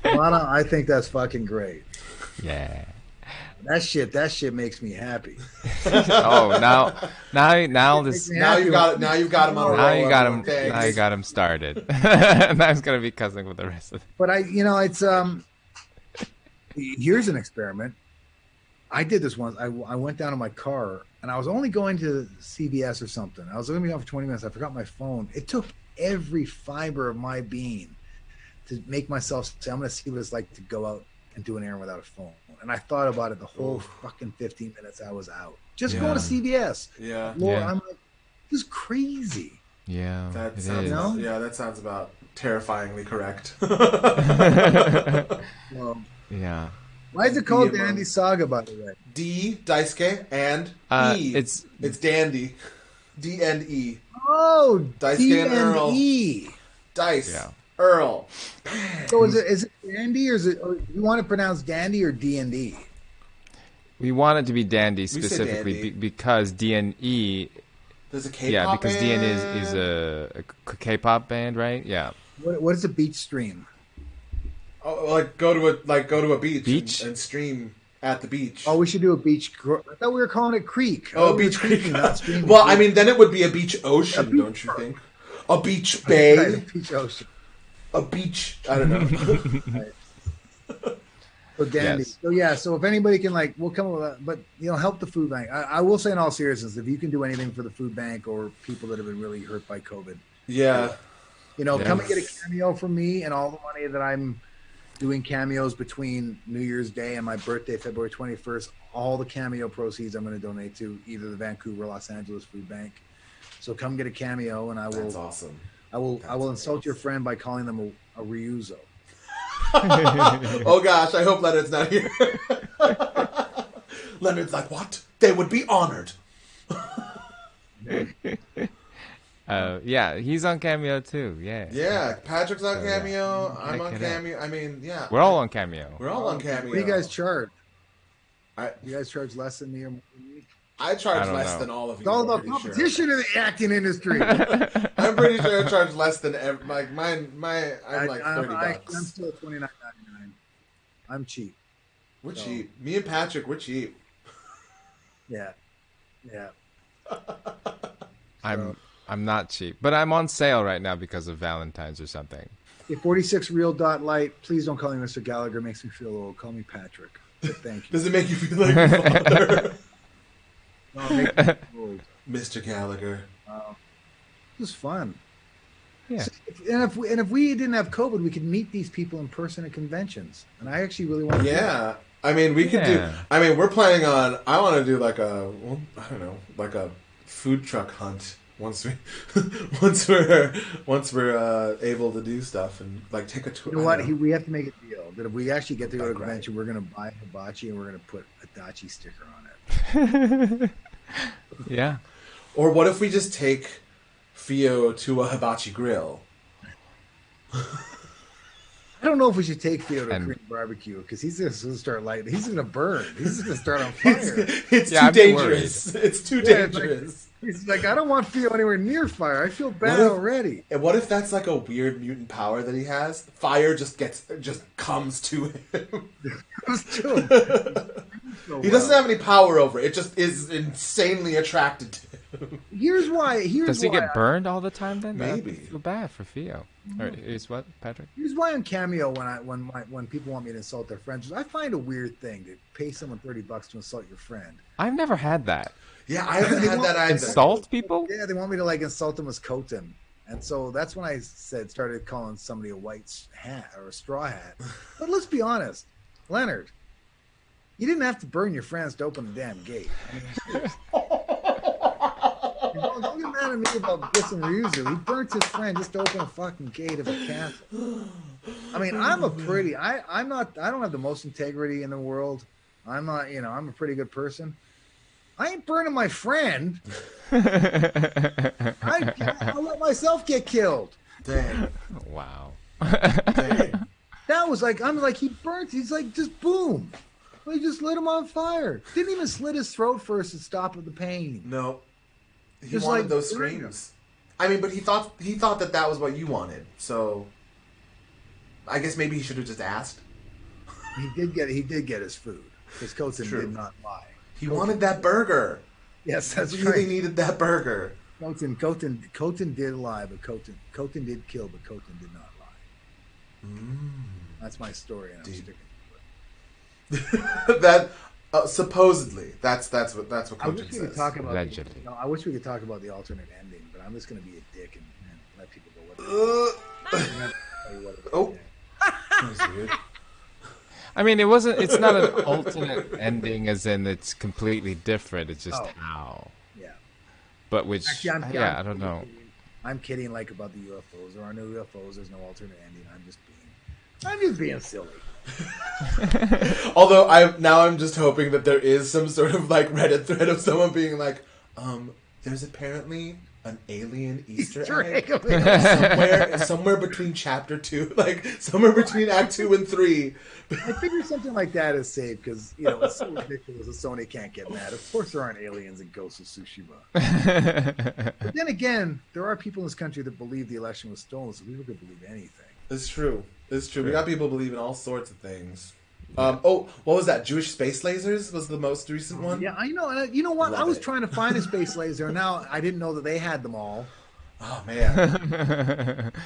Alana, I think that's fucking great. Yeah. That shit makes me happy. Now you've got him on. Now you got him started. Now he's gonna be cussing with the rest of it. But it's here's an experiment. I did this once. I went down in my car and I was only going to CVS or something. I was going to be out for 20 minutes. I forgot my phone. It took every fiber of my being to make myself say, I'm going to see what it's like to go out and do an errand without a phone. And I thought about it the whole fucking 15 minutes I was out. Just going to CVS. Yeah. Lord, I'm like, this is crazy. Yeah. That sounds about terrifyingly correct. Well, yeah. Why is it called DandE Saga, by the way? D, Daisuke, and E. It's DandE. D-N-E. Oh, Daisuke and Earl. D-N-E. Dice. Yeah. Earl. So is it DandE, or is it? Or you want to pronounce DandE or D&D? We want it to be DandE specifically because DNE There's a K-pop Yeah, because band. DandE is a K-pop band, right? Yeah. What is a beach stream? Oh, go to a beach, and stream at the beach. Oh, we should do a beach. I thought we were calling it creek. Oh, beach creek. Not stream. Well, I mean, then it would be a beach ocean, don't you think? A beach bay. Right, a beach ocean. A beach. I don't know. So DandE. Yes. So yeah. So if anybody can we'll come up with that. But help the food bank. I will say in all seriousness, if you can do anything for the food bank or people that have been really hurt by COVID, Yeah. come and get a cameo from me and all the money that I'm doing cameos between New Year's Day and my birthday, February 21st. All the cameo proceeds I'm going to donate to either the Vancouver, or Los Angeles Food Bank. So come get a cameo, and I will. That's awesome. I will insult your friend by calling them a Ryuzo. Oh gosh, I hope Leonard's not here. Leonard's like, what? They would be honored. Yeah, he's on Cameo too. Yeah. Yeah, Patrick's on yeah. Cameo. I'm Check on it out. Cameo. I mean, yeah. We're all on Cameo. We're all on Cameo. What do you guys charge? I You guys charge less than me or more than me? I charge I don't less know. than all of you. It's all I'm about pretty sure. competition in the acting industry. I'm pretty sure I charge less than like mine. I'm like $30. I'm still $29.99. I'm cheap. We're So- cheap. Me and Patrick, we're cheap. Yeah. I'm not cheap, but I'm on sale right now because of Valentine's or something. A 46 real dot light. Please don't call me Mr. Gallagher. It makes me feel old. Call me Patrick. But thank you. Does it make you feel like your father? No, it makes me feel old. Mr. Gallagher. It was fun. Yeah. So, and if we didn't have COVID, we could meet these people in person at conventions. And I actually really want to. Yeah. I mean, we could do. Yeah. I mean, we're planning on. I want to do like a. Well, I don't know, like a food truck hunt once we're able to do stuff and like take a tour. You know what? I don't know. We have to make a deal that if we actually get to go to a Right. convention, we're going to buy Hibachi and we're going to put Adachi sticker on it. Yeah. Or what if we just take Fio to a hibachi grill? I don't know if we should take Theo to And- Korean barbecue because he's just going to start he's going to burn. He's going to start on fire. It's Yeah, too I'm dangerous. It's too Yeah, it's dangerous. He's like, I don't want Theo anywhere near fire. I feel bad What if- already. And what if that's like a weird mutant power that he has? Fire just comes to him. Let's do it. He doesn't have any power over it. It just is insanely attracted to him. Here's why. Does he get burned all the time then? Maybe. I feel bad for Theo. Or is what, Patrick? Here's why on Cameo when people want me to insult their friends, I find a weird thing to pay someone $30 to insult your friend. I've never had that. Yeah, I haven't had that either. Insult people? Yeah, they want me to insult them as Khotun. And so that's when I started calling somebody a white hat or a straw hat. But let's be honest, Leonard, you didn't have to burn your friends to open the damn gate. I mean, don't get mad at me about dissing Ryuzu. He burnt his friend just to open a fucking gate of a castle. I mean, I don't have the most integrity in the world. I'm not, I'm a pretty good person. I ain't burning my friend. I'll let myself get killed. Dang. Wow. Dang. That was he burnt. He's like, just boom. He just lit him on fire. Didn't even slit his throat first to stop the pain. No. He Just wanted like those burning screams. I mean, but he thought that was what you wanted. So I guess maybe he should have just asked. He did get his food because Khotun True. did not lie. He wanted that burger. Yes, that's He really right. needed that burger. Khotun did lie, but Khotun did kill, but Khotun did not lie. That's my story, and I'm Deep. sticking to it. That supposedly that's what I Khotun wish we says. could talk about. Allegedly. I wish we could talk about the alternate ending, but I'm just going to be a dick and let people go. What I'm gonna tell you what it is. Oh. That was weird. I mean, it's not an alternate ending as in it's completely different. It's just Oh. how. Yeah. But which, Actually, I don't know. I'm kidding, about the UFOs. There are no UFOs. There's no alternate ending. I'm just being silly. Although I'm just hoping that there is some sort of Reddit thread of someone being like, there's apparently an alien Easter egg. somewhere between chapter 2, like somewhere between Act 2 and 3. I figure something like that is safe because it's so ridiculous that Sony can't get mad. Of course, there aren't aliens in Ghost of Tsushima. But then again, there are people in this country that believe the election was stolen, so people could believe anything. It's true. We got people believing all sorts of things. What was that? Jewish space lasers was the most recent one. Yeah, I know. You know what? I was it. trying to find a space laser, and now I didn't know that they had them all. Oh man,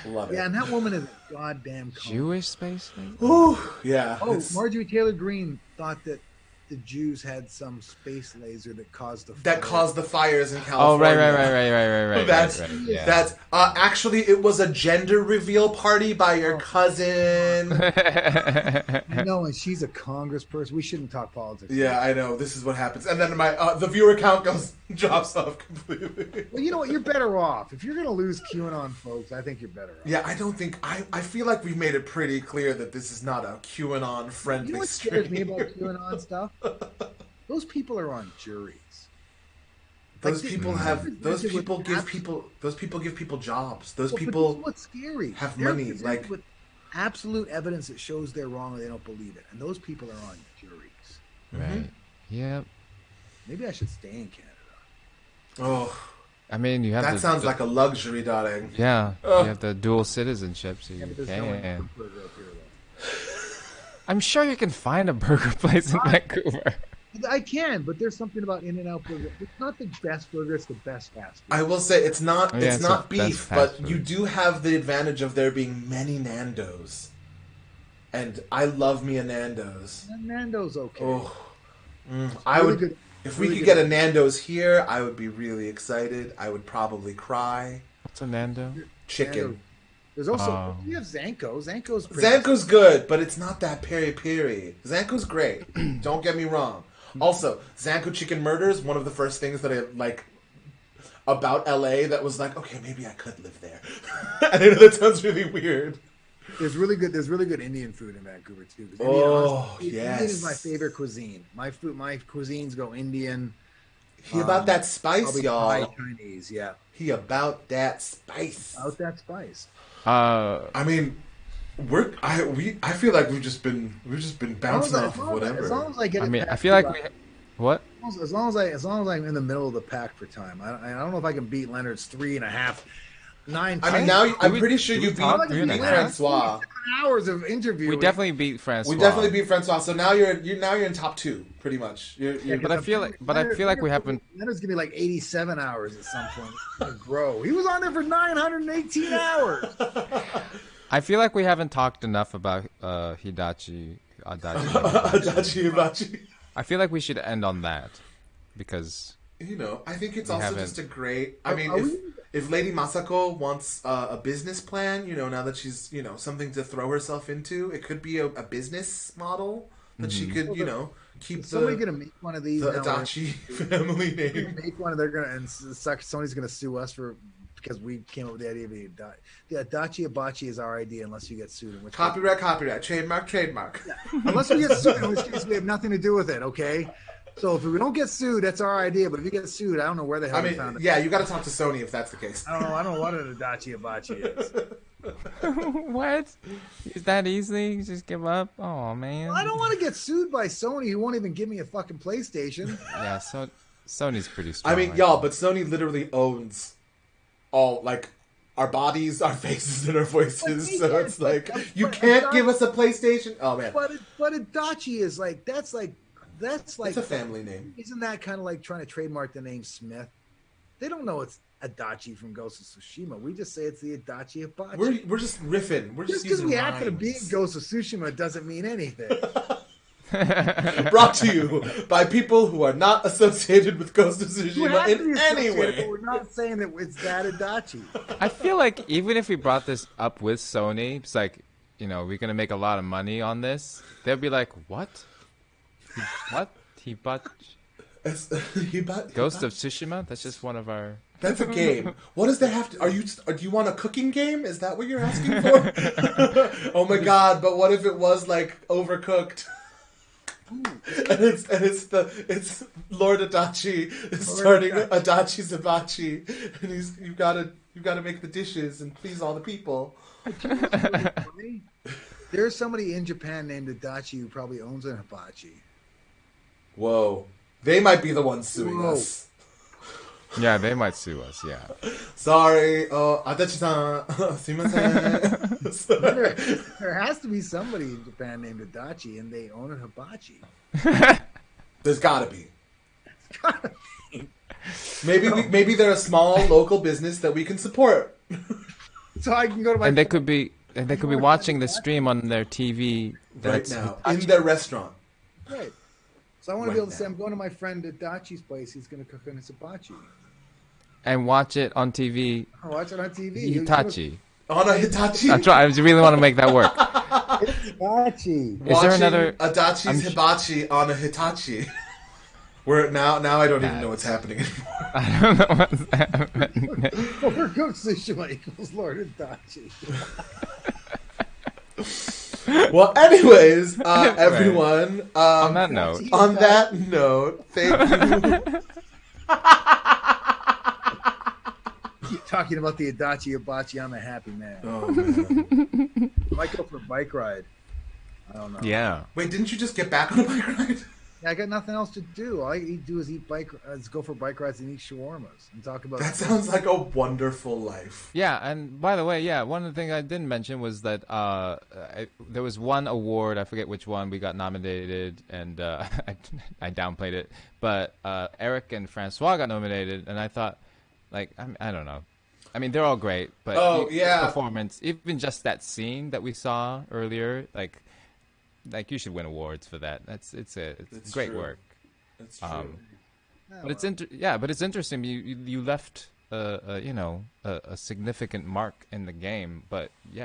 love it. Yeah, and that woman is a goddamn Jewish space laser? Ooh, yeah. Oh, Marjorie Taylor Greene thought that the Jews had some space laser that caused the fires in California. Oh, right. That's actually it was a gender reveal party by your cousin. I know, and she's a congressperson. We shouldn't talk politics. Yeah, I know. This is what happens, and then my the viewer count drops off completely. Well, you know what? You're better off if you're going to lose QAnon folks. I think you're better off. Yeah, I don't think I feel like we've made it pretty clear that this is not a QAnon friendly. You know what scares me about QAnon stuff? Those people are on juries. Those people give people jobs. Those people what's scary? Have They're money, presented like with absolute evidence that shows they're wrong and they don't believe it. And those people are on juries. Right. Yep. Maybe I should stay in Canada. Oh, I mean, you have that sounds like a luxury, darling. Yeah, you have the dual citizenship, so you but can. no burger up here, though. I'm sure you can find a burger place in Vancouver. I can, but there's something about In-N-Out Burger. It's not the best burger; it's the best fast food. I will say it's not. Yeah, it's not beef, but food. you do have the advantage of there being many Nando's, and I love me a Nando's. And Nando's okay. Oh, I really would. good. If Really we could good. get a Nando's here, I would be really excited. I would probably cry. What's a Nando? Chicken. Nando's. There's also we have Zanko. Zanko's pretty Zanko's good, but it's not that peri-peri. Zanko's great. Don't get me wrong. Also, Zanko Chicken Murders, one of the first things that I like about LA that was like, okay, maybe I could live there. And I know that sounds really weird. There's really good Indian food in Vancouver too. Yes. Indian is my favorite cuisine. My cuisines go Indian. He about that spice, Probably y'all. Thai, Chinese, yeah. He about that spice. Out that spice. I mean, I feel like we've just been bouncing off of whatever. As long as I get. I mean, I feel like what? As long as I'm in the middle of the pack for time. I don't know if I can beat Leonard's 3.5, 9. I mean, now I'm pretty sure you beat Francois. 7 hours of interview. We definitely beat Francois. We definitely beat Francois. So now you're in top 2, pretty much. But I feel like we haven't. Leonard's gonna be like 87 hours at some point. Bro, he was on there for 918 hours. I feel like we haven't talked enough about Adachi. Hibachi. I feel like we should end on that because I think it's also just a great. I mean, if Lady Masako wants a business plan, now that she's something to throw herself into, it could be a business model that she could keep. Somebody's gonna make one of these. The Adachi family name. Make one. They're gonna and Sony's gonna sue us because we came up with the idea of the Adachi Hibachi is our idea unless you get sued. In which Copyright, trademark. Yeah. Unless we get sued, in which case we have nothing to do with it. Okay. So if we don't get sued, that's our idea. But if you get sued, I don't know where the hell we found it. Yeah, you got to talk to Sony if that's the case. I don't know what an Adachi Hibachi is. What? Is that easy? You just give up? Oh man. Well, I don't want to get sued by Sony, who won't even give me a fucking PlayStation. Yeah, so Sony's pretty strong. I mean, y'all, but Sony literally owns all our bodies, our faces, and our voices. So it's like you can't give us a PlayStation. Oh man. But Adachi is that's it's a family name. Isn't that kind of like trying to trademark the name Smith? They don't know it's Adachi from Ghost of Tsushima. We just say it's the Adachi Hibachi. We're just riffing. We're just because using we happen to be in rhymes. Ghost of Tsushima doesn't mean anything. Brought to you by people who are not associated with Ghost of Tsushima in any way. But we're not saying that it's that Adachi. I feel like even if we brought this up with Sony, it's like, we're gonna make a lot of money on this. They'll be like, what? What? Ghost of Tsushima? That's just one of our... That's a game. What does that have to... Do you want a cooking game? Is that what you're asking for? Oh my god, but what if it was, overcooked? it's Lord Adachi is starting Adachi's Hibachi, and you've got to make the dishes and please all the people. There's somebody in Japan named Adachi who probably owns an hibachi. Whoa, they might be the ones suing us. Yeah, they might sue us. Yeah. Sorry, Adachi-san. Sumimasen. There has to be somebody in Japan named Adachi, and they own a hibachi. There's gotta be. Maybe they're a small local business that we can support. So I can go to my. And they could be watching the stream on their TV Right now in their restaurant. Right. So I want to be able to say I'm going to my friend Adachi's place. He's going to cook on his hibachi. and watch it on TV. I'll watch it on TV. Hitachi. On a Hitachi. I'm trying. I really want to make that work. Hibachi. Is there another Adachi's Hibachi on a Hitachi? Where now I don't even know what's happening anymore. I don't know what's happening. Over Ghost of Tsushima equals Lord Adachi. Well, anyways, everyone. On that note, thank you. Keep talking about the Adachi Hibachi. I'm a happy man. Oh man. I might go for a bike ride. I don't know. Yeah. Wait, didn't you just get back on a bike ride? Yeah, I got nothing else to do. All I do is go for bike rides and eat shawarmas and talk about. That sounds like a wonderful life. Yeah, and by the way, one of the things I didn't mention was that there was one award, I forget which one, we got nominated, and I downplayed it, but Eric and Francois got nominated, and I thought, I don't know. I mean, they're all great, but performance, even just that scene that we saw earlier, like you should win awards for that. It's great true. work. That's true. But it's interesting. You left a significant mark in the game, but you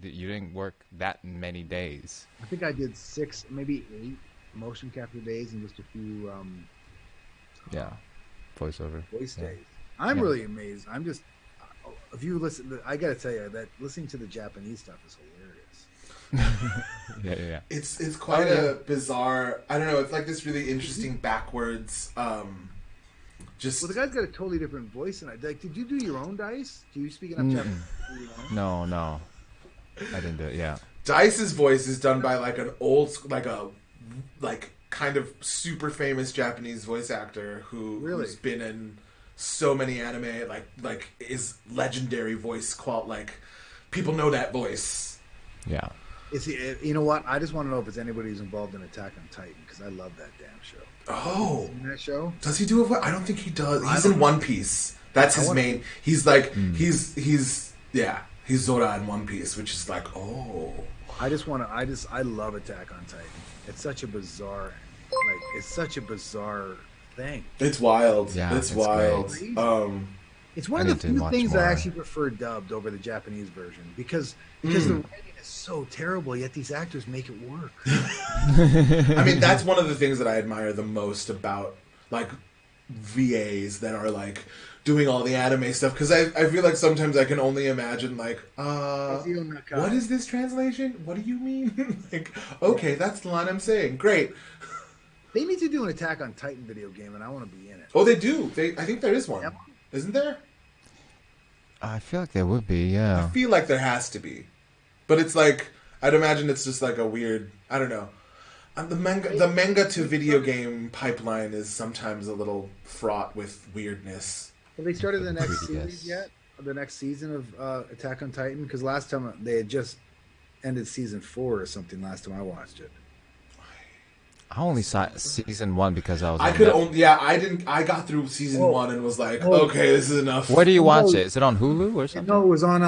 didn't work that many days. I think I did 6, maybe 8 motion capture days and just a few Voiceover voice days. I'm really amazed. I'm just if you listen, I got to tell you that listening to the Japanese stuff is hilarious. yeah. It's quite a bizarre. I don't know. It's like this really interesting backwards. Just well, the guy's got a totally different voice, and did you do your own dice? Do you speak enough Japanese? No, I didn't do it. Yeah, Dice's voice is done by like an old, like kind of super famous Japanese voice actor who's been in so many anime, like his legendary voice people know that voice. Yeah. Is he? You know what? I just want to know if it's anybody who's involved in Attack on Titan because I love that damn show. Oh, in that show? Does he do it? I don't think he does. He's in One Piece. That's his main. He's like he's Zora in One Piece, which is like I love Attack on Titan. It's such a bizarre, thing. It's wild. Yeah, it's wild. It's one of the few things I actually prefer dubbed over the Japanese version because the writing is so terrible, yet these actors make it work. I mean, that's one of the things that I admire the most about VAs that are doing all the anime stuff, because I feel like sometimes I can only imagine what is this translation? What do you mean? Okay, that's the line I'm saying. Great. They need to do an Attack on Titan video game, and I want to be in it. Oh, they do. I think there is one. Yep. Isn't there? I feel like there would be. Yeah. I feel like there has to be, but it's I'd imagine it's just a weird. I don't know. The manga to video game pipeline is sometimes a little fraught with weirdness. Have they started the next series yet? The next season of Attack on Titan? Because last time they had just ended season 4 or something. Last time I watched it. I only saw season 1 because I was. I didn't. I got through season 1 and was like, okay, this is enough. Where do you watch it? Is it on Hulu or something? No, it was on.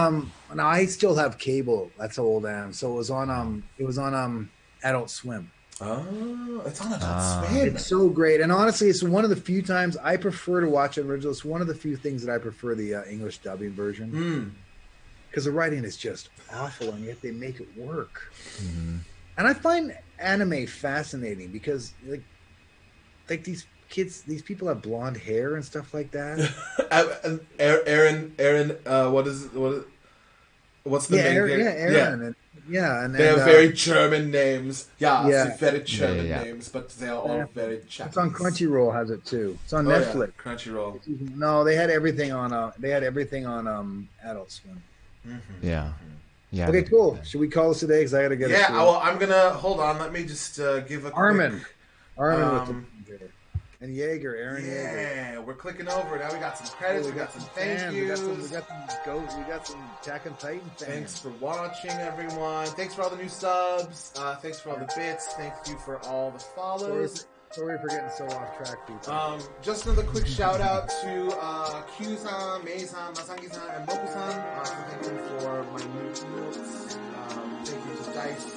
No, I still have cable. That's how old I am. So it was on. It was on Adult Swim. Oh, it's on Adult Swim. It's so great, and honestly, it's one of the few times I prefer to watch it original. It's one of the few things that I prefer the English dubbing version because the writing is just awful, and yet they make it work. Mm-hmm. And I find anime fascinating because like these kids, these people have blonde hair and stuff like that. Aaron, what's the name? Aaron. Yeah, and They have very German names. Yeah, Yeah. very German Yeah. names, but they are all very Japanese. It's on Crunchyroll. Has it too? It's on Oh, yeah, Netflix. Crunchyroll. No, they had everything on. Adult Swim. Yeah. Yeah. Okay, cool. Should we call this a day? Because I got to get. Yeah, well, I'm gonna hold on. Let me just give a Armin quick, with the and Yeager, Aaron Yeager. Yeah, we're clicking over now. We got some credits. We got some thank fans. yous. We got some Attack on Titan fans. Thanks for watching, everyone. Thanks for all the new subs. Thanks for all the bits. Thank you for all the follows. Sorry for getting so off track, people. Just another quick shout out to Q-san, Mei-san, Masangi-san, and Moku-san. Thank you for my new notes. Thank you to Dice